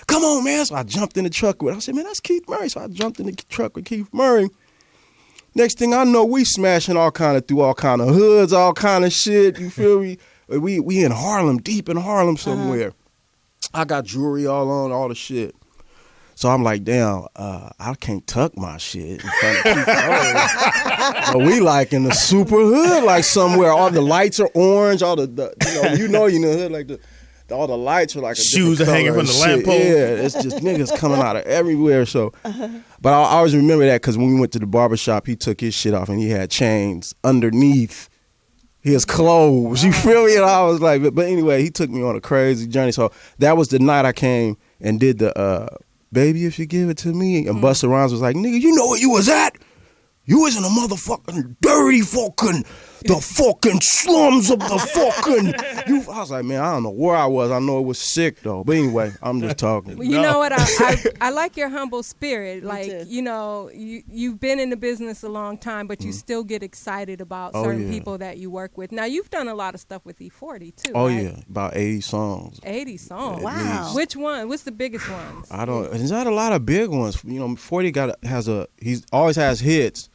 come on, man. So I jumped in the truck with. I said, man, that's Keith Murray. So I jumped in the truck with Keith Murray. Next thing I know, we smashing through all kind of hoods, all kind of shit. You feel me? We in Harlem, deep in Harlem somewhere. I got jewelry all on, all the shit. So I'm like, damn, I can't tuck my shit in front of people. So we like in the super hood, like somewhere. All the lights are orange. All the you know in the hood, like all the lights are like a shoes are hanging from the lamppost. Yeah, it's just niggas coming out of everywhere. So, but I always remember that because when we went to the barbershop, he took his shit off and he had chains underneath his clothes. You feel me? And I was like, but anyway, he took me on a crazy journey. So that was the night I came and did the Baby, if you give it to me. And Busta Rhymes was like, nigga, you know where you was at? You was in the motherfucking dirty the fucking slums of the fucking. I was like, man, I don't know where I was. I know it was sick though. But anyway, I'm just talking. You know what? I like your humble spirit. Like, you've been in the business a long time, but you still get excited about certain people that you work with. Now, you've done a lot of stuff with E40 too. Oh, right? yeah. About 80 songs. 80 songs. Wow. Which one? What's the biggest ones? There's not a lot of big ones. 40 he always has hits.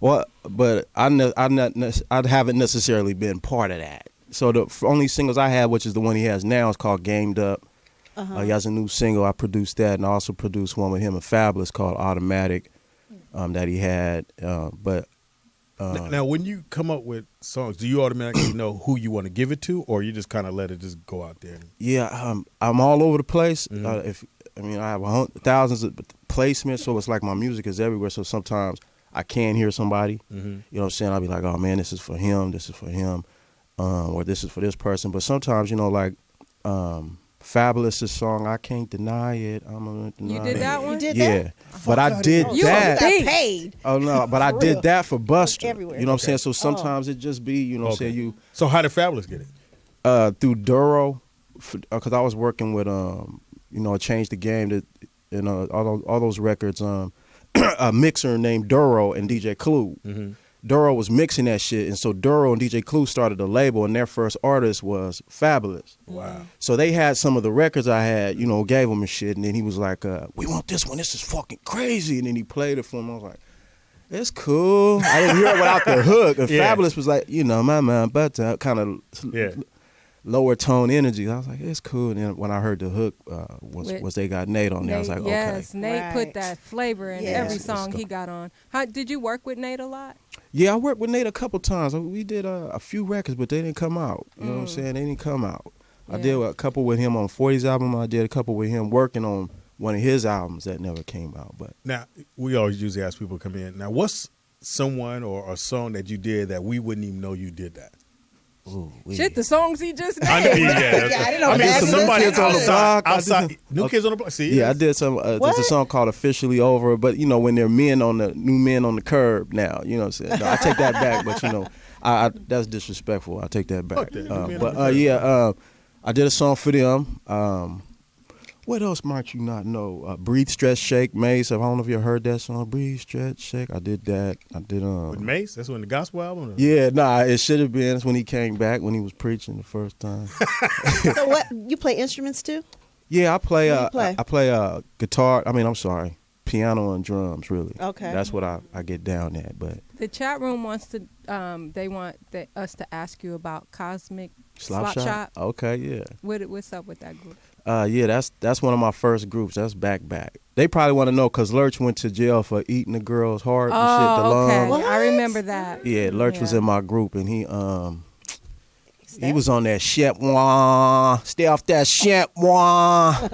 Well, but I haven't necessarily been part of that. So the only singles I have, which is the one he has now, is called Gamed Up. He has a new single. I produced that, and I also produced one with him and Fabulous called Automatic that he had. Now, when you come up with songs, do you automatically know who you want to give it to, or you just kind of let it just go out there? Yeah, I'm all over the place. I have thousands of placements, so it's like my music is everywhere. So sometimes I can hear somebody, you know what I'm saying? I'll be like, oh man, this is for him, or this is for this person. But sometimes, like Fabulous' song, I Can't Deny It. I'm gonna deny You did it. that one? You did Yeah, that? but I did You that. got paid. Oh no, but I did that for Busta. Everywhere. You know what I'm saying? So sometimes it just be, you know what I'm saying? So how did Fabulous get it? Through Duro, because I was working with Change the Game, all those records. A mixer named Duro and DJ Clue. Duro was mixing that shit, and so Duro and DJ Clue started a label, and their first artist was Fabulous. Wow. So they had some of the records I had, gave him and shit, and then he was like, we want this one, this is fucking crazy, and then he played it for him. I was like, it's cool. I didn't hear it without the hook, and Fabulous was like, my man, but kind of lower tone energy. I was like, it's cool. And then when I heard the hook was they got Nate on there, I was like, okay. Yes, Nate Right. put that flavor in every song he got on. Did you work with Nate a lot? Yeah, I worked with Nate a couple times. We did a few records, but they didn't come out. You know what I'm saying? They didn't come out. I did a couple with him on 40's album. I did a couple with him working on one of his albums that never came out. But now, we always usually ask people to come in. Now, what's someone or a song that you did that we wouldn't even know you did that? ooh, Shit, the songs he just named. I know, Yeah, I didn't know that. somebody Kids on the Block. outside, New Kids on the Block. See, Yeah, I did some. There's a song called "Officially Over," but when they're new men on the curb now, you know what I'm saying. No, I take that back, but I that's disrespectful. I take that back. Fuck that. I did a song for them. What else might you not know? Breathe, Stretch, Shake, Mace. I don't know if you ever heard that song. Breathe, Stretch, Shake. I did that. I did With Mace? That's when the gospel album? Or? Yeah, nah, it should have been. It's when he came back, when he was preaching the first time. So what? You play instruments too? Yeah, I play. What do you play? I play guitar. I'm sorry, piano and drums. Really. Okay. That's what I get down at. But The chat room wants to. They want us to ask you about Cosmic Slop Shop. Okay, yeah. What's up with that group? Yeah, that's one of my first groups. That's back. They probably want to know because Lurch went to jail for eating the girl's heart and shit. The okay. lung. I remember that. Yeah, Lurch was in my group and he was on that chamois. Stay off that chamois.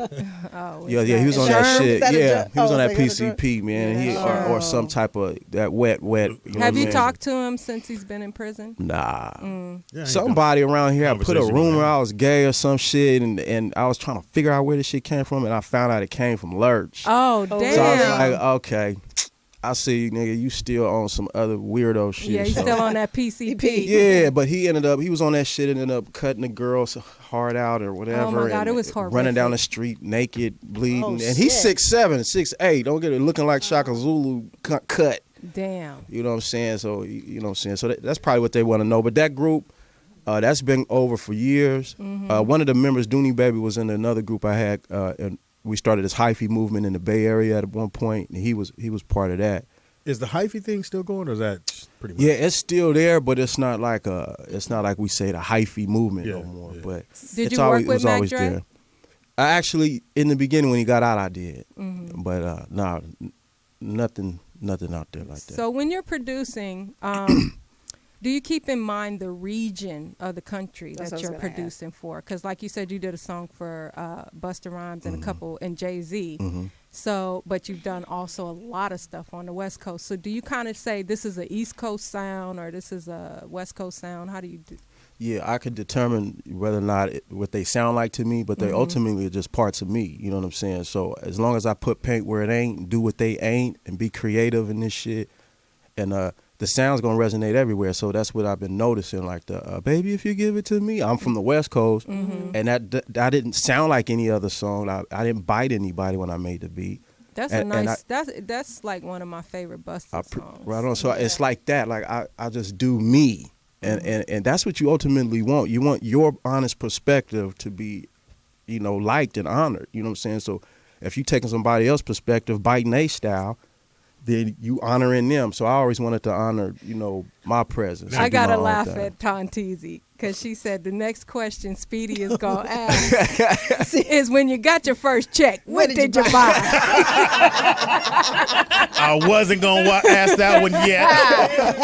Yeah, he was on that shit. Yeah, he was on that PCP, man. He or some type of that wet. You know Have you talked to him since he's been in prison? Nah. Somebody around here put a rumor I was gay or some shit, and I was trying to figure out where this shit came from, and I found out it came from Lurch. Oh, damn. So I was like, okay. I see, nigga, you still on some other weirdo shit. Yeah, he's still on that PCP. Yeah, but he was on that shit and ended up cutting the girl's heart out or whatever. Oh my God, it was horrific. Running down the street naked, bleeding. Oh, and shit. he's 6'7", 6'8". Don't get it looking like Shaka Zulu cut. Damn. You know what I'm saying? So, you know what I'm saying? So that's probably what they want to know. But that group, that's been over for years. Mm-hmm. One of the members, Dooney Baby, was in another group I had, and we started this hyphy movement in the Bay Area at one point, and he was part of that. Is the hyphy thing still going, or is that pretty much? Yeah, it's still there, but it's not like we say the hyphy movement no more. Yeah. But did you work with Mac Dre? There. I actually, in the beginning when he got out, I did. Mm-hmm. But nothing out there like that. So when you're producing, do you keep in mind the region of the country that you're producing for? Because like you said, you did a song for Busta Rhymes and a couple, and Jay-Z. Mm-hmm. So, but you've done also a lot of stuff on the West Coast. So do you kind of say this is an East Coast sound or this is a West Coast sound? How do you do? Yeah, I could determine whether or not what they sound like to me, but they ultimately are just parts of me. You know what I'm saying? So as long as I put paint where it ain't, do what they ain't, and be creative in this shit, and the sound's gonna resonate everywhere. So that's what I've been noticing. Like the "Baby, If You Give It to Me." I'm from the West Coast, and that didn't sound like any other song. I didn't bite anybody when I made the beat. That's a nice. That's like one of my favorite Busta songs. Right on. So it's like that. Like I just do me, and that's what you ultimately want. You want your honest perspective to be, liked and honored. You know what I'm saying? So if you taking somebody else's perspective, biting their style, then you honoring them. So I always wanted to honor, my presence. I gotta laugh at Tonteezy because she said the next question Speedy is gonna ask is when you got your first check, what did you buy? I wasn't gonna ask that one yet,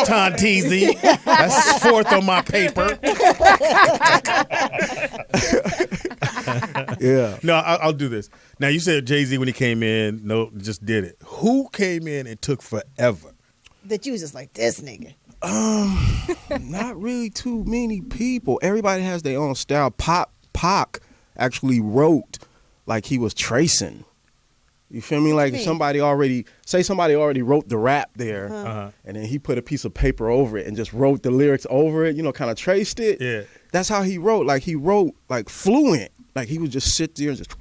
Tonteezy. That's fourth on my paper. Yeah. No, I'll do this. Now, you said Jay-Z when he came in, just did it. Who came in and took forever? That you was just like, this nigga. Not really too many people. Everybody has their own style. Pac actually wrote like he was tracing. You feel me? Like somebody already wrote the rap there, and then he put a piece of paper over it and just wrote the lyrics over it, kind of traced it. Yeah. That's how he wrote. Like he wrote like fluent. Like he would just sit there and just,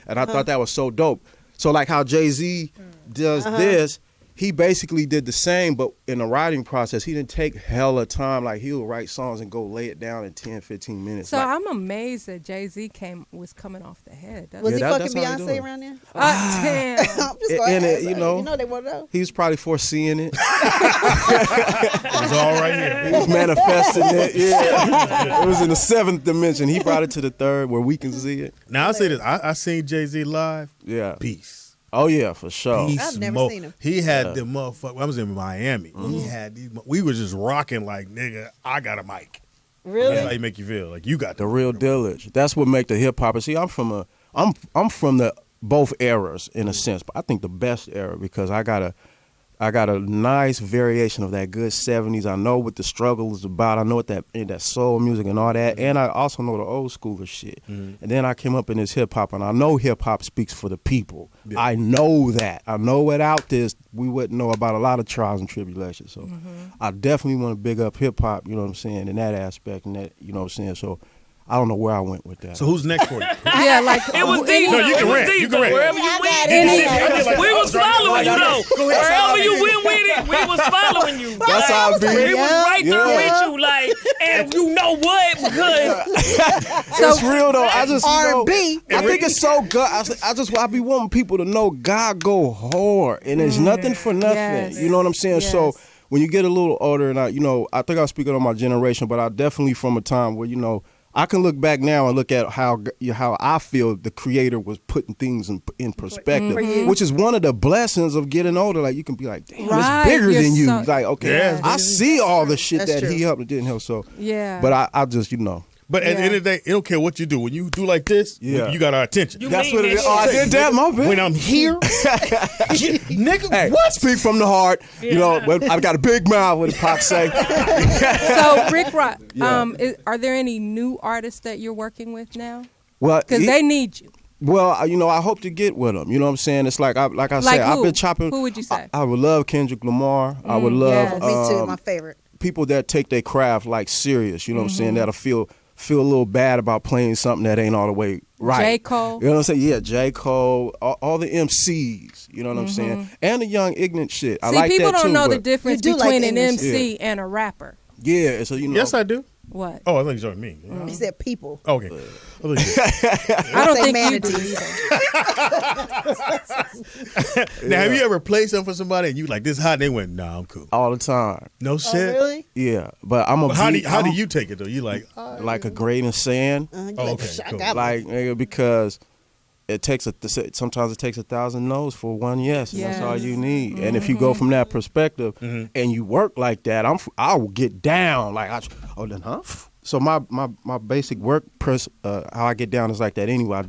and I thought that was so dope. So like how Jay-Z does this, he basically did the same, but in the writing process, he didn't take hella time. Like he'll write songs and go lay it down in 10, 15 minutes. So like, I'm amazed that Jay-Z was coming off the head. Was he fucking Beyonce around there? Damn. I'm just going to ask, you know they want to know. He was probably foreseeing it. It was all right here. He was manifesting it. Yeah. It was in the 7th dimension. He brought it to the 3rd where we can see it. Now I'll say this: I seen Jay-Z live. Yeah. Peace. Oh yeah, for sure. I've never seen him. He had the motherfucker. I was in Miami. He had these. We were just rocking like, nigga, I got a mic. Really? That's how you make you feel like you got the real dealage. That's what make the hip hop. See, I'm from the both eras in a sense, but I think the best era because I got a nice variation of that good 70s. I know what the struggle is about. I know what that soul music and all that. And I also know the old schooler shit. And then I came up in this hip hop, and I know hip hop speaks for the people. Yeah. I know that. I know without this, we wouldn't know about a lot of trials and tribulations. So I definitely want to big up hip hop, you know what I'm saying, in that aspect. And that, you know what I'm saying. So I don't know where I went with that. So who's next for you? Yeah, like It was deep. No, you can rant. You can rant. Wherever you I went, got it. we was following you though. Wherever you went with it, we was following you. That's how I be. We was right there Yeah. with you, like, and you know what? Because It's real though. I just R&B. I think it's so good. I be wanting people to know God go hard, and there's nothing for nothing. Yes. You know what I'm saying? Yes. So when you get a little older, and I think I was speaking on my generation, but I definitely from a time where I can look back now and look at how I feel the Creator was putting things in perspective, which is one of the blessings of getting older. Like you can be like, damn, Right. it's bigger You're than you. so- Like, okay, Yeah. I see all the shit That's that true. he helped and didn't help. So, Yeah. but I just But at the Yeah. end of the day, it don't care what you do. When you do like this, Yeah. you got our attention. You that's mean what it that is. Oh, I shit. did that, my bad. When I'm here, nigga, Hey, what? speak from the heart. But I've got a big mouth, what Pac say. So Rick Rock, Yeah. are there any new artists that you're working with now? Well, Because they need you. well, I hope to get with them. You know what I'm saying? It's like I Like said, I've who? been chopping. Who would you say? I would love Kendrick Lamar. I would love yes. Me too. My favorite. people that take their craft like serious. You know what I'm saying? That'll feel a little bad about playing something that ain't all the way right. J. Cole. You know what I'm saying? Yeah, J. Cole, all the MCs. You know what I'm saying? And the young ignorant shit. I See, like people that don't too, know the but- difference You do like between an English. MC and a rapper. Yeah, so Yes, I do. What? Oh, I think you're talking me. He said people. Okay. I thought you I don't say think you do manatees. either. Now, have you ever played something for somebody and you like this hot? And they went, nah, I'm cool. all the time. No Oh, shit. really? Yeah, but I'm a Well, how do I'm you take it though? You like like a grain of sand. You Oh, like, okay, I cool. got Like nigga, because it takes sometimes it takes 1,000 no's for one yes, and that's all Yes. you need. And if you go from that perspective and you work like that, I will get down like then huh. So my basic work how I get down is like that anyway. I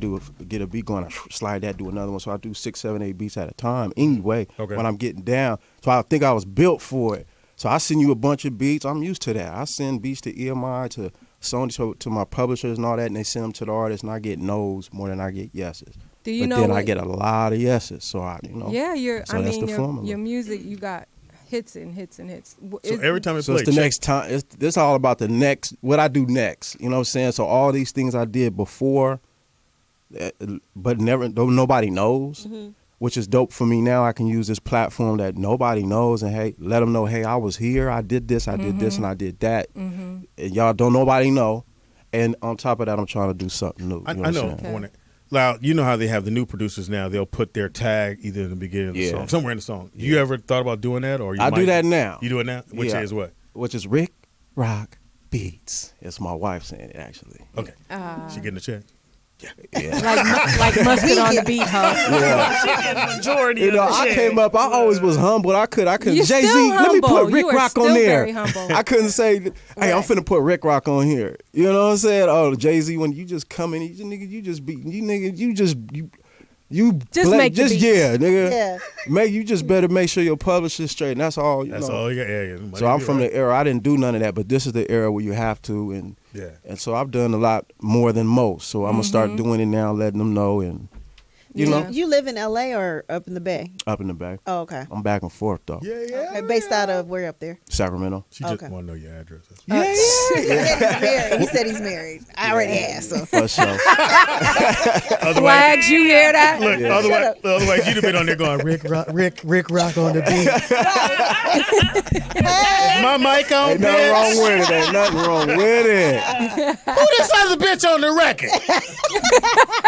get a beat going, I slide that, do another one. So I do 6, 7, 8 beats at a time anyway. Okay. When I'm getting down, so I think I was built for it. So I send you a bunch of beats. I'm used to that. I send beats to EMI, to Sony, to my publishers and all that, and they send them to the artists, and I get no's more than I get yeses. Do you But know then I what- get a lot of yeses. So Yeah, So that's the formula. your music, you got hits and hits and hits. so every time it So plays, it's the next time. It's all about the next. What I do next. You know what I'm saying? So all these things I did before, but nobody knows, which is dope for me now. I can use this platform that nobody knows, and hey, let them know. Hey, I was here. I did this. I did this, and I did that. And y'all don't nobody know. And on top of that, I'm trying to do something new. I You know. know. What I'm saying? Okay. Now, you know how they have the new producers now. They'll put their tag either in the beginning of the Yeah. song, somewhere in the song. You ever thought about doing that, or you I do might- that now. You do it now, which Yeah. is what? Which is Rick Rock Beats. It's my wife saying it actually. Okay, she getting a check. Yeah. like mustard on the beat, huh? Yeah. she get majority You know, of the I shit. came up. I always was humble. I couldn't. You're Jay Z, still let me put humble. Rick You are Rock still on there. very humble. I couldn't say, hey, I'm Right. finna put Rick Rock on here. You know what I'm saying? Oh, Jay Z, when you just come in, you just make the beats. yeah, nigga. Yeah. You just better make sure your publisher's straight. And that's all. You That's know. all you got. Yeah. So I'm from the era. I didn't do none of that, but this is the era where you have to, and Yeah. and so I've done a lot more than most. So I'm gonna start doing it now, letting them know, and you know, You live in LA or up in the Bay? up in the back. Oh, okay. I'm back and forth though. Yeah. Okay, based out of where up there? Sacramento. She just Okay. want to know your address. That's He said he's married. I already asked. So. For sure. Otherwise, Flags, you hear that? look. Otherwise, you'd have been on there going Rick Rock on the beat. Is my mic on? Ain't nothing wrong with it. Ain't nothing wrong with it. Who this other bitch on the record?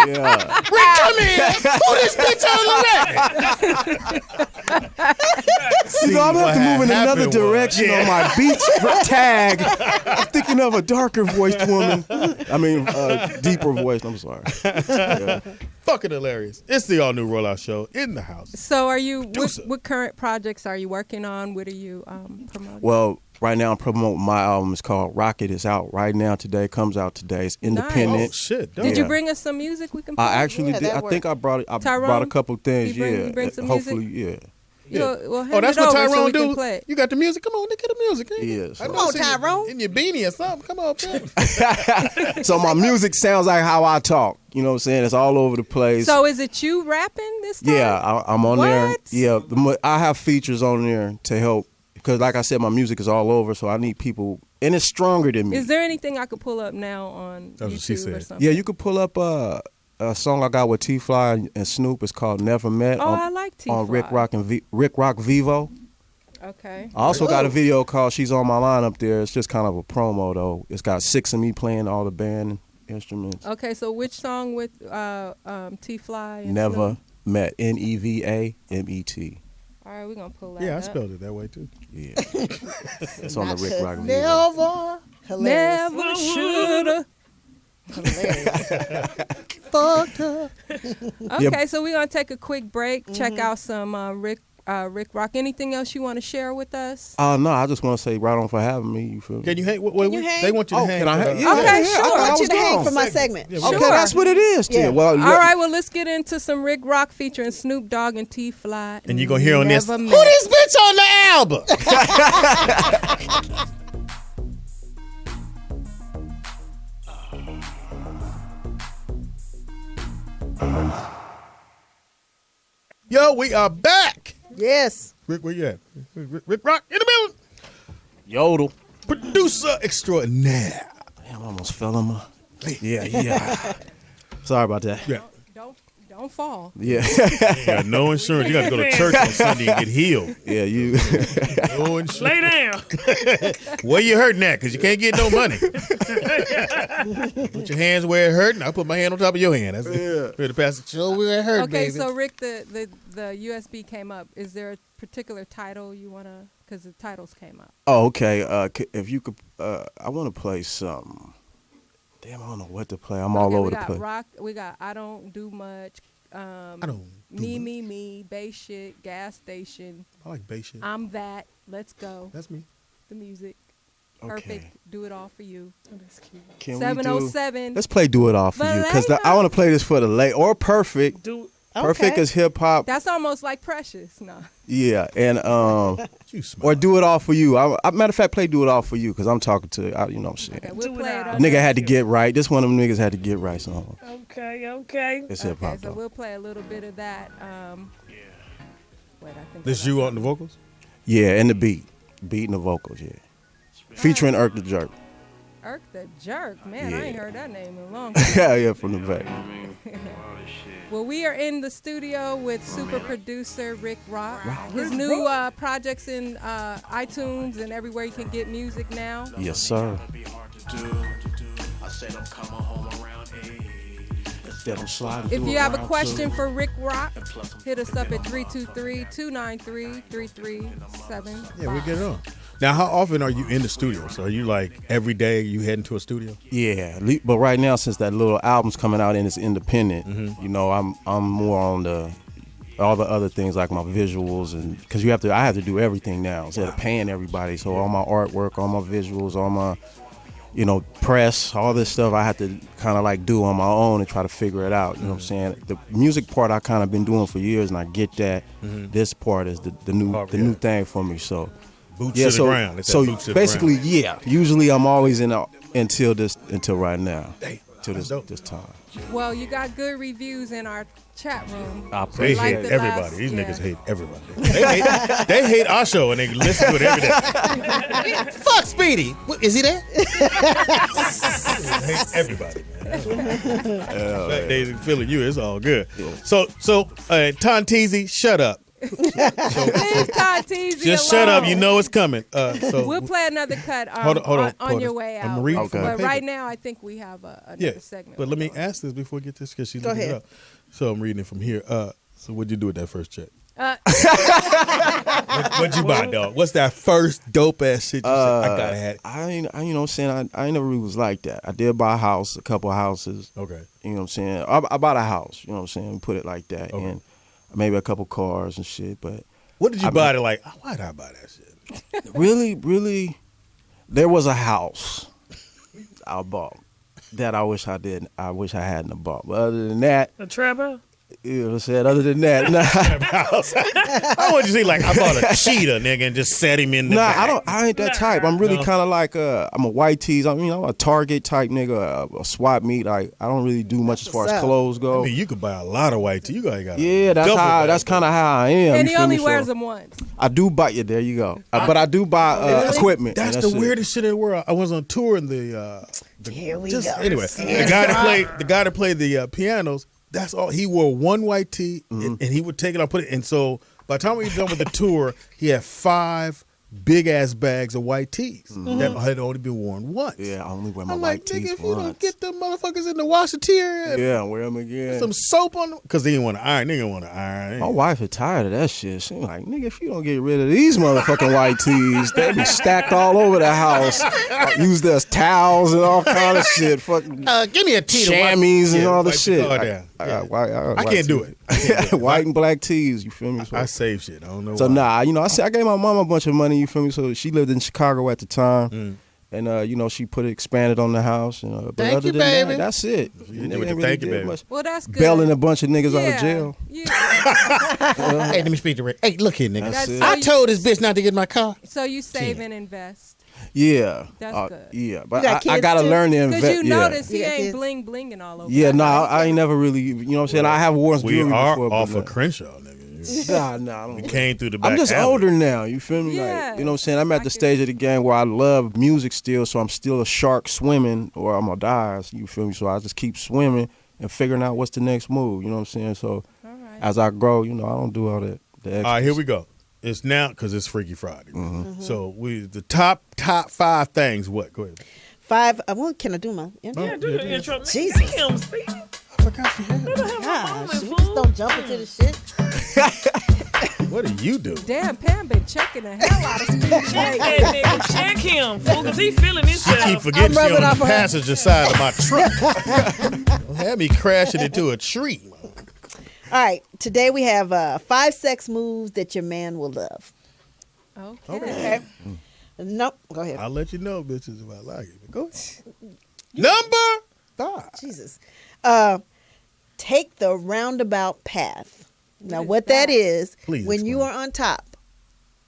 Yeah. Rick, come here. Who this bitch on the record? You know, I'm gonna have to move in what another happened was- direction on my beats tag. I'm thinking of a darker voiced woman. I mean, deeper voice. I'm sorry. Yeah. Fucking hilarious. It's the all new Rollout Show in the house. So are you, Producer. what current projects are you working on? What are you promoting? Well, right now I'm promoting my album. It's called Rocket. It's out right now today. Comes out today. It's independent. Oh shit! Did you Yeah. bring us some music we can play? I actually Yeah, did. that I think I brought it. I Tyrone, brought a couple things. you bring- you bring some Hopefully, music? yeah. Well, hand Oh, that's it what over so Tyrone we can do. play it. You got the music. Come on, nigga, get the music. Yes. I know Come on, it's in your- Tyrone. in your beanie or something. Come on, man. So my music sounds like how I talk. You know what I'm saying? It's all over the place. So is it you rapping this time? Yeah, I'm on there. What? Yeah, I have features on there to help because like I said, my music is all over, so I need people, and it's stronger than me. Is there anything I could pull up now on That's what she YouTube or said. something? Yeah, you could pull up a song I got with T-Fly and Snoop. It's called Never Met. Oh, I like T-Fly. On Rick Rock Vivo. Okay. I also got a video called She's on My Line up there. It's just kind of a promo though. It's got 6 of me playing all the band instruments. Okay, so which song with T-Fly? Never Met. Nevament. All right, we're gonna pull that. Yeah, I up. spelled it that way too. Yeah. It's on the Rick Rock Vivo. Never. Hilarious. Never shoulda. Hilarious. Fucked up. Okay, so we're gonna take a quick break. Check out some Rick Rock. Anything else you want to share with us? No, I just want to say right on for having me. You feel me? Can you hang? you hang? They want you to Oh, hang. can I for hang? the- Yeah, Okay, yeah, sure. I thought I I want you was to hang gone. for my segment. Yeah, Okay, Sure. that's what it is. Yeah. Then. Well, All right, well, let's get into some Rick Rock featuring Snoop Dogg and T-Fly. And you gonna hear on this. Never Who Met. this bitch on the album? Yo, we are back. Yes. Rick, where you at? Rick Rock in the building. Yodel. Producer extraordinaire. Damn, I almost fell on my. Yeah. Sorry about that. Yeah. Don't fall. Yeah. You got no insurance. You got to go to church on Sunday and get healed. Yeah, you. No insurance. Lay down. Where you hurting at? Because you can't get no money. Put your hands where it hurting. I'll put my hand on top of your hand. That's it. The pastor, show where it hurt, Okay, baby. so Rick, the USB came up. Is there a particular title you want to? Because the titles came up. Oh, okay. If you could, I want to play some. Damn, I don't know what to play. I'm all Okay, over we the got place. rock. We got I don't do much. I don't do Me, much. me, me. Bass shit. Gas station. I like bass shit. I'm that. Let's go. That's me. The music. Okay. Perfect. Do it all for you. Can we do? 707. Let's play "Do It All for You" because I want to play this for the late or perfect. Perfect Okay. is hip hop. That's almost like Precious. No. Yeah, and You smart. or "Do It All for You." Matter of fact, play "Do It All for You" because I'm talking to you know what I'm saying. Okay, we'll Do it play it all. on Nigga there. had to get right. This one of them niggas had to get right song. Okay. It's hip Okay, hop so though. we'll play a little bit of that. Wait, I think This I got you on the vocals? Yeah, and the beat and the vocals. Yeah, featuring Irk the Jerk. Irk the Jerk. Man, I ain't Yeah. heard that name in a long time. Yeah, from the back. Well, we are in the studio with super producer Rick Rock. His new projects in iTunes and everywhere you can get music now. Yes, sir. If you have a question for Rick Rock, hit us up at 323-293-3375. Yeah, we get it on. Now, how often are you in the studio? So are you like every day you heading to a studio? Yeah, but right now since that little album's coming out and it's independent, you know, I'm more on all the other things like my visuals and because I have to do everything now instead of paying everybody. So all my artwork, all my visuals, all my press, all this stuff I have to kind of like do on my own and try to figure it out. You know what I'm saying? The music part I kind of been doing for years and I get that. This part is the new thing for me. So. Boots to the ground. It's So that boots to the basically, ground. yeah. Usually, I'm always until right now, till that's dope. this time. Well, you got good reviews in our chat room. I They Like hate the everybody. last- These yeah. niggas hate everybody. They hate our show and they listen to it every day. Fuck Speedy. Is he there? They hate everybody, man. They feeling you. It's all good. So Tonteezy, shut up. Leave Todd Teasy Just alone. shut up. You know it's coming. So We'll play another cut Hold on, on your Poetess. way I'm out. reading from But my paper. right now, I think we have another segment. But let me ask this before we get this because she's Go looking it ahead. up. So I'm reading it from here. So what'd you do with that first check? What'd you buy, dog? What's that first dope ass shit you said? I gotta have it. I ain't know what I'm saying. I ain't never really was like that. I did buy a couple of houses. Okay. You know what I'm saying? I bought a house. You know what I'm saying? Put it like that, Okay. and maybe a couple cars and shit. But What did you buy to like? Why did I buy that shit? really, there was a house I bought that I wish I didn't. I wish I hadn't bought. But other than that. A trap house? You know what I'm saying? Other than that, nah. I want you to see like I bought a cheetah, nigga, and just set him in the back. I ain't that type. I'm really kind of like I'm a white tees. I mean, I'm a Target type nigga, a swap meet. Like I don't really do much as far as clothes go. I mean, you could buy a lot of white tees. You got that's kind of how I am. And he only wears them once. I do buy you. There you go. But I do buy equipment. That's the weirdest shit in the world. I was on tour in the Here we go. Anyway, the guy that played the pianos. That's all. He wore one white tee, and he would take it off, put it. And so by the time we were done with the tour, he had 5 big ass bags of white tees that had only been worn once. Yeah, I only wear my I'm white like, tees nigga, if once. you don't get them motherfuckers in the washer tier, yeah, wear them again. Some soap on them, because they didn't want to iron. Nigga want to iron. My wife is tired of that shit. She like, nigga, if you don't get rid of these motherfucking white tees, they be stacked all over the house. Used as towels and all kind of shit. Fucking give me a tee, chamois and all the shit. I can't do it. White and black tees, you feel me? So, I save shit. I don't know. So why. I gave my mom a bunch of money, you feel me? So she lived in Chicago at the time. And she expanded on the house. But Thank other you, than baby. that, that's it. Thank you, baby. Well, that's good. Bailing a bunch of niggas out of jail. Yeah. Hey, let me speak to Rick. Hey, look here, nigga. That's it. I told this bitch not to get in my car. So you save and invest. Yeah. That's good. Yeah, but got I got to kids, learn to invest. Because you yeah. notice he You got ain't kids? bling blinging all over. Yeah, I ain't never really, you know what I'm saying? I have worn We jewelry are before. off but of Crenshaw, nigga. Nah, I don't. We came through the back I'm just alley. older now, you feel me? Yeah. Like, you know what I'm saying? I'm at the stage of the game where I love music still, so I'm still a shark swimming or I'm going to die, you feel me? So I just keep swimming and figuring out what's the next move, you know what I'm saying? So as I grow, I don't do all that. All right, here we go. It's now because it's Freaky Friday. So the top 5 things. What? Go ahead. 5. Can I do my intro? Yeah, do the intro. Man. Jesus. Damn, Speedy. I forgot you had it. Gosh, you just don't jump into the shit. What do you do? Damn, Pam been checking the hell out of Speedy. Check that nigga. Check him, fool, because he feeling himself. Keep forgetting I'm she rubbing on off the her. passenger side of my truck. Don't have me crashing into a tree. All right. Today we have 5 sex moves that your man will love. Okay. Nope. Go ahead. I'll let you know, bitches, if I like it. But go ahead. Number 5. Jesus. Take the roundabout path. Now, what that? that is, Please when you explain. are on top,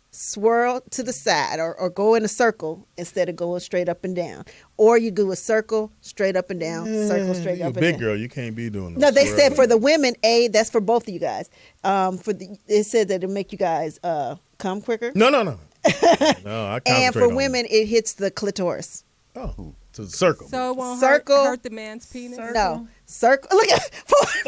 swirl to the side or go in a circle instead of going straight up and down. Or you do a circle, straight up and down, circle, straight You're a up and big down. girl. You can't be doing No, they swirl. said for the women, that's for both of you guys. It said that it'll make you guys come quicker. No. No, I And concentrate for on women, it hits the clitoris. Oh, to the circle. So it won't Circle. hurt the man's penis? No. Circle. Look at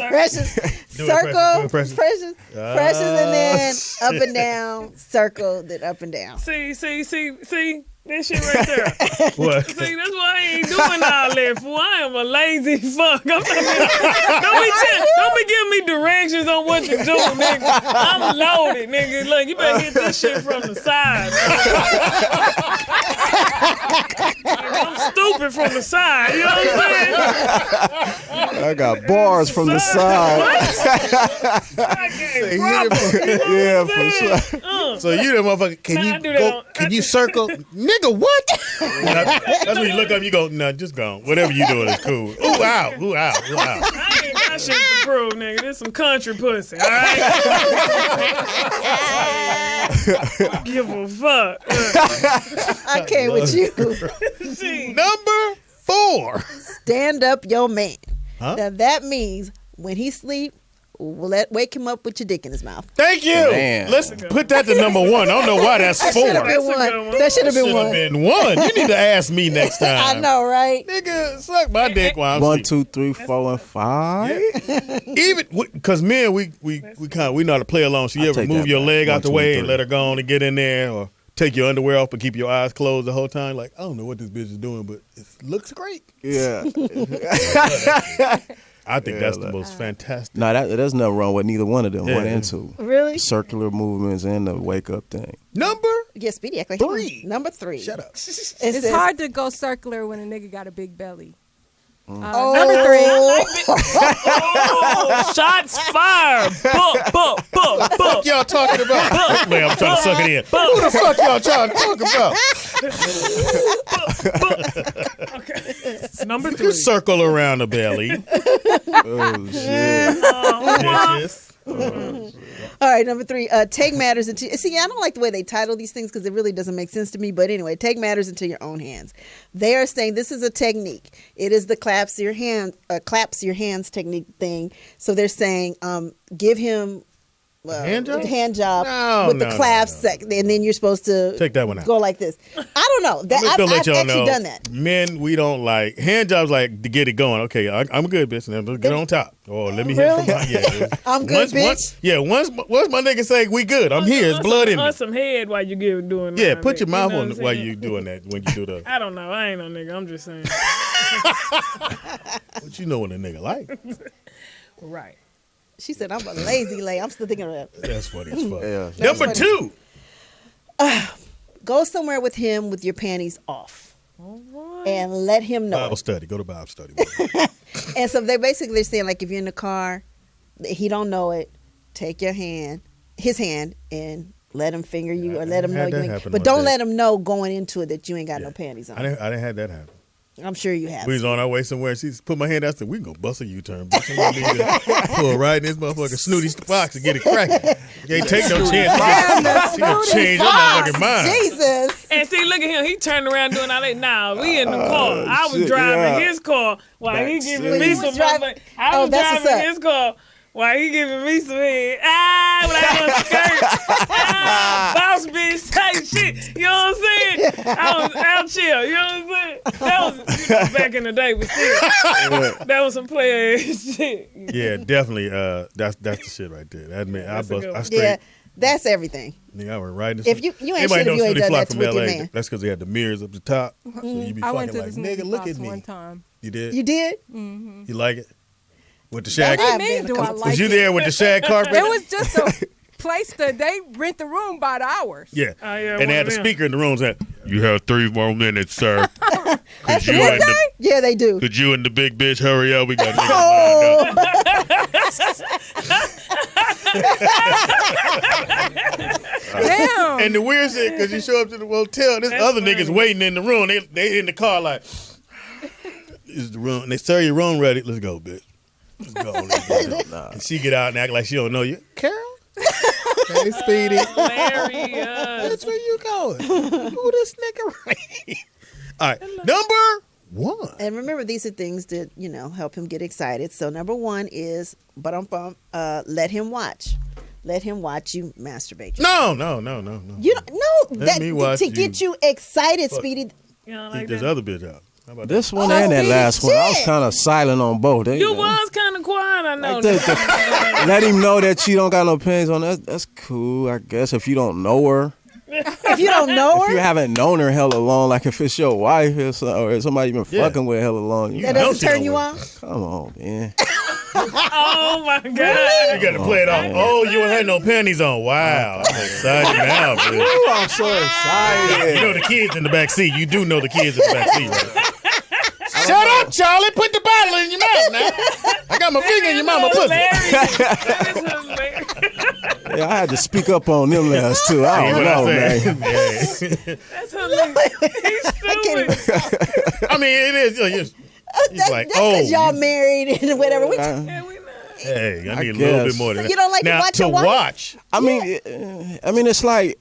Precious. Do it, Circle. Precious. Precious. Ah, Precious, and then shit. up and down. Circle, then up and down. See, that shit right there. What? See, that's why I ain't doing all that, fool. I am a lazy fuck. Don't be giving me directions on what to do, nigga. I'm loaded, nigga. Look, you better hit this shit from the side. Nigga, I'm stupid from the side. You know what I'm saying? I got bars from the side. I can't proper. Yeah, for sure. So you the motherfucker, can Nah, I you do that go? on- Can you circle? Nigga, what? That's when you look up, you go, nah, just go. Whatever you doing is cool. Ooh, out, ooh, out, ooh, out. I ain't got shit to prove, nigga. This some country pussy, all right? Give a fuck. I came with you. See, Number 4. Stand up your man. Huh? Now that means when he sleep, wake him up with your dick in his mouth. Thank you. Man. Let's put that to number 1. I don't know why that's 4. Should have been That's a good one. one. That should have been Should have one. been 1. You need to ask me next time. I know, right? Nigga, suck my dick while I'm 1, sleeping. 2, 3, 4, and 5. Even because men, we know how to play along. So you I ever take move that your back. leg 1, out the 2, way and and 3. let her go on and get in there, or take your underwear off but keep your eyes closed the whole time? Like, I don't know what this bitch is doing, but it looks great. Yeah. I think that's the look. most fantastic. No, there's nothing wrong with neither one of them, Yeah. 1 and 2. Really? Circular movements and the wake up thing. Number Yeah, Speedy act like 3. Number 3. Shut up. It It's says- hard to go circular when a nigga got a big belly. Oh. Number 3. oh, shots fired. Buck. What y'all talking about? Man, I'm trying to suck it in. Who the fuck y'all trying to talk about? Okay. Number You 3. can circle around the belly. Oh shit. All right, number 3. Take matters into. See, I don't like the way they title these things because it really doesn't make sense to me. But anyway, take matters into your own hands. They are saying this is a technique. It is the claps your hands technique thing. So they're saying, give him. Hand job with the claps, and then you're supposed to take that one out. Go like this. I don't know. I've actually done that. Men, we don't like hand jobs. Like to get it going. Okay, I'm good, bitch. Now let's get on top. Oh, let me hit from my I'm good, bitch. Once my nigga say we good, I'm here. It's blood in me. Some head while you doing that. Yeah, put your mouth on while you doing that. When you do the. I don't know. I ain't no nigga. I'm just saying. But you know what a nigga like. Right. She said, I'm a lazy lay. I'm still thinking of that. That's funny as fuck. Yeah. Number 2. Go somewhere with him with your panties off. And let him know. Bible study. Go to Bible study. And so they're saying, like, if you're in the car, he don't know it, take his hand, and let him finger you or let him know you ain't. But don't let him know going into it that you ain't got no panties on. I didn't have that happen. I'm sure you have. We was on our way somewhere. She put my hand out and said, we can go bust a U-turn. Pull right in this motherfucking snooty box and get it cracking. You ain't take no chance. She gonna change your motherfucking mind. Jesus. And see, look at him. He turned around doing all that. Nah, we in the car. I was driving his car while he giving me some motherfucking. I was driving his car while he giving me some head. When I was skirt. Boss bitch type shit. You know what I'm saying? I was out chill. You know what I'm saying? That was back in the day, but still. That was some player shit. Yeah, definitely. That's the shit right there. That man, I straight. Yeah, that's everything. Nigga, I went right. If you ain't shit if you ain't done that with your man. That's because they had the mirrors up the top. So you be fucking like, nigga, look at me. One time. You did? You did? Mm-hmm. You like it? With the shag? What do you mean, do I like it? Was you there with the shag carpet? It was just a place that they rent the room by the hours. Yeah. And they had the speaker in the room saying, you have 3 more minutes, sir. That's what yeah, they do. Could you and the big bitch hurry up? We got to Damn. And the weird shit, because you show up to the hotel, this other niggas waiting in the room. They in the car like, is the room? They sir, your room ready? Let's go, bitch. Let's go. And she get out and act like she don't know you. Carol? Hey, Speedy. Hilarious. Where you going? Who this nigga right? All right, number 1. And remember, these are things that, help him get excited. So number 1 is, let him watch. Let him watch you masturbate. No. You don't Let me watch to get you excited, Speedy. You know, like this other bitch out. This one and that last one, I was kind of silent on both. You was kind of quiet, I know. Let him know that she don't got no panties on. That's cool, I guess. If you don't know her. If you don't know her? If you haven't known her hella long, like if it's your wife or somebody you've been fucking with hella long. That doesn't turn you on? Come on, man. Oh, my God. You got to play it off. Oh, you ain't had no panties on. Wow. I'm excited now, bitch. Ooh, I'm so excited. You know the kids in the back seat. You do know the kids in the back seat, right? Shut up, Charlie. Put the bottle in your mouth now. I got my finger in your mama pussy. Yeah, I had to speak up on them last two. I don't know, man. That's hilarious. He's stupid. I mean, it is. It's like, that's because y'all married and whatever. Hey, I need a little bit more than that. You don't like now, to watch? I mean, it's like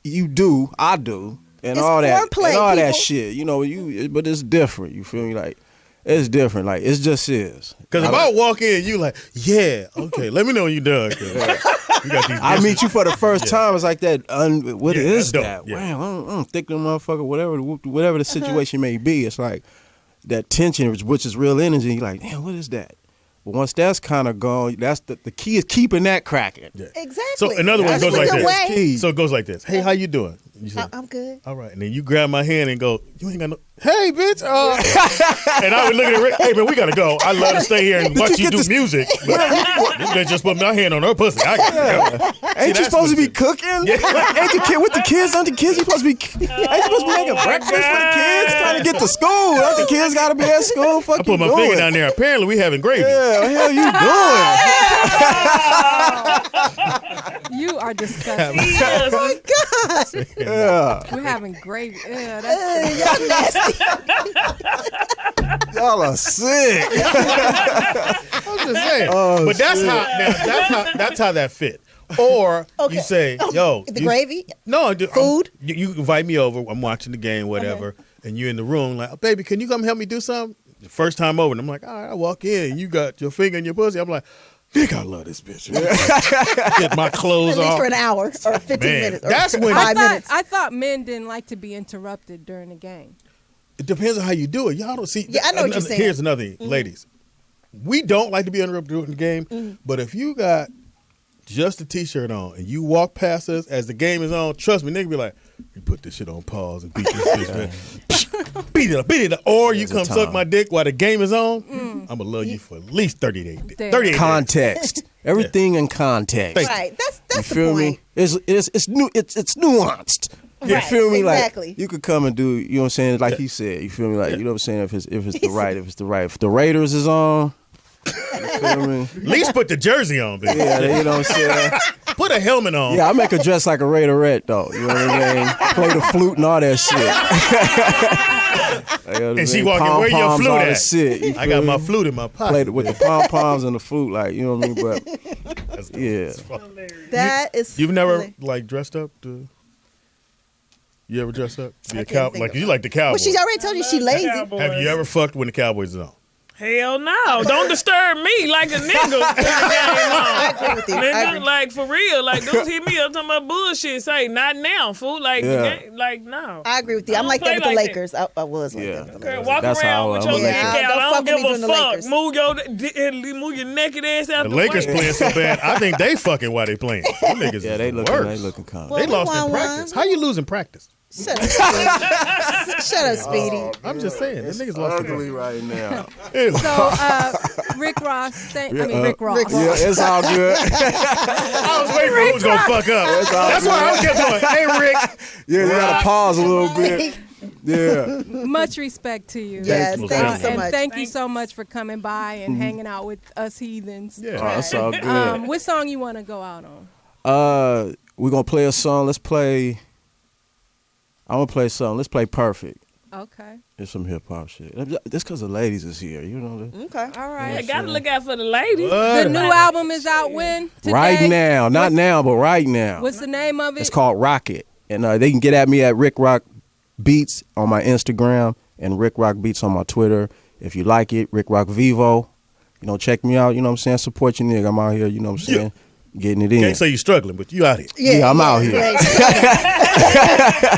you do, I do. And it's all that, foreplay, and all people. that shit, but it's different. You feel me? Like it's different. Like it just is. Because if I walk in, you like, yeah, okay, let me know when you done. You got these I meet you for the first time. It's like that. What is that's that? dope. Yeah. Wow, I'm thinking, motherfucker. Whatever the situation may be, it's like that tension, which is real energy. You're like, damn, what is that? But once that's kind of gone, that's the key is keeping that cracking. Yeah. Exactly. So in other words, it goes like this. Key. So it goes like this. Hey, how you doing? You say, I'm good. All right. And then you grab my hand and go, you ain't got no. Hey, bitch. And I would look at Rick. Hey, man, we got to go. I love to stay here and watch you do music. But this bitch just put my hand on her pussy. I got to go. Ain't you supposed to be cooking? Yeah. Ain't the kid with the kids? Aren't the kids supposed to be? Ain't you supposed to be making breakfast for the kids? Trying to get to school. Aren't the kids got to be at school? Fuck I put my finger down there. Apparently, we having gravy. Yeah, what the hell you doing? You are disgusting. Oh my God. Yeah. We're having gravy. Yeah, that's Y'all nasty. Y'all are sick. I'm just saying. But that's how that fit. Or you say, yo, the gravy? No, food. You invite me over. I'm watching the game, whatever, and you're in the room like, oh, baby, can you come help me do something? The first time over, and I'm like, all right, I walk in, you got your finger in your pussy. I'm like, Nick, I love this bitch. Get my clothes At least off for an hour or 15 minutes. Or that's when 5 minutes. I thought men didn't like to be interrupted during the game. It depends on how you do it. Y'all don't see. Yeah, I know what you're saying. Here's another thing, ladies. We don't like to be interrupted during the game, but if you got just a T-shirt on and you walk past us as the game is on, trust me, nigga be like, you put this shit on pause and beat this bitch, man. Beat it up. Or you come suck my dick while the game is on. I'm going to love you for at least 30 days. 38 context. Everything in context. Right. That's you the feel point. me? It's nuanced. You Right, feel me? exactly. Like you could come and do, you know what I'm saying? Like he said, you feel me? Like you know what I'm saying? If it's the right. If the Raiders is on, you feel me? At least put the jersey on, baby. Yeah, you know what I'm saying? Put a helmet on. Yeah, I make her dress like a Raiderette though. You know what I mean? Play the flute and all that shit. And she walking, where your flute at? Shit, I got my flute in my pocket. Played with the pom-poms and the flute, like, you know what I mean? But yeah. That is You've never like dressed up to... You ever dressed up? Be a cow, like you like the Cowboys. Well, she already told you she lazy. Have you ever fucked when the Cowboys is on? Hell no. Don't disturb me like a nigga. I agree with you. I Nigga, agree. like for real. Like dudes hit me up talking about bullshit. Say not now, fool. Like like no. I agree with you. I'm like that with the Lakers. I was like that. With the Lakers. Walk That's around how with I'm your a neck Laker. out. Don't I fuck don't with me give doing a the fuck. Lakers. Move your naked ass out The the Lakers way. playing so bad, I think they fucking while they playing. Them niggas Yeah, is they the looking worst. kind of. Well, They we lost in won practice. one. How you lose in practice? Shut up, Speedy. Shut up, Speedy. I'm just saying, the niggas lost in ugly right now. So, Rick Ross, Rick Ross. Yeah, it's all good. I was waiting for who was gonna fuck up. That's why I kept going. Hey, Rick. Yeah, you gotta pause a little bit. Yeah. Much respect to you. Yes, Thank thank you you so And much. thank you so much for coming by and hanging out with us heathens. Yeah. Oh, it's all good. What song you want to go out on? We're gonna play a song. I'm gonna play something. Let's play Perfect. Okay. It's some hip hop shit. Just because the ladies is here, you know. Okay. All right. I gotta look out for the ladies. The new album is out when? Today? Right now, not now, but right now. What's the name of it? It's called Rocket, and they can get at me at Rick Rock Beats on my Instagram and Rick Rock Beats on my Twitter. If you like it, Rick Rock Vivo. You know, check me out. You know what I'm saying? Support your nigga. I'm out here. You know what I'm saying? Getting it in. Can't say you're struggling, but you out here. Yeah, I'm out here.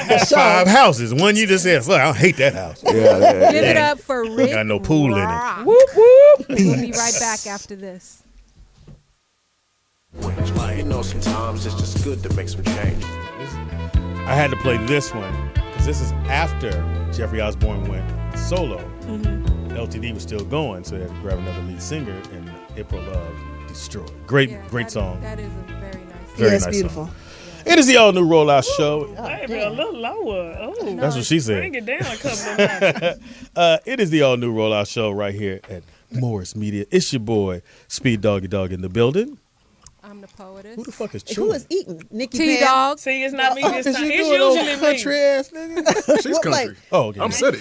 There's 5 houses. One you just said, fuck, I hate that house. Yeah. Give it up for Rick. Got no pool in it. Rock. Whoop whoop. We'll be right back after this. You know, sometimes it's just good to make some changes. I had to play this one because this is after Jeffrey Osborne went solo. LTD was still going, so they had to grab another lead singer, and April Love destroyed. Great song. That is a very nice song. Very Yes, nice beautiful. song. It is the all-new Rollout Show. Baby, a little lower. Oh, That's what she said. bring it down a couple of notches. It is the all-new Rollout Show right here at Morris Media. It's your boy, Speed Dogg in the building. I'm the poetess. Who the fuck is Who chewing? is eating? Nikki Pam? T-Dawg. See, it's not me this Is time. you It's doing old usually country me. ass nigga? She's What, country. like- Oh, okay. I'm city.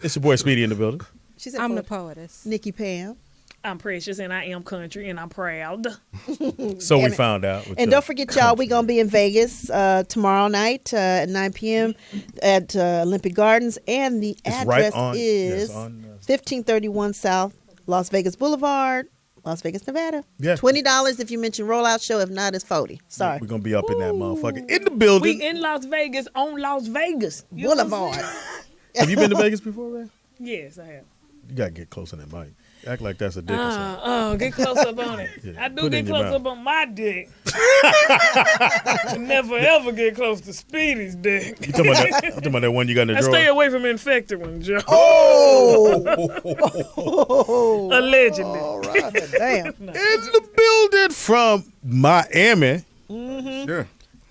It's your boy, Speedy in the building. She said I'm the poet. poetess. Nikki Pam. I'm precious and I am country and I'm proud. So we Damn it. found out. with And the don't forget, y'all, we're going to be in Vegas tomorrow night at 9 p.m. at Olympic Gardens. And the It's address right on- is yes, on, 1531 South Las Vegas Boulevard, Las Vegas, Nevada. Yeah. $20 if you mention Rollout Show. If not, it's 40. Sorry. We're going to be up in that motherfucker. In the building. We in Las Vegas on Las Vegas. You know what I'm Boulevard. saying? Have you been to Vegas before, man? Yes, I have. You got to get close on that mic. Act like that's a dick or something. Get close up on it. Yeah, I do put it in get your close mouth. up on my dick. Never ever get close to Speedy's dick. You talking about that one you got in the I drawer? stay away from infected ones, Joe. Oh! Allegedly. All right. Damn. In the building from Miami. Yeah.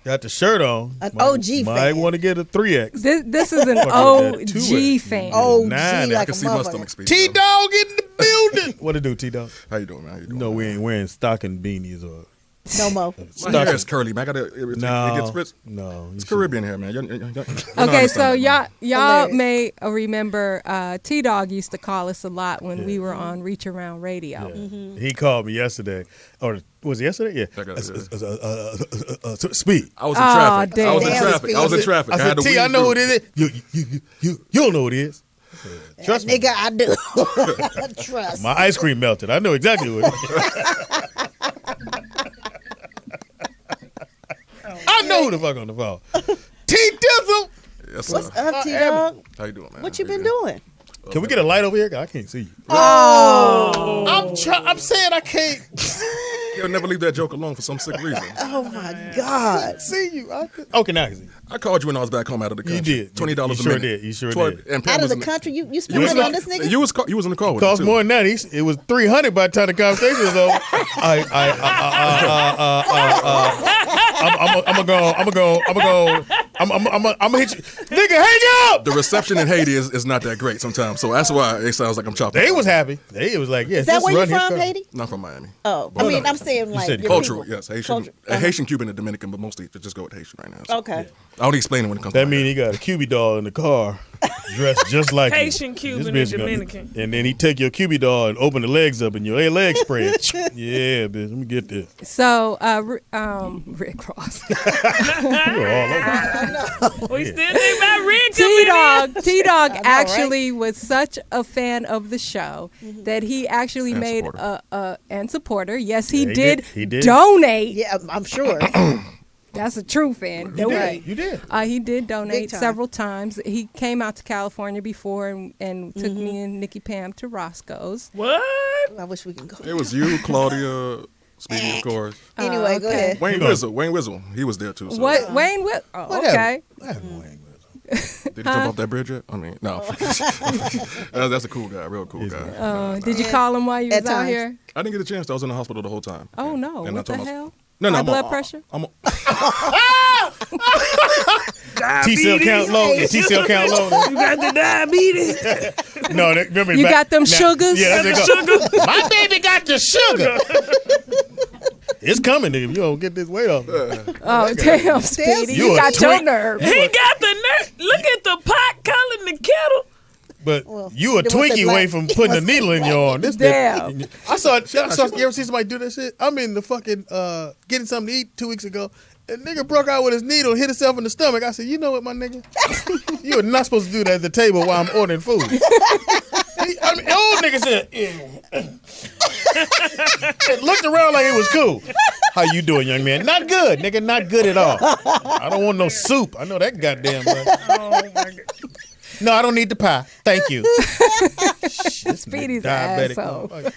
Got the shirt on. An OG Might fan. want to get a 3X. This is an Fuck with that OG 2X. fan. OG Nine, like I a can see my stomach motherfucker. speed. T-Dawg in the building. What it do, T-Dawg? How you doing, man? How you doing? No, we ain't wearing stocking beanies or No more. My hair is curly, man. It gets spritz. No, it's Caribbean hair, man. Okay, so y'all Hilarious. may remember T-Dawg used to call us a lot when we were on Reach Around Radio. Yeah. He called me yesterday, or was it yesterday? Yeah. Speed. I was in traffic. damn. I was in traffic. I said, T, I know who it is. You don't know who it is. Trust me. Nigga, I do. Trust. My ice cream melted. I know exactly what it is. I know who the fuck on the phone. T-Dizzle. Yes, What's sir. up, T-Dawg? How you doing, man? What you been doing? Can we get a light over here? I can't see you. Oh. I'm saying I can't You'll never leave that joke alone for some sick reason. Oh, my God. see you. Okay, now I can see you. I called you when I was back home out of the country. You did. $20 You a sure minute. did. You sure did. And Pam Out of was the in country? You You spent was, money on this nigga? you was in the car with Cost him, more than that. It was $300 by the time the conversation was over. I'm gonna hit you, nigga. Hang up. The reception in Haiti is not that great sometimes, so that's why it sounds like I'm chopping. They was happy. They was like, yeah. Is that where you from, Haiti? Not from Miami. Oh, I mean, I'm saying like said your Cultural, people. yes. Haitian, Culture. Haitian, Cuban, and Dominican, but mostly just go with Haitian right now. So. Okay. I only explain it when it comes That to mean he got a Cubie doll in the car, dressed just like you. Haitian, Cuban, This and bitch gonna- Dominican. and then he take your Cubie doll and open the legs up, and your legs spread. Yeah, bitch. Let me get this. So, Rick Ross. You were all over. We still think about Rick coming in. T-Dawg actually was such a fan of the show that he actually And made supporter. and supporter. Yes, he Yeah, did. he did. Donate. Yeah, I'm sure. That's a true fan. You Donate. did. You did. He did donate Big time. several times. He came out to California before and took me and Nikki Pam to Roscoe's. What? I wish we could go. It was you, Claudia, Speedy, of course. Anyway, go okay. ahead. Wayne Wizzle, he was there too. So. What Wayne Will? Oh, Whatever. okay. Did he jump off that bridge yet? I mean, no. That's a cool guy, real cool guy. Did you call him while you was At out times. here? I didn't get a chance. I was in the hospital the whole time. Oh no! And I What the told my- hell? No, High I'm blood on- pressure? I'm on- T-cell count low. The T-cell count low. You got the diabetes. No, remember You got them sugars? Yeah, that's Got the sugar. My baby got the sugar. It's coming, nigga. If you don't get this weight off. Oh damn, Speedy! You You a got your twink. nerve. He got the nerve. Look at the pot calling the kettle. But Well, you a it was the Twinkie away black- from putting a needle in your arm. This Damn. I saw. You ever see somebody do that shit? I'm in the fucking getting something to eat 2 weeks ago. And nigga broke out with his needle and hit himself in the stomach. I said, you know what, my nigga? You are not supposed to do that at the table while I'm ordering food. I mean, old nigga said, and looked around like it was cool. How you doing, young man? Not good, nigga. Not good at all. I don't want no soup. I know that goddamn much. Oh my God. No, I don't need the pie. Thank you. Speedy's an asshole. Do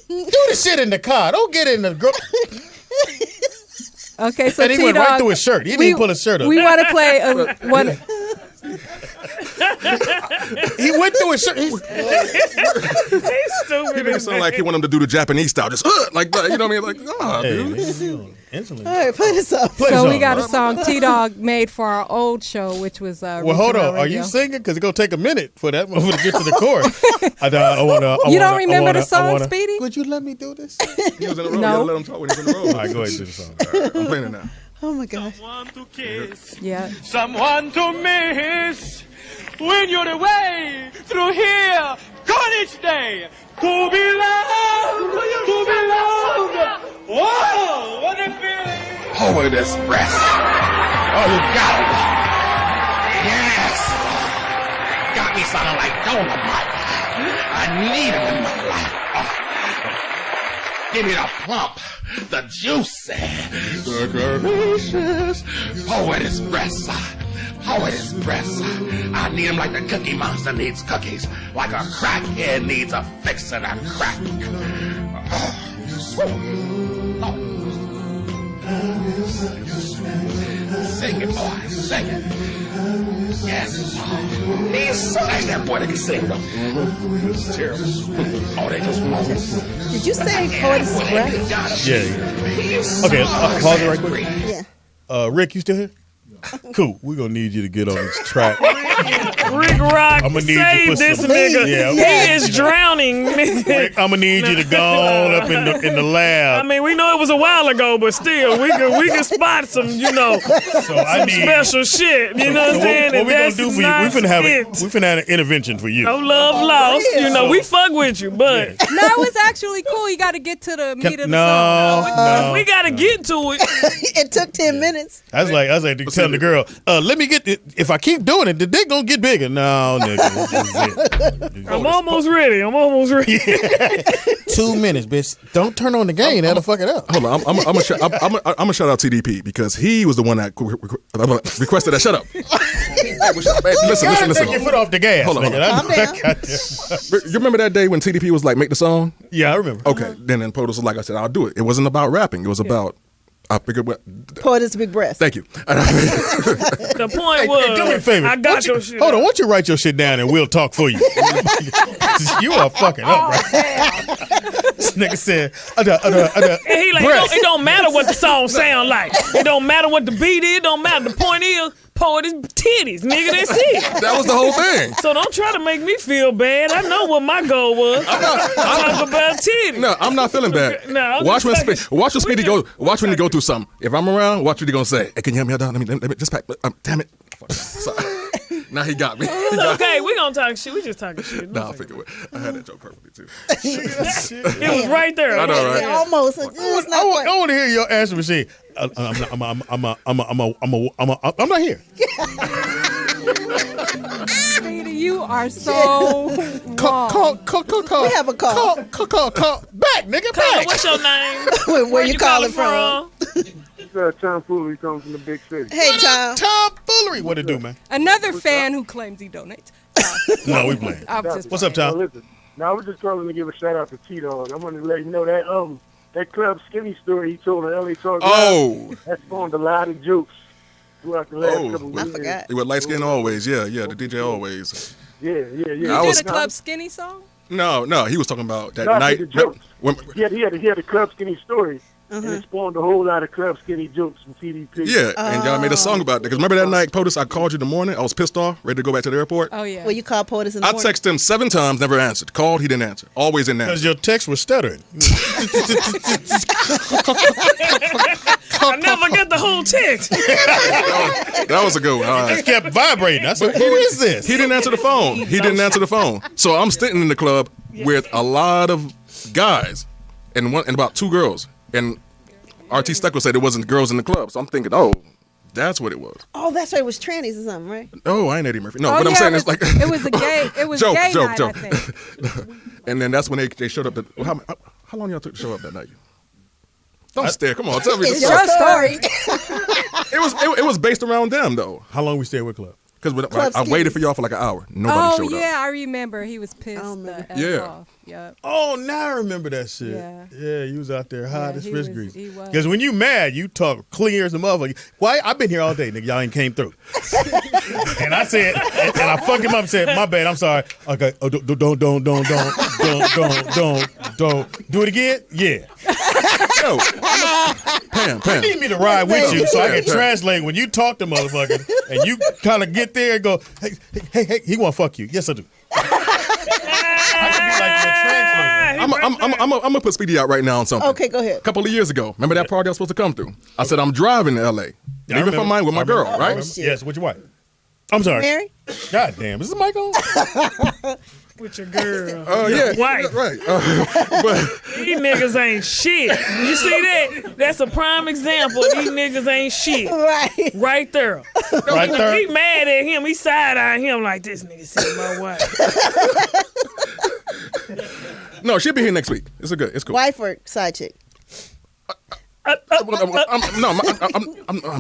the shit in the car. Don't get in the. Okay, so And he went right T-Dawg, through his shirt. He didn't even pull his shirt up. We want to play one. He went through his shirt. He's stupid. He made it sound like he wanted him to do the Japanese style, just like that. You know what I mean? Like, nah, dude. Insulin. All right, play this up. So we got a song T-Dawg made for our old show, which was Well, hold on. Are you singing? Because it's going to take a minute for that motherfucker to get to the chorus. You don't remember the song, Speedy? Would you let me do this? He was in the road. No. You gotta let him talk when he's in the road. All right, go ahead and do the song. All right, I'm playing it now. Oh my gosh. Someone to kiss, Yeah. someone to miss. When you're away through here, gone each day. To be loved, to be loved. Whoa, what a feeling. Poetess breast. Oh, you got it. Yes. Got me sounding like Dolomite. I need it in my life. Give me the plump, the juicy, the delicious poetess breast. Poetess breast. I need him like the Cookie Monster needs cookies, like a crackhead needs a fix and a crack. Sing it, boy, sing it. Yes. He's so nice, that boy that can sing, though. It's terrible. Oh, they just won't. Did you say Poetess breath? Yeah. Okay, pause it right quick. Yeah. Rick, you still here? Cool. We're gonna need you to get on this track. Rick Rock, I'm gonna need save you to put this some, nigga. Yeah, He is drowning. Rick, I'm gonna need you to go on up in the lab. I mean, we know it was a while ago, but still, we can spot some, So I need special shit. You know what I'm saying? What we gonna do for you? We finna have it. an intervention for you. No love lost. We fuck with you, but No, it was actually cool. You got to get to the meat of the No. we got to get to it. It took 10 minutes. I was like telling the girl, let me get it. If I keep doing it, the dick gonna get bigger. No, nigga. This is it. I'm almost ready. 2 minutes, bitch. Don't turn on the game. That'll fuck it up. Hold on, I'm gonna shout out TDP because he was the one that requested that. Shut up. Listen. Take your foot off the gas. Hold on. Calm down. You remember that day when TDP was like, make the song? Yeah, I remember. Okay, then Poetess was like, I said, I'll do it. It wasn't about rapping. It was about. I figured what. Poetess big breast. Thank you. The point was, do me a favor. I got your shit. Hold on, why don't you write your shit down and we'll talk for you? You are fucking up, right? This nigga said, And he like, it don't matter what the song sound like. It don't matter what the beat is. It don't matter. The point is, Poetess titties, nigga. That's it. That was the whole thing. So don't try to make me feel bad. I know what my goal was. Talk about titties. No, I'm not feeling bad. No, watch when Speedy go. Watch when he go through something. If I'm around, watch what he gonna say. Hey, can you help me out? Let me just pack. Damn it. Sorry. Now he got me. It's okay. We gonna talk shit. We just talking shit. Nah, I figure it. I had that joke perfectly too. It was right there. I know, right? Yeah, almost. I want to hear your answer machine. I'm not here. Speedy, you are so wrong. Call. We have a call. Call. Back, nigga, Carla, back. what's your name? Where you calling from? Tom Foolery comes from the big city. Hey, Tom. Tom Foolery. What it do, man? Another fan who claims he donates. No, we playing. What's up, Tom? Listen, now I was just calling to give a shout out to T-Dawg. I wanted to let you know that Club Skinny story he told on LA Talk. Oh, that spawned a lot of jokes throughout the last couple of I years. forgot. he was light skin always. Yeah, the DJ always. Yeah. You did a Club Skinny song? No, he was talking about that No, night. the jokes. He had a Club Skinny story. And it spawned a whole lot of Club Skinny jokes from TDP. Yeah, and y'all made a song about that. Because remember that night, Poetess, I called you in the morning. I was pissed off, ready to go back to the airport. Oh, yeah. Well, you called Poetess in the I morning. texted him 7 times, never answered. Called, he didn't answer. Always didn't Because answer. your text was stuttering. I never get the whole text. That was a good one. All right. It kept vibrating. I said, who is this? He didn't answer the phone. So I'm sitting in the club with a lot of guys and about 2 girls. And RT Stucco said there wasn't girls in the club. So I'm thinking, oh, that's what it was. Oh, that's right. It was trannies or something, right? Oh, I ain't Eddie Murphy. No, Oh, but I'm yeah, saying it it's like it was a gay. It was joke, gay joke, night, joke. I think. And then that's when they showed up. How long y'all took to show up that night? Don't stare. Come on, tell me. It's your story. It was based around them though. How long we stayed with Club? Because I waited for y'all for like an hour. Nobody showed up. Yeah, I remember. He was pissed. Yeah. Off. Yep. Oh, now I remember that shit. Yeah, you was out there hot as he fish was- grease. he was. Because when you mad, you talk clear as a motherfucker. Why? I've been here all day, nigga. Y'all ain't came through. And I said, and I fucked him up and said, my bad, I'm sorry. Okay, don't do it again? Yeah. Yo, Pam. You need me to ride with you so I can translate when you talk to motherfuckers and you kind of get there and go, hey, he want to fuck you. Yes, I do. I'm gonna put Speedy out right now on something. Okay, go ahead. A couple of years ago, remember that party I was supposed to come through? I said I'm driving to L.A. Leaving from mine with my girl, right? Yes, with your wife. I'm sorry. Mary? God damn, is the mic on? With your girl. Oh yeah, Wife. right. But These niggas ain't shit. You see that? That's a prime example. These niggas ain't shit. Right there. Right there. He mad at him. He side-eyeing him like, this nigga said my wife. no, she'll be here next week. It's cool. Wife or side chick? I'm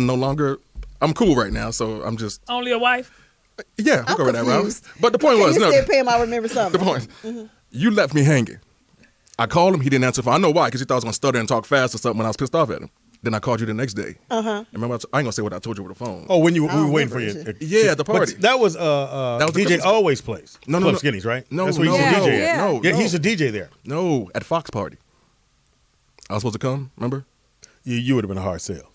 no longer. I'm cool right now, so I'm just. Only a wife? Yeah, we'll go with that route. confused. But the point was, You no. said, Pam, I remember something. The point, you left me hanging. I called him. He didn't answer. I know why, because he thought I was gonna stutter and talk fast or something when I was pissed off at him. Then I called you the next day. Remember, I ain't gonna say what I told you over the phone. Oh, when we were waiting for you. Yeah, at the party. But that was DJ Always Plays. No. Club Skinny's, right? No, that's where he used to DJ at. No, Yeah, he's a DJ there. No, at Fox party. I was supposed to come. Remember? You would have been a hard sell.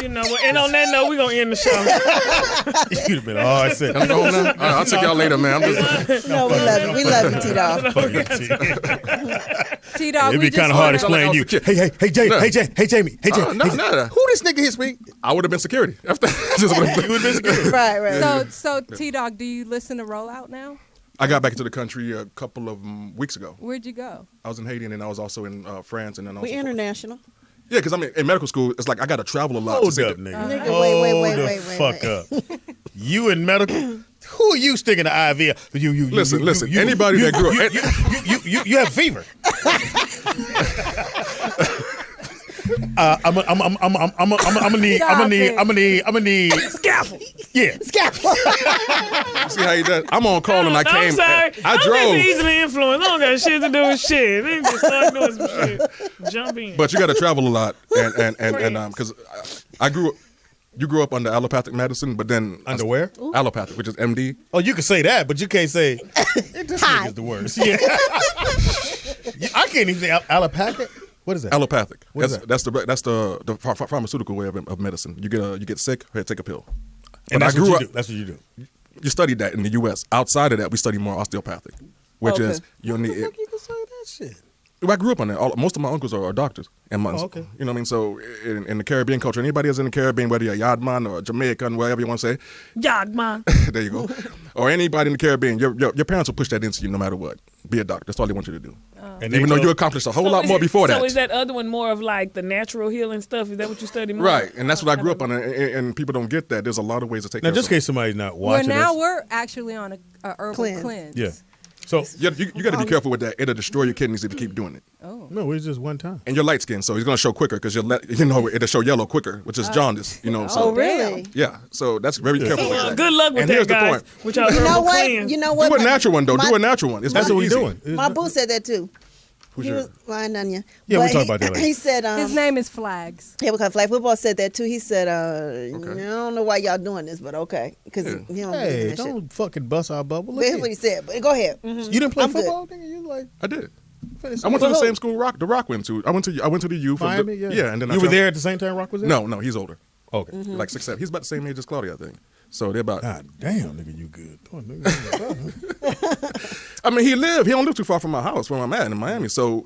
You know what? And on that note, we're gonna end the show. You'd have been hard set. I'm going now. I'll take y'all later, man. I'm just, No, we love you. We love you, T-Dawg. T-Dog, It'd be kind of hard to explain you. Hey, Jamie. no. Who this nigga hits me? I would have been security. After You would have been security. Right. So T-Dog, do you listen to Rollout now? I got back into the country a couple of weeks ago. Where'd you go? I was in Haiti, and then I was also in France, and then also We international. Yeah, because I mean, in medical school, it's like I got to travel a lot. Hold to up, nigga. Nigga, Hold wait. the fuck up. You in medical? Who are you sticking the IV? Listen. Anybody that grew up, you have fever. I'm gonna need Scaffold. Yeah. Scaffold. see how you does. I'm on call, and I came. I'm sorry. I I'm drove. just easily influenced. I don't got shit to do with shit. They just start doing some shit. Jump in. But you got to travel a lot, and because I grew up. You grew up under allopathic medicine, but then Under where? Allopathic, which is MD. Oh, you can say that, but you can't say this nigga's the worst. Yeah. I can't even say allopathic. What is that? Allopathic. What is That's the pharmaceutical way of medicine. You get sick, hey, take a pill. And But that's I grew what up. you do. That's what you do. You studied that in the U.S. Outside of that, we study more osteopathic, which is you need. You can say that shit. I grew up on that. Most of my uncles are doctors, and my, okay. You know what I mean. So in the Caribbean culture, anybody that's in the Caribbean, whether you're a Yardman or Jamaican, whatever you want to say, Yardman. there you go, or anybody in the Caribbean, your parents will push that into you no matter what. Be a doctor. That's all they want you to do. And even though you accomplished a whole lot more before that. So is that other one more of like the natural healing stuff? Is that what you study more? Right, and that's what I grew up on, and people don't get that. There's a lot of ways to take Now, care just of in case somebody's not watching We're actually on a herbal cleanse. Yeah. So you got to be careful with that. It'll destroy your kidneys if you keep doing it. Oh. no, it's just one time. And you're light skinned, so it's going to show quicker because it'll show yellow quicker, which is jaundice. You know, so Oh, really? yeah. So that's very careful with that. Good luck with And that, here's the guys. point. With y'all You know herbal what? cleanse. You know what? Do a natural one though. My- Do a natural one. It's That's what very we're easy. doing. My boo said that too. Who's He your- was lying on you. Yeah, we'll But talk about that later. He said, His name is Flags. yeah, because Flag Football said that too. He said, I don't know why y'all doing this, but okay. Because he don't believe in Hey, that shit. don't fucking bust our bubble. But Look here's what he said. But go ahead. You didn't play I'm good. football, nigga? You like I did. finish I went to the Who? same school the Rock went to. I went to the U from Miami? Yeah. and then you were there at the same time Rock was there? No, he's older. Okay. Like 6, 7. He's about the same age as Claudia, I think. So they're about. God damn, nigga, you good. Oh, nigga. I mean, he don't live too far from my house, where I'm at in Miami. So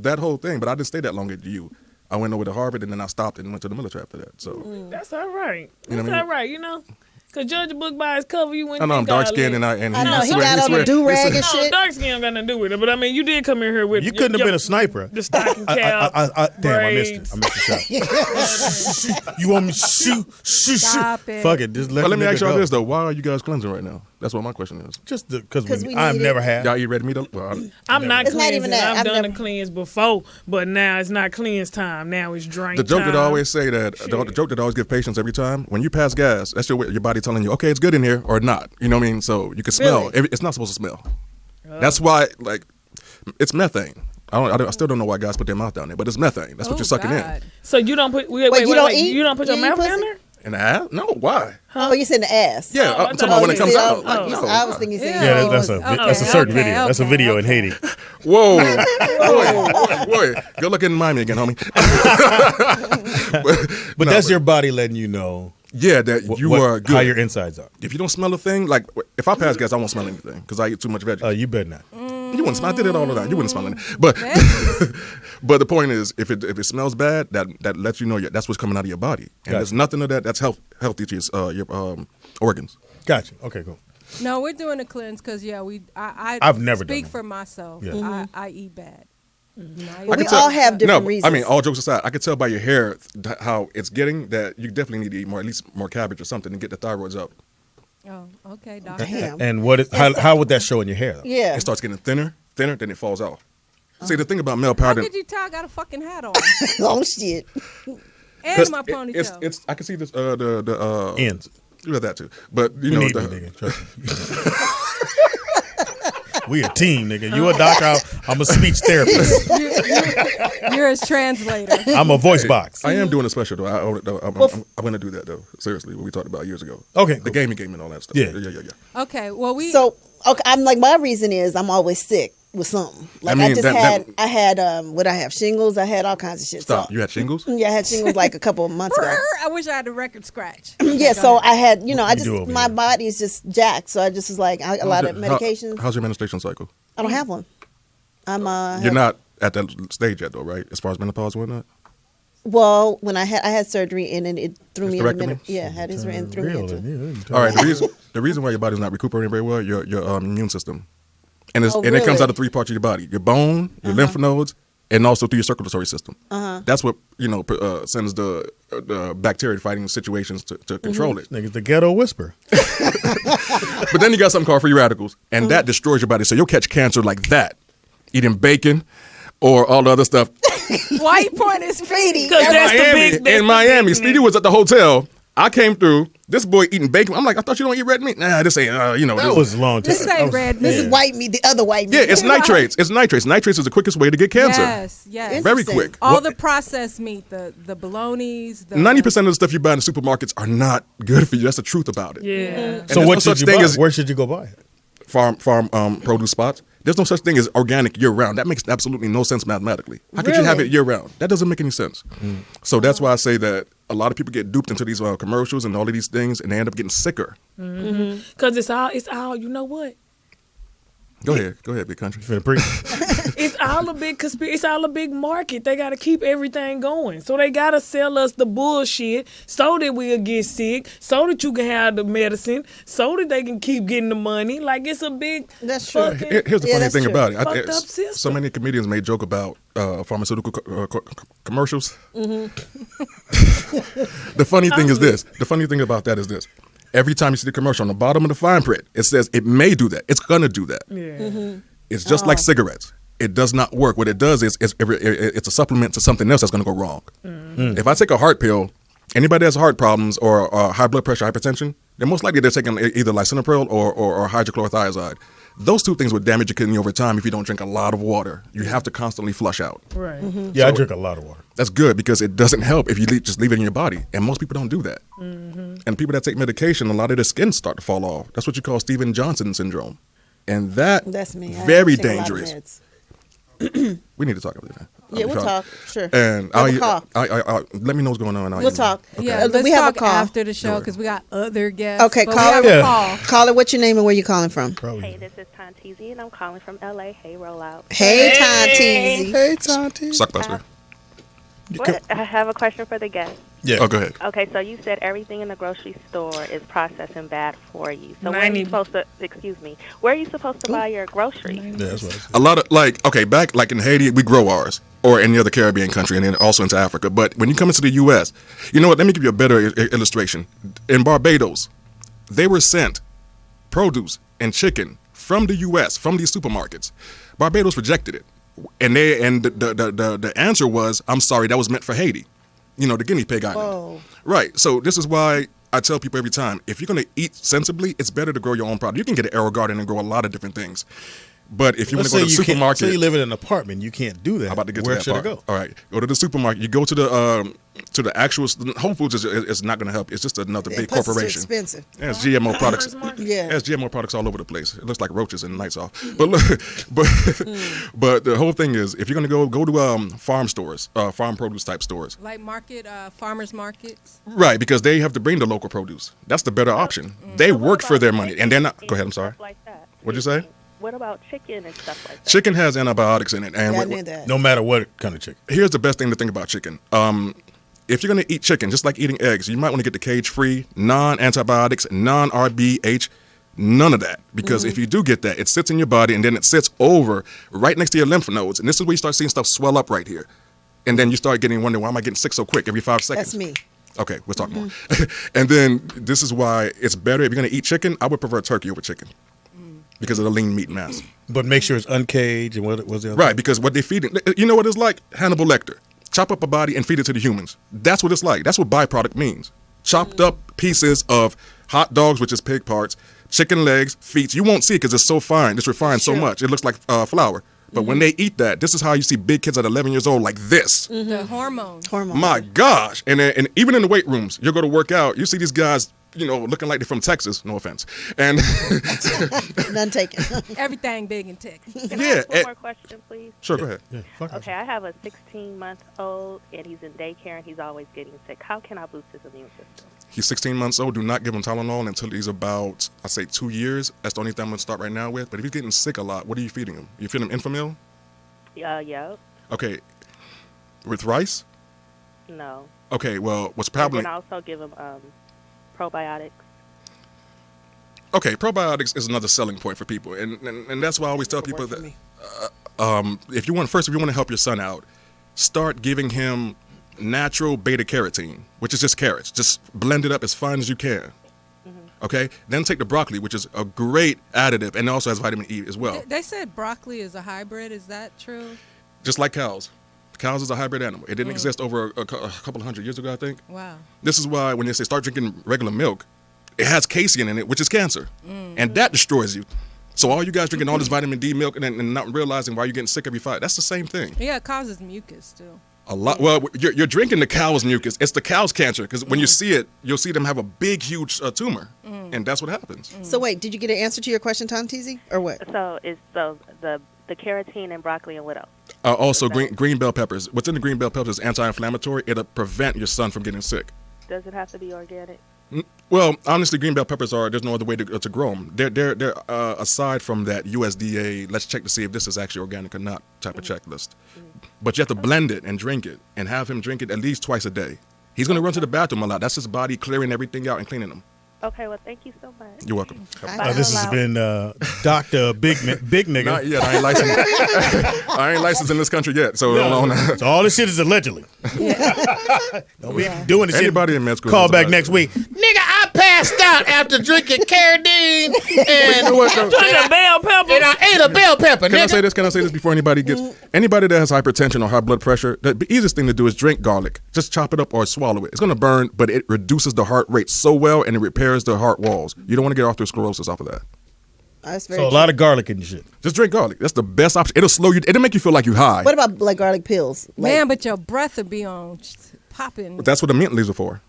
that whole thing, but I didn't stay that long at the U. I went over to Harvard, and then I stopped and went to the military after that. So That's all right. You know That's what I all right, you know? Because judge a book by its cover, you wouldn't I know I'm think all dark skinned, that. and I know, he swear- got on swear- the do-rag and No, shit. dark skin don't got nothing to do with it. But I mean, you did come in here with You couldn't have been a sniper. the stocking cap. Damn, I missed braids. it. I missed the shot. You want me to shoot? Stop it. Fuck it. Just let But let me the ask nigga y'all go. this though: why are you guys cleansing right now? That's what my question is. Just because 'Cause we I've need never it. had. Y'all eat red meat? Well, I'm not It's not cleansing. even that. I've I've done never- a cleanse before, but now it's not cleanse time. Now it's drink the joke time. that I always say that the joke that I always give patients every time when you pass gas, that's your body telling you, okay, it's good in here or not. You know what I mean? So you can smell. Really? It's not supposed to smell. That's why, like, it's methane. I still don't know why guys put their mouth down there, but it's methane. That's what Oh, you're sucking God. So you don't put wait, you don't eat? you don't put your You eat mouth pussy? down there? in. In the ass? No, why? Oh, you said in the ass. Yeah, Oh, I I'm thought talking about when you it comes said- out. oh, No. I was thinking you said Yeah, that's a certain okay, video. That's a okay, video in okay. Haiti. Whoa, boy, good looking in Miami again, homie. But No, that's your body letting you know yeah, that you are good. how your insides are. If you don't smell a thing, like if I pass gas, I won't smell anything because I eat too much veggies. You better not. You wouldn't smell. I did it all the time. You wouldn't smell anything. But but the point is, if it smells bad, that lets you know that's what's coming out of your body, and Gotcha. there's nothing of that that's healthy to your organs. Gotcha. Okay, cool. No, we're doing a cleanse because I've never done speak it. for myself. Yeah. I eat bad. We all have different no, reasons. I mean, all jokes aside, I could tell by your hair how it's getting that you definitely need to eat more, at least more cabbage or something to get the thyroids up. Oh, okay, Doc. Damn. And how would that show in your hair? Though? Yeah. It starts getting thinner, then it falls off. See, the thing about male powder, How could you tell I got a fucking hat on? Oh, shit. And my ponytail. it's I can see this the Ends. You got that too, but you You know need me, nigga. Trust me. We a team, nigga. You a doctor. I'm a speech therapist. You're his translator. I'm a voice box. I am doing a special though. I'm going to do that though. Seriously, what we talked about years ago. Okay, the cool. gaming game and all that stuff. Yeah. yeah. Okay, well So, okay, I'm like, my reason is I'm always sick. with something. Like I had what I have shingles. I had all kinds of shit. Stop. So, You had shingles? Yeah, I had shingles like a couple of months ago. I wish I had a record scratch. Yeah, so I had, my body is just jacked. So I just was like, a lot of medications. How's your menstruation cycle? I don't have one. You're not at that stage yet, though, right? As far as menopause and whatnot? Well, when I had surgery and then it threw me in the middle. Yeah, had his and threw me into it. All right, the reason why your body's not recuperating very well, your immune system. And it comes out of 3 parts of your body: your bone, your lymph nodes, and also through your circulatory system. That's what sends the bacteria fighting situations to control it. Niggas, the ghetto whisper. But then you got something called free radicals, and that destroys your body. So you'll catch cancer like that, eating bacon or all the other stuff. Why you pointing at Speedy? In Miami, Speedy was at the hotel. I came through. This boy eating bacon. I'm like, I thought you don't eat red meat. Nah, this ain't. That was a long time. This ain't red meat. This is white meat. The other white meat. Yeah, it's nitrates. It's nitrates. Nitrates is the quickest way to get cancer. Yes. Very quick. All the processed meat, the bolognas. 90% of the stuff you buy in the supermarkets are not good for you. That's the truth about it. Yeah. So what should you buy? Where should you go buy it? Farm produce spots. There's no such thing as organic year round. That makes absolutely no sense mathematically. How could you have it year round? That doesn't make any sense. So that's why I say that a lot of people get duped into these commercials and all of these things, and they end up getting sicker. Because it's all. You know what? Go ahead, big country. It's all a big conspiracy. It's all a big market. They got to keep everything going. So they got to sell us the bullshit so that we'll get sick, so that you can have the medicine, so that they can keep getting the money. Like, it's a big. That's true. Here's the funny thing about it. Fucked up system. So many comedians made joke about pharmaceutical commercials. The funny thing is this. The funny thing about that is this. Every time you see the commercial on the bottom of the fine print, it says it may do that. It's going to do that. Yeah. It's just like cigarettes. It does not work. What it does is it's a supplement to something else that's going to go wrong. If I take a heart pill, anybody that has heart problems or high blood pressure, hypertension, then most likely they're taking either lisinopril or hydrochlorothiazide. Those two things would damage your kidney over time if you don't drink a lot of water. You have to constantly flush out. Right. Yeah, I drink a lot of water. That's good because it doesn't help if you just leave it in your body. And most people don't do that. And people that take medication, a lot of their skin start to fall off. That's what you call Steven Johnson syndrome. And that's me. Very dangerous. We need to talk about that. Yeah, we'll talk. Sure. And I'll let me know what's going on. We'll talk. Okay. Yeah, let's we have talk a call after the show because we got other guests. Okay, caller, what's your name and where you calling from? Hey, this is Tanteezy, and I'm calling from LA. Hey, roll out. Hey, Tanteezy. Hey, Tanteezy. Suckbuster. I have a question for the guest. Yeah. Oh, go ahead. Okay, so you said everything in the grocery store is processed and bad for you. So where are you supposed to? Where are you supposed to buy your groceries? Yeah, that's what I said. A lot of back in Haiti, we grow ours, or any other Caribbean country, and then also into Africa. But when you come into the U.S., you know what? Let me give you a better illustration. In Barbados, they were sent produce and chicken from the U.S. from these supermarkets. Barbados rejected it, and the answer was, "I'm sorry, that was meant for Haiti." You know, the guinea pig island. Whoa. Right. So this is why I tell people every time, if you're going to eat sensibly, it's better to grow your own product. You can get an arrow garden and grow a lot of different things. But if you want to go to the supermarket. Say you live in an apartment, you can't do that. I'm about to get Where to that should part. I go? All right. Go to the supermarket. You go to the actual Whole Foods is not going to help. It's just another big Plus corporation. It's too expensive. It has GMO products. Yeah. It has GMO products all over the place. It looks like roaches and lights off. But but the whole thing is, if you're going to go to farm stores, farm produce type stores. Like farmers markets. Right, because they have to bring the local produce. That's the better option. They work for their money, and they're not. Go ahead. I'm sorry. Like that. What'd you say? What about chicken and stuff like that? Chicken has antibiotics in it, and I knew that. No matter what kind of chicken. Here's the best thing to think about chicken. If you're going to eat chicken, just like eating eggs, you might want to get the cage-free, non-antibiotics, non-RBH, none of that. Because if you do get that, it sits in your body, and then it sits over right next to your lymph nodes. And this is where you start seeing stuff swell up right here. And then you start wondering, why am I getting sick so quick every 5 seconds? That's me. Okay, we'll talk more. And then this is why it's better. If you're going to eat chicken, I would prefer turkey over chicken. Because of the lean meat mass. But make sure it's uncaged and what was the other Right, because what they feed it, you know what it's like? Hannibal Lecter. Chop up a body and feed it to the humans. That's what it's like. That's what byproduct means. Chopped up pieces of hot dogs, which is pig parts, chicken legs, feet. You won't see it because it's so fine. It's refined so much. It looks like flour. But when they eat that, this is how you see big kids at 11 years old like this. The hormones. My gosh. And even in the weight rooms, you go to work out, you see these guys looking like they're from Texas. No offense. And none taken. Everything big in Texas. Can I ask one more question, please? Sure, go ahead. Yeah, okay, I have a 16-month-old, and he's in daycare, and he's always getting sick. How can I boost his immune system? He's 16 months old. Do not give him Tylenol until he's about, I say, 2 years. That's the only thing I'm going to start right now with. But if he's getting sick a lot, what are you feeding him? You feeding him Infamil? Yeah. Okay. With rice? No. Okay, well, what's probably... And also give him probiotics. Okay, probiotics is another selling point for people. And that's why I always tell people that if you want to help your son out, start giving him natural beta carotene, which is just carrots. Just blend it up as fine as you can. Okay? Then take the broccoli, which is a great additive, and it also has vitamin E as well. They said broccoli is a hybrid. Is that true? Just like cows. Cows is a hybrid animal. It didn't exist over a couple of hundred years ago, I think. Wow. This is why when they say start drinking regular milk, it has casein in it, which is cancer. And that destroys you. So all you guys drinking all this vitamin D milk and not realizing why you're getting sick every 5, that's the same thing. Yeah, it causes mucus, too. A lot. Well, you're drinking the cow's mucus. It's the cow's cancer, because when you see it, you'll see them have a big, huge tumor. And that's what happens. So wait, did you get an answer to your question, Tom Teasy, or what? So it's the carotene and broccoli and what else? Also, green bell peppers. What's in the green bell peppers is anti-inflammatory. It'll prevent your son from getting sick. Does it have to be organic? Well, honestly, green bell peppers there's no other way to grow them. They're aside from that USDA, let's check to see if this is actually organic or not type of checklist. But you have to blend it and drink it and have him drink it at least twice a day. He's going to run to the bathroom a lot. That's his body clearing everything out and cleaning them. Okay, well, thank you so much. You're welcome. This has been Dr. Big Nigga. Not yet. I ain't licensed. I ain't licensed in this country yet. So, so all this shit is allegedly. Don't be doing this Anybody shit. in med school Call back next week. Nigga, I passed out after drinking carotene and a bell pepper. And I ate a bell pepper. Can I say this? Can I say this before anybody gets anybody that has hypertension or high blood pressure? The easiest thing to do is drink garlic. Just chop it up or swallow it. It's going to burn, but it reduces the heart rate so well and it repairs the heart walls. You don't want to get arteriosclerosis off of that. That's very So a lot of garlic in your shit. Just drink garlic. That's the best option. It'll slow you. It'll make you feel like you're high. What about like garlic pills? Man, but your breath would be on popping. But that's what the mint leaves are for.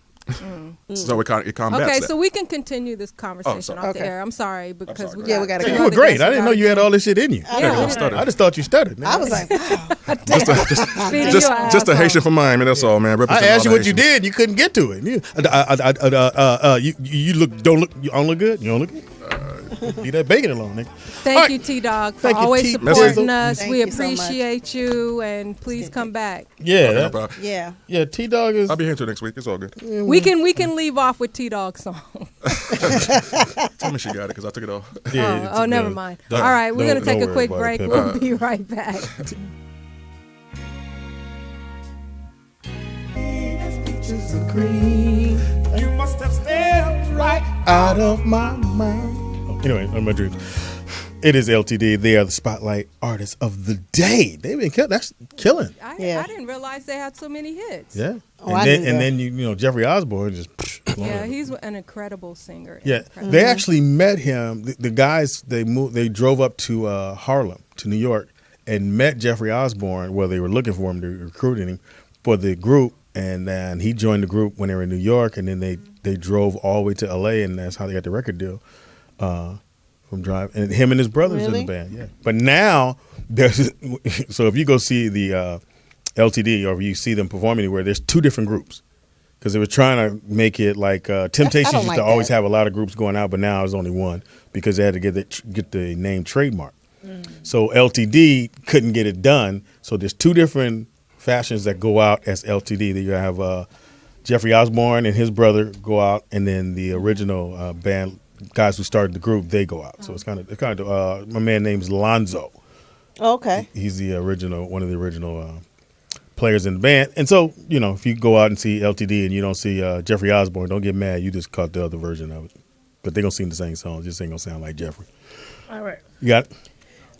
So it combats Okay, that. so we can continue this conversation sorry. off the air. I'm sorry because we we got to. You were great. I didn't know you had all this shit in you. I just thought you stuttered. I was like, wow. just a Haitian from Miami. That's all, man. I asked you what you did. You couldn't get to it. You don't look good. You don't look good. Leave that bacon alone, nigga. Thank you, T-Dawg, for Thank you, always T- supporting us. Thank We you so much. appreciate you, and please come back. Yeah, Yeah. T-Dawg is. I'll be here until next week. It's all good. We can leave off with T-Dawg song. Tell me she got it because I took it off. Oh, never mind. All right, we're gonna take a quick break. We'll be right back. You must have stepped right out of my mind. Anyway, on my dreams. It is LTD. They are the spotlight artists of the day. They've been killing. That's killing. I didn't realize they had so many hits. Yeah. Oh, and then you know Jeffrey Osborne just. Yeah, he's an incredible singer. Yeah, they actually met him. The guys they drove up to Harlem, to New York, and met Jeffrey Osborne. Well, they were looking for him to recruit him for the group, and then he joined the group when they were in New York, and then they drove all the way to L.A. and that's how they got the record deal. From Drive, and him and his brothers in the band, yeah. But now there's so if you go see the LTD or if you see them perform anywhere, there's two different groups because they were trying to make it like Temptations used to always have a lot of groups going out, but now there's only one because they had to get the name trademark. So LTD couldn't get it done. So there's two different fashions that go out as LTD. You have Jeffrey Osborne and his brother go out, and then the original band. Guys who started the group, they go out. So it's kind of my man name's Lonzo. Okay. He's the one of the original players in the band. And so, if you go out and see LTD and you don't see Jeffrey Osborne, don't get mad. You just caught the other version of it. But they're going to sing the same song. Just ain't going to sound like Jeffrey. All right. You got it?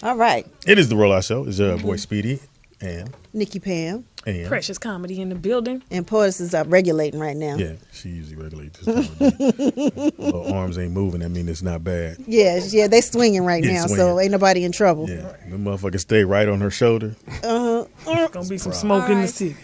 All right. It is the Rollout Show. It's your boy Speedy and Nikki Pam. And Precious comedy in the building. And Poetess is regulating right now. Yeah, she usually regulates this time of day. Little arms ain't moving. That means it's not bad. Yeah, they swinging right now, so ain't nobody in trouble. Yeah, the motherfucker stay right on her shoulder. Gonna be some smoke in the city.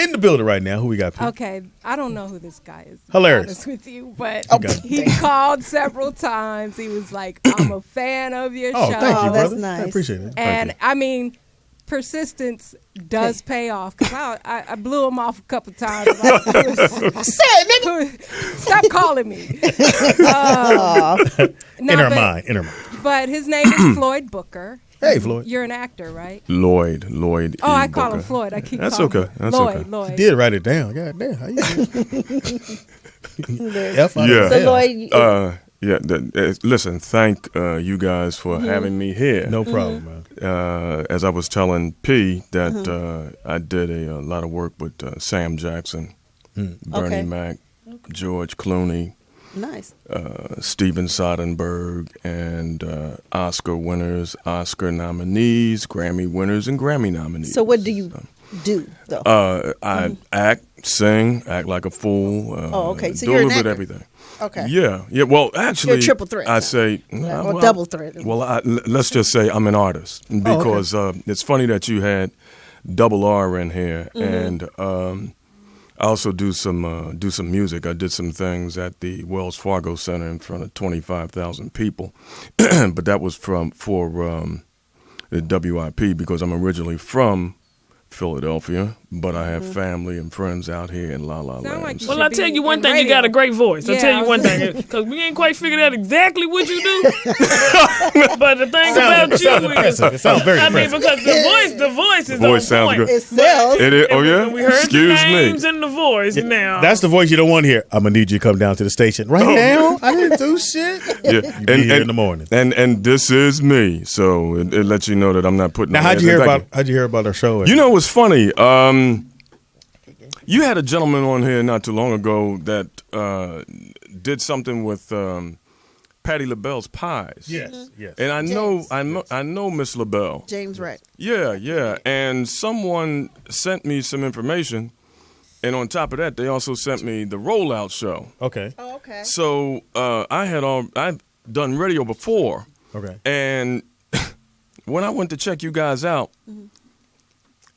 In the building right now. Who we got? Pete? Okay, I don't know who this guy is. Hilarious. To be honest with you, but Okay. he called several times. He was like, "I'm a fan of your show." Oh, thank you, brother. That's nice. I appreciate it. And I mean, persistence does pay off because I blew him off a couple times. Like, stop calling me. In her mind. But his name is Lloyd Booker. Hey, Floyd. You're an actor, right? Lloyd. Oh, I E. call Booker. him Floyd. I keep That's calling okay. him That's Lloyd. okay. Lloyd. Did write it down. God damn. How you F out Yeah. of So hell. Lloyd, Listen, thank you guys for having me here. No problem, man. As I was telling P that I did a lot of work with Sam Jackson, Bernie Okay. Mac, George Clooney, nice. Steven Soderbergh, and Oscar winners, Oscar nominees, Grammy winners, and Grammy nominees. So what do you do though? I act, sing, act like a fool. Okay. So do you're a an little bit actor. of everything. Okay. Yeah. Well, actually, You're a triple threat I now. say, Or double threat. Well, let's just say I'm an artist because it's funny that you had double R in here, and I also do some music. I did some things at the Wells Fargo Center in front of 25,000 people, but that was for the WIP because I'm originally from Philadelphia, but I have family and friends out here in La La Sound Land. like you Well, I should tell be you one in thing, you radio. got a great voice. I'll Yeah, tell I you was one gonna- thing, because we ain't quite figured out exactly what you do. But the thing about It sounds you is, impressive. It sounds very I mean, impressive. because the voice is Voice on sounds point. good. It sells. It is. Oh yeah. And we heard Excuse the names me. and the voice now. That's the voice you don't want to hear. I'm gonna need you to come down to the station right now. I didn't do shit. Yeah, You be here in the morning. And this is me, so it lets you know that I'm not putting. Now, on how'd you airs. hear about our show? You know, what's funny. You had a gentleman on here not too long ago that did something with Patti LaBelle's pies. Yes. And I know Miss LaBelle. James Wright. Yeah. And someone sent me some information, and on top of that, they also sent me the Rollout show. Okay. Oh, okay. So I've done radio before, Okay. and when I went to check you guys out,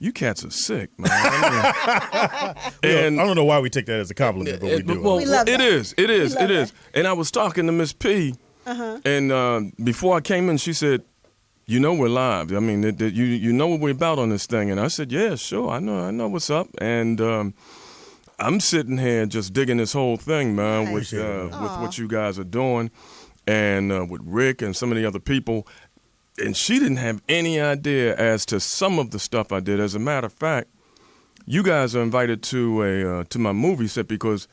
you cats are sick, man. And I don't know why we take that as a compliment, but we do. Well, We love it that. is. We love that. And I was talking to Miss P, and before I came in, she said, "You know we're live. I mean, you know what we're about on this thing." And I said, "Yeah, sure. I know what's up." And I'm sitting here just digging this whole thing, man, with what you guys are doing, and with Rick and some of the other people. And she didn't have any idea as to some of the stuff I did. As a matter of fact, you guys are invited to my movie set because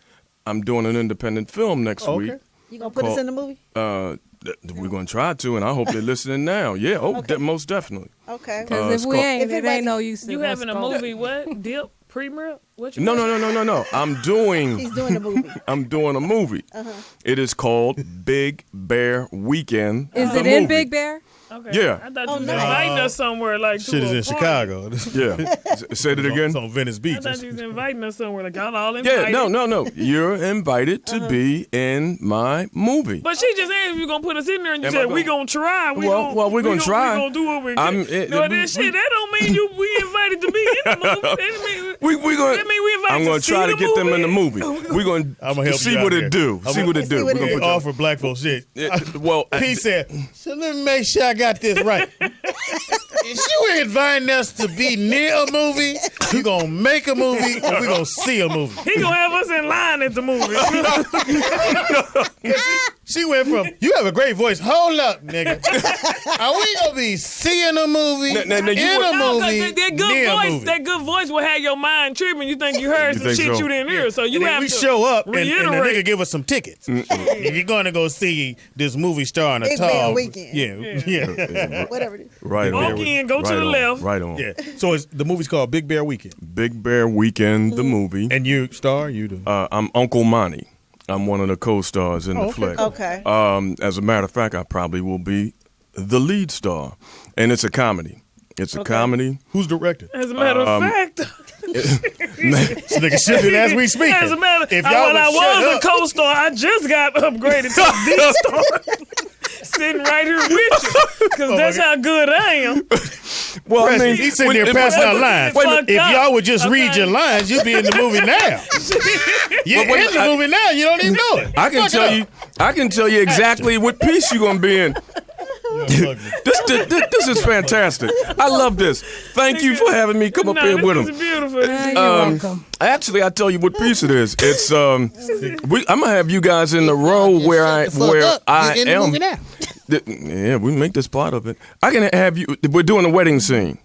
I'm doing an independent film next week. You gonna put us in the movie? We're going to try to, and I hope they're listening now. Yeah, most definitely. Okay. Because if we ain't, If it it ain't no use to You us having a going. movie? What? Dip? Premiere? What you? No. I'm doing. He's doing the movie. I'm doing a movie. It is called Big Bear Weekend. Is the it in movie. Big Bear? Okay. Yeah. I thought you was nice. inviting us somewhere like Shit to is a in party. Chicago. Yeah. Say it again. It's on Venice Beach. I thought you was inviting us somewhere like y'all all invited. Yeah, no. You're invited to be in my movie. But she just asked if you gonna put us in there, and you Am I said gonna- we gonna try. We're gonna try. We gonna do what we I'm- can. No, that shit. That don't mean we invited to be in the movie. That mean We going. that mean we invited I'm going to see try to the get them in the movie. movie. We're going I'ma to help see you what out it here. do. See what it do. We're gonna They put offer black folks shit. well, P said, so let me make sure I got this right. If you inviting us to be near a movie, you gonna make a movie or we gonna see a movie. He gonna have us in line at the movie. She went from, you have a great voice. Hold up, nigga. Are we gonna be seeing a movie, Now, you in would- a movie, that near good a voice, movie? that good voice will have your mind tripping. You think you heard You some think shit so? you didn't hear, so you And then have we to show up and the reiterate. nigga give us some tickets. If you're gonna go see this movie starring a Big Bear tall Weekend. Yeah. Whatever it is. right Walk on. in, go to right the on, left. Right on. Yeah. So the movie's called Big Bear Weekend. Big Bear Weekend, the movie. And you star, you do. I'm Uncle Monty. I'm one of the co-stars in the okay. flick. Okay. As a matter of fact, I probably will be the lead star, and it's a comedy. It's a comedy. Who's directing? As a matter of fact, This nigga shifting as we speak. as a matter, if when y'all I would shut was up, a co-star, I just got upgraded to the star. Sitting right here with you, because that's how good I am. Well, I mean, he's sitting there passing out lines. If y'all would just read your lines, you'd be in the movie now. You're in the movie now. You don't even know it. I can tell you exactly what piece you're gonna be in. This is fantastic. I love this. Thank you for having me come up here with him. This is beautiful. You're welcome. Actually, I tell you what piece it is. It's I'm gonna have you guys in the row where I am. Yeah, we make this part of it. I can have you. We're doing a wedding scene.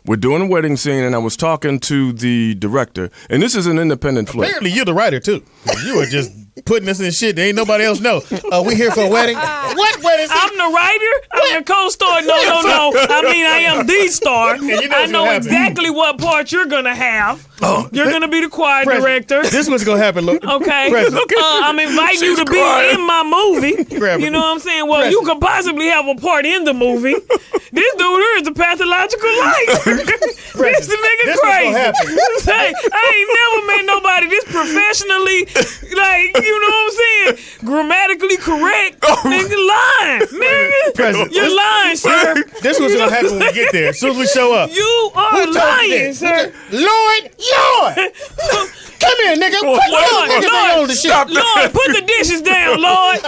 And I was talking to the director, and this is an independent flick. Apparently, you're the writer too. You are just putting us in shit that ain't nobody else know. We here for a wedding? What wedding? I'm the writer. I'm the co-star. No. I mean, I am the star. I know exactly what part you're gonna have. You're gonna be the choir director. This is what's gonna happen. Look. Okay. I'm inviting you to be in my movie. You know what I'm saying? Well, you could possibly have a part in the movie. This dude here is a pathological liar. This nigga crazy. Hey, I ain't never met nobody this professionally, like, you know what I'm saying, grammatically correct. Nigga lying. Nigga, you're lying, sir. This is what's gonna happen when we get there. As soon as we show up. You are lying, sir. Lloyd. Come here, nigga. Lord, put the dishes down, Lord.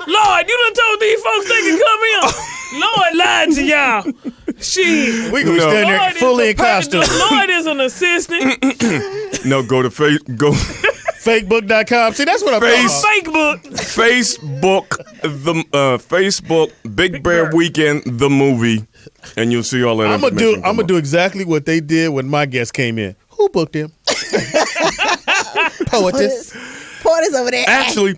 Lord, you done told these folks they can come in. Lord lied to y'all. Shit. We gonna stand there fully in costume. Lord is an assistant. No, go to Fakebook.com. See, that's what I'm Facebook, Big Bear Weekend, the movie, and you'll see all that. I'm gonna do exactly what they did when my guest came in. Who booked him? Poetess over there. Actually,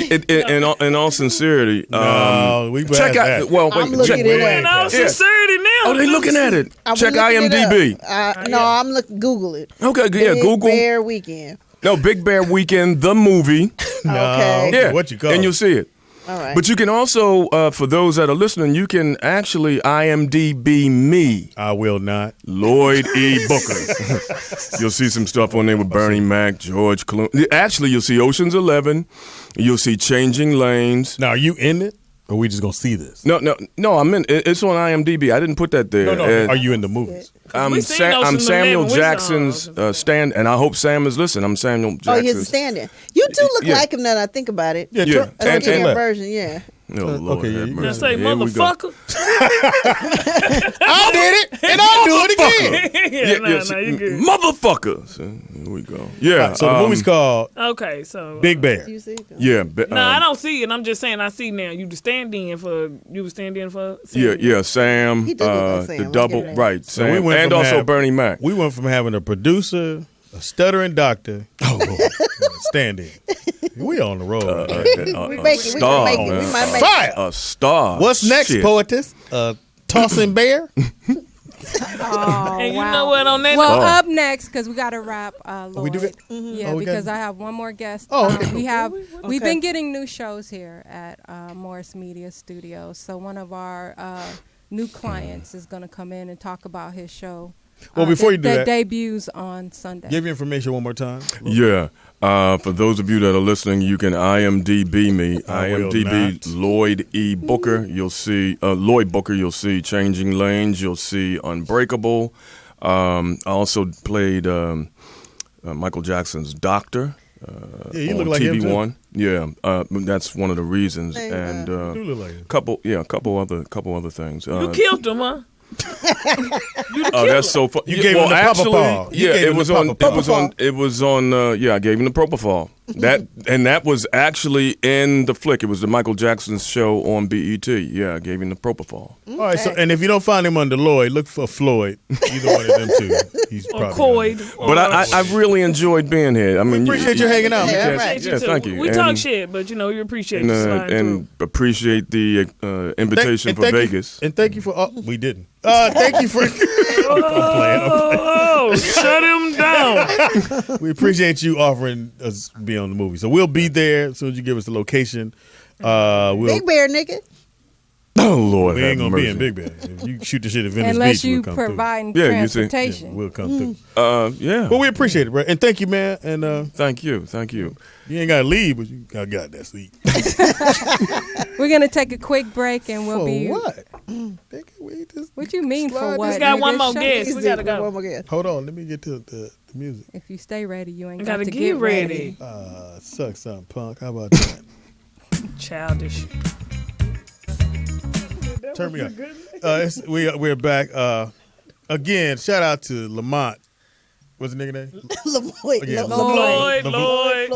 in all sincerity, check out. Well, I'm looking at it. In all sincerity now. Oh, they looking at it. Check IMDb. I'm looking. Google it. Okay, yeah, Google. Big Bear Weekend. No, Big Bear Weekend, the movie. Okay. Yeah, what you call and you'll see it. All right. But you can also, for those that are listening, you can actually IMDb me. I will not. Lloyd E. Booker. You'll see some stuff on there with Bernie Mac, George Clooney. Actually, you'll see Ocean's 11. You'll see Changing Lanes. Now, are you in it? Or are we just going to see this? No, I'm in. It's on IMDb. I didn't put that there. No. Are you in the movies? I'm Samuel Jackson's stand, and I hope Sam is listening. I'm Samuel Jackson. Oh, he's a stand-in. You do look like him now that I think about it. Yeah. And version, yeah. Oh, Lord, okay, have you mercy. Say, motherfucker. I did it, and I'll do it again. You good. Motherfucker. So, here we go. Yeah. So the movie's called Okay, so Big Bear. Yeah. No, I don't see it. I'm just saying I see now. You were stand-in for Sam. Yeah, Sam. He did look like Sam. The double, right? So Sam, we went and from also Bernie Mac. We went from having a producer, a stuttering doctor, stand-in. We on the road. We make it. We can make it. We might make Fire. A star. What's next, Poetess? Tossing Bear? And you know what on that? Well, up next, because we got to wrap, Lloyd. We do it? Yeah, because I have one more guest. We've been getting new shows here at Morris Media Studios. So one of our new clients is going to come in and talk about his show. Well, before you do that, debuts on Sunday. Give your information one more time. Yeah. For those of you that are listening, you can IMDb me. IMDb Lloyd E. Booker. You'll see Lloyd Booker. You'll see Changing Lanes. You'll see Unbreakable. I also played Michael Jackson's doctor. You on look like TV him too. One. Yeah, that's one of the reasons. Hey, and you look like him. couple other things. You killed him, huh? Oh, that's so funny. You gave him the propofol. Yeah, it was on. Yeah, I gave him the propofol. That was actually in the flick. It was the Michael Jackson show on BET. Yeah, I gave him the propofol. All right. So, and if you don't find him under Lloyd, look for Floyd. Either one of them two. He's Or probably. Coyd. But I really enjoyed being here. I mean, appreciate you hanging out, man. Yeah, thank you. We talk shit, but you appreciate you sliding and appreciate the invitation for Vegas. And thank you for. We didn't. Thank you for. Oh, shut him down. We appreciate you offering us to be on the movie. So we'll be there as soon as you give us the location. Big Bear, nigga. Oh, Lord. We ain't have going to be mercy. in Big Bear. If you shoot the shit at Venice Unless Beach, you we'll come provide Yeah, transportation. through. Yeah, we'll come through. Yeah. Well, we appreciate it, bro. And thank you, man. And Thank you. you ain't got to leave, but you got that seat. We're going to take a quick break and we'll For be what? Nigga, we get this. What you mean for what? We got one more Show guest. me. We gotta go. One more guest. Hold on, let me get to the music. If you stay ready, you ain't You got gotta to get get ready. Suck something, punk. How about that? Childish. Turn me up. We're back. Again, shout out to Lamont. What's the nigga name? Lloyd. Yeah, Lloyd. Lloyd.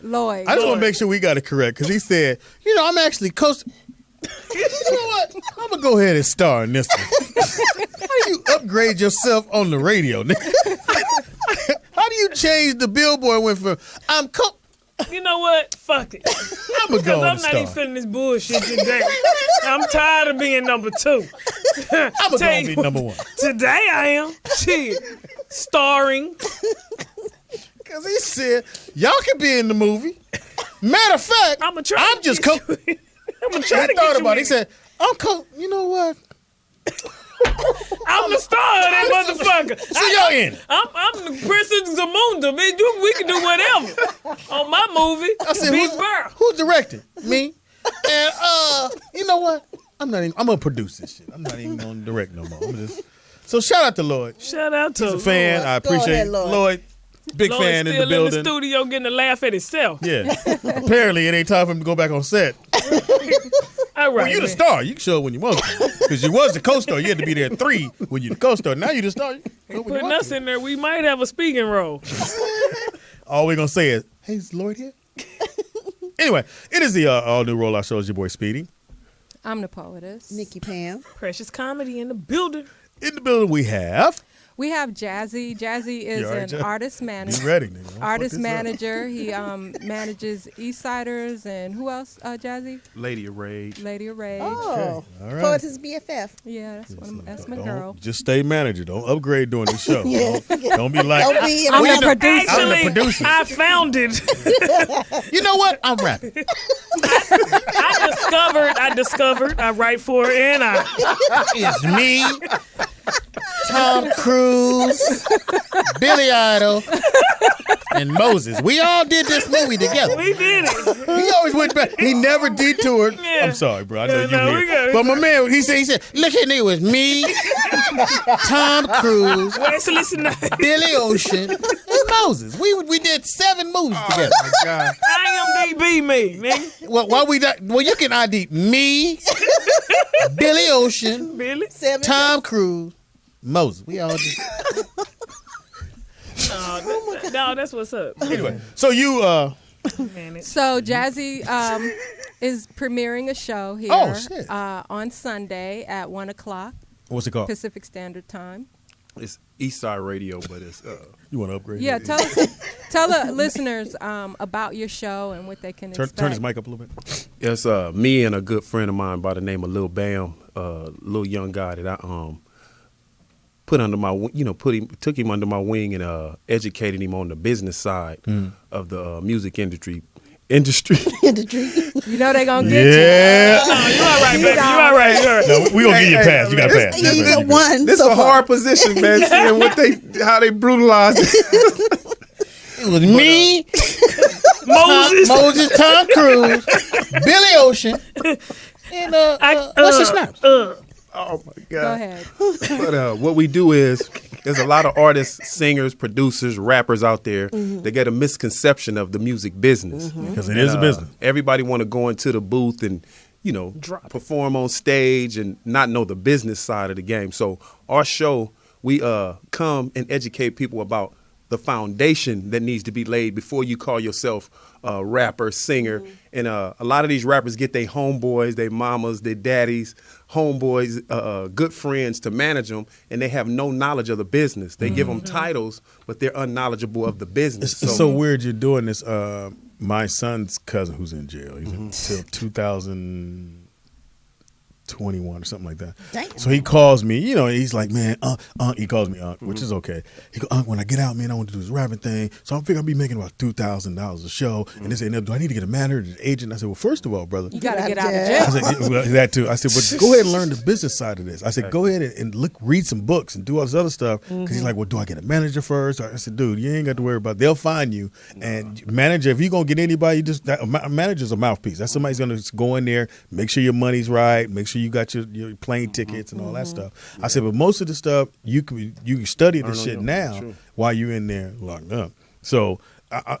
Lloyd. I just want to make sure we got it correct because he said, I'm actually coasting. You know what? I'm going to go ahead and star in this one. How do you upgrade yourself on the radio, nigga? How do you change the billboard went from, You know what? Fuck it. I'm going to go on I'm the not star. even feeling this bullshit today. I'm tired of being number 2. I'm going to be number 1. Today I am. Shit. Starring. Because he said, y'all can be in the movie. Matter of fact, I'm just I'm gonna try to thought about it. He said, you know what? I'm the star of that motherfucker. So y'all in. I'm the Princess Zamunda. Man, we can do whatever on my movie. I said, Big Bird. who's directing? Me. And you know what? I'm gonna produce this shit. I'm not even gonna direct no more. So shout out to Lloyd. Shout out to He's a fan. Lloyd. I appreciate Lloyd. Big Lloyd's fan in the still building. in the studio getting a laugh at himself. Yeah. Apparently, it ain't time for him to go back on set. All right. Well, you the star. You can show it when you want to. Because you was the co-star. You had to be there at 3 when you the co-star. Now you the star. Putting us in there, we might have a speaking role. All we're going to say is, hey, is Lloyd here? Anyway, it is the all-new Rollout Show. It's your boy Speedy. I'm the Poetess. Nikki Pam. Precious Comedy in the building. In the building we have... We have Jazzy. Jazzy is an artist manager. You ready, nigga? Artist manager. He manages Eastsiders and who else, Jazzy? Lady of Rage. Lady of Rage. Oh, all right. Poetess BFF. Yeah, that's my girl. Just stay manager. Don't upgrade during the show. Yeah. Don't be like, I'm the producer. I'm the producer. I found it. You know what? I'm rapping. I discovered. I write for it, and It's me, Tom Cruise, Billy Idol, and Moses. We all did this movie together. We did it. He always went back. He never detoured. Yeah. I'm sorry, bro. I know you we here. got it. But my man, he said, look at it was me, Tom Cruise, Wesley Snipes, Billy Ocean, and Moses. We did 7 movies together. Oh, my God. IMDb me, nigga. Well, you can ID me, Billy Ocean, Billy, Tom Cruise, Moses. We all did. No, that's what's up. Anyway, so you So Jazzy is premiering a show here on Sunday at 1:00. What's it called? Pacific Standard Time. It's Eastside Radio, but it's you want to upgrade? Yeah, tell the listeners about your show and what they can expect. Turn his mic up a little bit. It's me and a good friend of mine by the name of Lil Bam, little young guy that I put under my, took him under my wing and educated him on the business side of the music industry. You know they gonna get you. Yeah. No, you all right, baby. You all right. No, we gonna give you a pass. You got a pass. You get one. This is a hard position, man. Seeing how they brutalized it. It was me, Moses, Tom Cruise, Billy Ocean, and what's his name? Oh my God. Go ahead. But what we do is, there's a lot of artists, singers, producers, rappers out there that get a misconception of the music business. Because it is a business. Everybody want to go into the booth and, perform on stage and not know the business side of the game. So our show, we come and educate people about the foundation that needs to be laid before you call yourself a rapper, singer. And a lot of these rappers get their homeboys, their mamas, their daddies, homeboys, good friends to manage them, and they have no knowledge of the business. They give them titles, but they're unknowledgeable of the business. It's so weird you're doing this. My son's cousin who's in jail. He's until 2021 or something like that. Damn. So he calls me, he's like, man, he calls me which is okay. He goes, when I get out, man, I want to do this rapping thing. So I figure I'll be making about $2,000 a show. And they say, do I need to get a manager, an agent? I said, well, first of all, brother. You got to get out of jail. I said, well, that too. I said, but go ahead and learn the business side of this. I said, go ahead and read some books and do all this other stuff. Because he's like, well, do I get a manager first? I said, dude, you ain't got to worry about it. They'll find you. And manager, if you're going to get anybody, a manager's a mouthpiece. That's somebody's going to go in there, make sure your money's right, make sure sure you got your plane tickets and all that stuff. I said, but most of the stuff you can study the shit now while you're in there locked up. So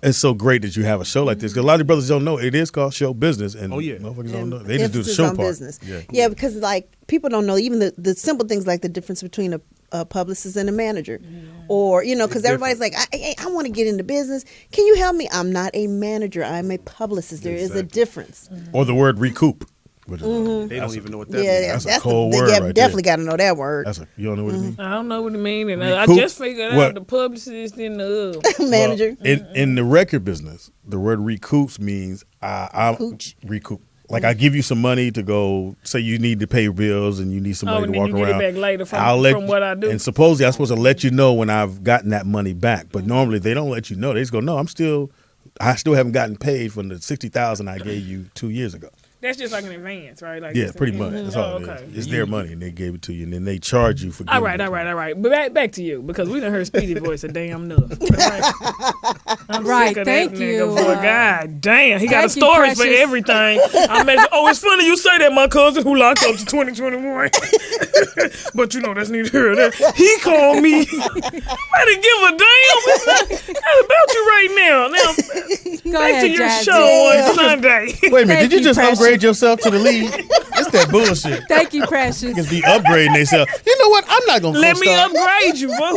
it's so great that you have a show like this, because a lot of brothers don't know it is called show business, and motherfuckers don't know. They just do the show part. Business. Yeah, because like people don't know even the simple things like the difference between a publicist and a manager, or because everybody's like, I want to get into business. Can you help me? I'm not a manager. I'm a publicist. There is a difference. Or the word recoup. They don't even know what that means. That's a cold word. Yeah, definitely got to know that word. You don't know what it means? I don't know what it means, and I just figured out the publicist and the manager. In the record business, the word recoups means I recoup. Like I give you some money to go. Say you need to pay your bills and you need somebody to walk around. Get it back later from what I do. And supposedly I'm supposed to let you know when I've gotten that money back. But normally they don't let you know. They just go, no, I still haven't gotten paid from the $60,000 I gave you 2 years ago. That's just like an advance, right? Like pretty much. That's all it is. It's their money, and they gave it to you, and then they charge you for giving it. All right. But back to you, because we done heard Speedy voice a damn enough. I'm sick of thank that you. Nigga, boy. God damn, he got a Thank you, story for Precious. everything. It's funny you say that, my cousin who locked up to 2021. But that's neither here nor there. He called me. I didn't give a damn. It's not about you right now. Now, back to your show on Sunday. Wait a minute, did you just upgrade yourself to the lead? It's that bullshit. Thank you, Precious. Niggas be upgrading themselves. You know what? I'm not gonna let me upgrade you, bro.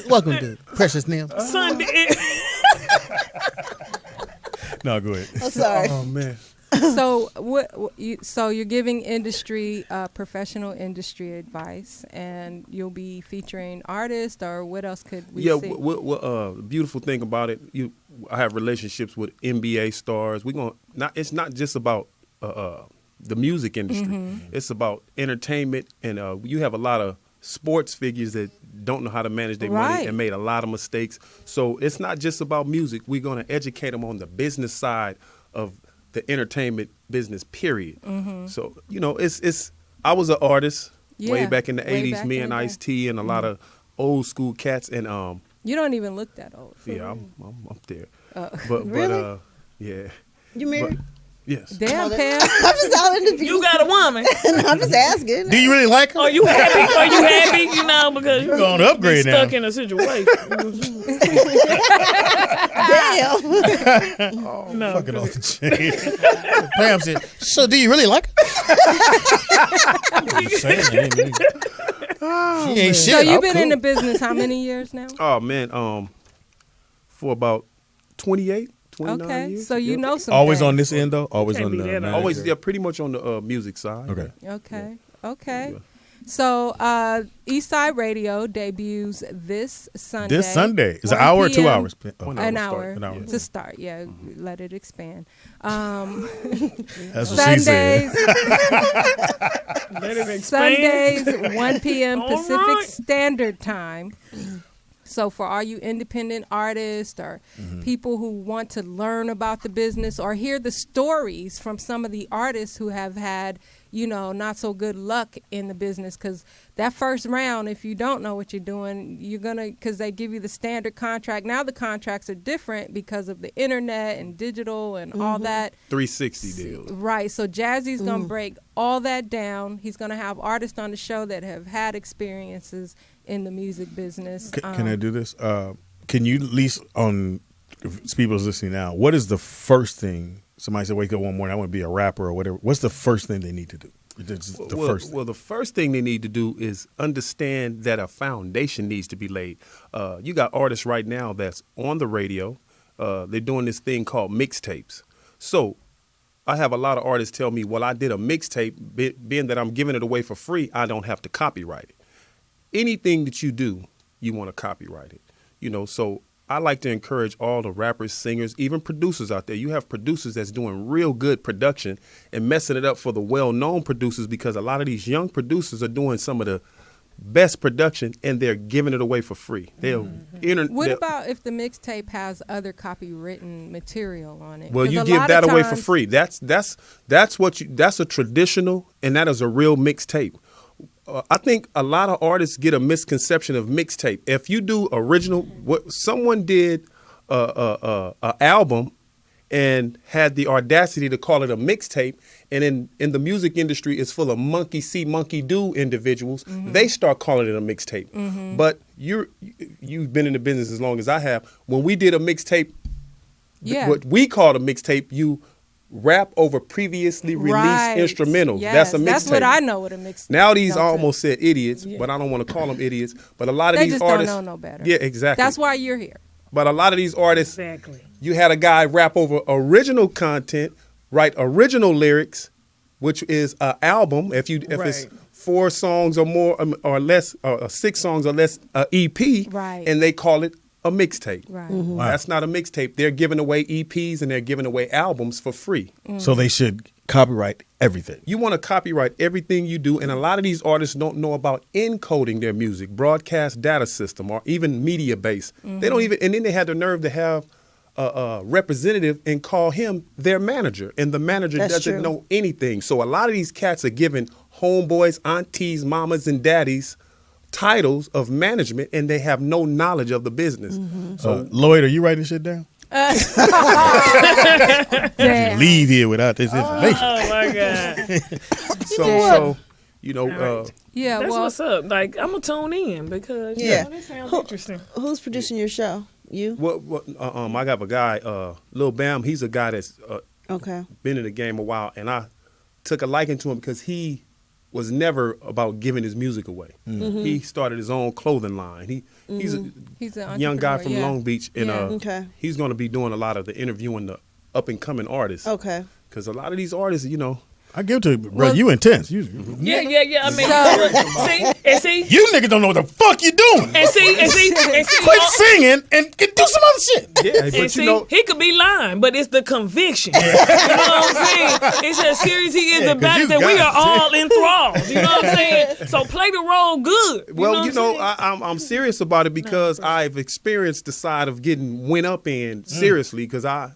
Welcome to Precious Nim. Sunday. No, go ahead. I'm sorry. Oh man. So so you're giving professional industry advice, and you'll be featuring artists, or what else could we see? What beautiful thing about it, I have relationships with NBA stars. It's not just about the music industry. It's about entertainment, and you have a lot of sports figures that don't know how to manage their money and made a lot of mistakes. So it's not just about music. We're going to educate them on the business side of the entertainment business, period. So it's I was an artist way back in the 80s. Me and Ice-T and a lot of old school cats, and you don't even look that old. Yeah, I'm up there. Really? Yeah. You married? Yes. Damn, Pam. I'm just all in the You got a woman. I'm just asking. Do you really like her? Are you happy? Because you're going to upgrade stuck now. in a situation. Damn. No. Fucking off the chain. Pam said, so do you really like her? I'm just saying, she ain't shit. So you've been in the business how many years now? Oh man, for about 28, 29 years. So you know some always things. on this end though? Always on the always pretty much on the music side. Okay. Yeah. So Eastside Radio debuts this Sunday. This Sunday. Is it an hour or 2 hours? An hour to start. Yeah, let it expand. That's what she said. Let it expand. Sundays, 1 p.m. Pacific Standard Time. So for all you independent artists or people who want to learn about the business or hear the stories from some of the artists who have had, not so good luck in the business, because that first round, if you don't know what you're doing, you're going to, because they give you the standard contract. Now the contracts are different because of the internet and digital and all that. 360 deals. Right. So Jazzy's going to break all that down. He's going to have artists on the show that have had experiences in the music business. Can I do this? Can you at least, if people's listening now, what is the first thing somebody said, wake up one morning, I want to be a rapper or whatever. What's the first thing they need to do? The first thing they need to do is understand that a foundation needs to be laid. You got artists right now that's on the radio. They're doing this thing called mixtapes. So I have a lot of artists tell me, well, I did a mixtape, being that I'm giving it away for free, I don't have to copyright it. Anything that you do, you want to copyright it. So I like to encourage all the rappers, singers, even producers out there. You have producers that's doing real good production and messing it up for the well-known producers, because a lot of these young producers are doing some of the best production and they're giving it away for free. What about if the mixtape has other copywritten material on it? Well, you give that away for free. That's a traditional, and that is a real mixtape. I think a lot of artists get a misconception of mixtape. If you do original, what someone did a album and had the audacity to call it a mixtape. And in the music industry, it's full of monkey see, monkey do individuals. They start calling it a mixtape. But you've been in the business as long as I have. When we did a mixtape, what we called a mixtape, you rap over previously released instrumentals. Yes, that's a mixtape. That's what I know what a mixtape. Now these almost said idiots, but I don't want to call them idiots. But a lot of they these just artists don't know no better. Yeah, exactly. That's why you're here. But a lot of these artists, you had a guy rap over original content, write original lyrics, which is an album. If it's 4 songs or more or less, or 6 songs or less, EP, and they call it a mixtape. Right. Wow. That's not a mixtape. They're giving away EPs and they're giving away albums for free. So they should copyright everything. You want to copyright everything you do, and a lot of these artists don't know about encoding their music, broadcast data system, or even media base. They don't even, and then they had the nerve to have a representative and call him their manager, and the manager doesn't know anything. So a lot of these cats are giving homeboys, aunties, mamas, and daddies titles of management, and they have no knowledge of the business. So Lloyd, are you writing shit down? Leave here without this information. Oh my God. So you know, that's what's up. Like, I'm gonna tune in because this sounds interesting. Who's producing your show? You? I got a guy, Lil Bam. He's a guy that's okay. Been in the game a while, and I took a liking to him because he was never about giving his music away. He started his own clothing line. He's a young guy from Long Beach, and he's going to be doing a lot of the interviewing the up and coming artists. Okay, because a lot of these artists, you know. I give it to you, bro. You intense. Yeah. I mean, see, you niggas don't know what the fuck you doing. And see, quit singing and do some other shit. Yeah, but see, he could be lying, but it's the conviction. You know what I'm saying? It's as serious he is about it that we are all enthralled. You know what I'm saying? So play the role good. Well, I'm serious about it because I've experienced the side of getting went up in seriously because I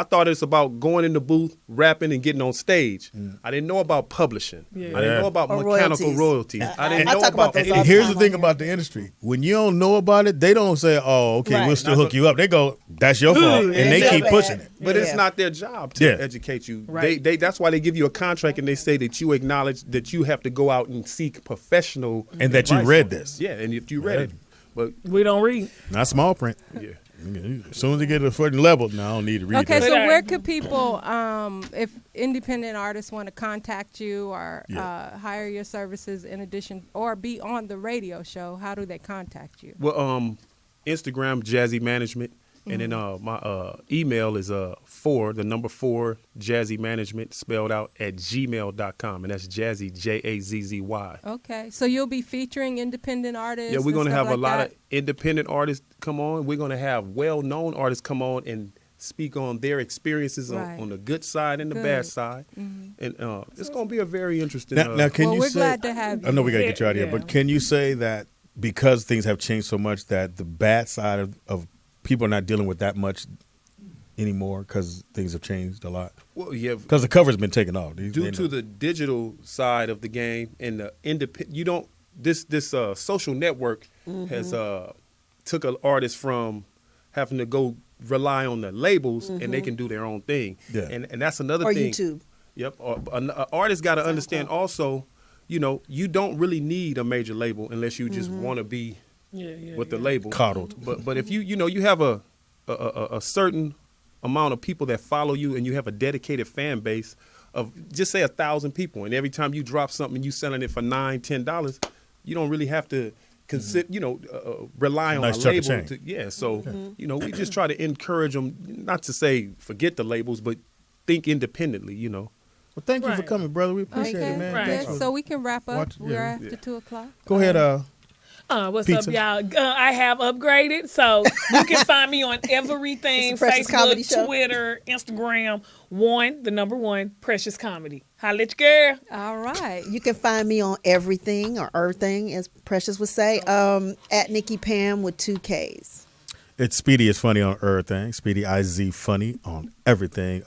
thought it's about going in the booth, rapping, and getting on stage. I didn't know about publishing. I didn't know about mechanical royalties. I didn't know about that. Here's the thing about the industry. When you don't know about it, they don't say, oh, okay, we'll still hook you up. They go, that's your fault. And they keep pushing it. But it's not their job to educate you. Right. That's why they give you a contract and they say that you acknowledge that you have to go out and seek professional and that you read this. Yeah, and if you read it. But we don't read. Not small print. Yeah. As soon as they get to a certain level, now I don't need to read that. Okay, so where could people, if independent artists want to contact you or hire your services in addition, or be on the radio show, how do they contact you? Well, Instagram, Jazzy Management, and then my email is 4 Jazzy Management spelled out at gmail.com, and that's Jazzy, Jazzy. Okay, so you'll be featuring independent artists. Yeah, we're gonna have a lot of independent artists come on. We're gonna have well-known artists come on and speak on their experiences on the good side and the bad side, and it's gonna be a very interesting. Now can you we're say? Glad to have you. I know we gotta get you out of here, but can you say that because things have changed so much that the bad side of people are not dealing with that much anymore because things have changed a lot? Well, yeah, because the cover's been taken off due to the digital side of the game and the independent. You don't this social network has took an artist from having to go rely on the labels and they can do their own thing. Yeah, and that's another thing. Or YouTube. Yep, an artist got to understand also. You know, you don't really need a major label unless you just want to be with the label coddled. But if you have a certain amount of people that follow you and you have a dedicated fan base of just say 1,000 people, and every time you drop something and you selling it for $9-10, you don't really have to consider rely on a label. So we just try to encourage them not to say forget the labels, but think independently. You know. Well, thank you for coming, brother. We appreciate it, man. Right. So we can wrap up. We're after 2 o'clock. Go ahead, what's Pizza. up, y'all? I have upgraded, so you can find me on everything: Facebook, Twitter, Instagram. 1 Precious Comedy. Holla at your girl. All right. You can find me on everything or everything, as Precious would say, at Nikki Pam with 2 Ks. It's Speedy is funny on everything. Speedy IZ funny on everything.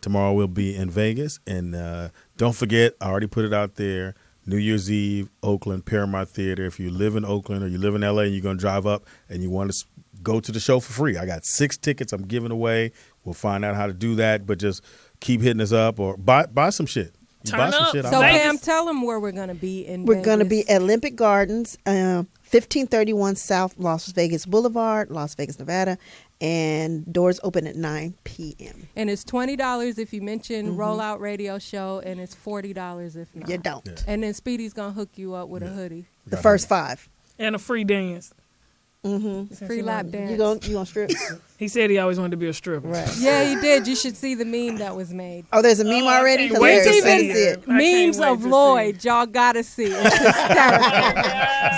Tomorrow we'll be in Vegas, and don't forget, I already put it out there. New Year's Eve, Oakland, Paramount Theater. If you live in Oakland or you live in LA and you're going to drive up and you want to go to the show for free, I got 6 tickets I'm giving away. We'll find out how to do that, but just keep hitting us up or buy some shit. Turn up. So Pam, tell them where we're going to be in We're going to be at Olympic Gardens, 1531 South Las Vegas Boulevard, Las Vegas, Nevada. And doors open at 9 p.m. And it's $20 if you mention Rollout Radio Show, and it's $40 if not. You don't. Yeah. And then Speedy's going to hook you up with a hoodie. The first 5. And a free dance. Free lap dance. You gonna strip? He said he always wanted to be a stripper. Right. Yeah, he did. You should see the meme that was made. Oh, there's a meme already? Wait to see it. Memes of Lloyd. Y'all got to see. It's hysterical.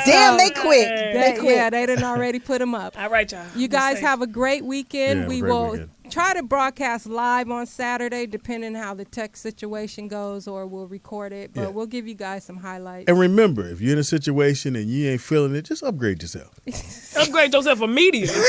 Damn, they quick. They quick. Yeah, they done already put them up. All right, y'all. You guys have a great weekend. We will try to broadcast live on Saturday, depending how the tech situation goes, or we'll record it. But we'll give you guys some highlights. And remember, if you're in a situation and you ain't feeling it, just upgrade yourself. Upgrade yourself immediately.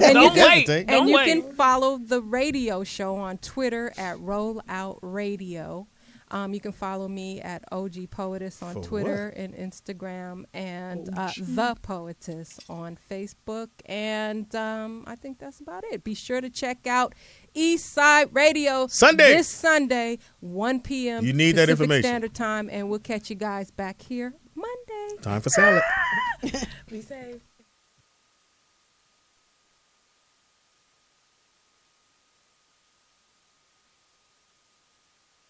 And Don't wait. And you can follow the radio show on Twitter at Rollout Radio. You can follow me at OG Poetess on Twitter and Instagram, and The Poetess on Facebook. And I think that's about it. Be sure to check out Eastside Radio this Sunday, 1 p.m. You need Pacific that information. Standard Time, and we'll catch you guys back here Monday. Time for salad. Be safe.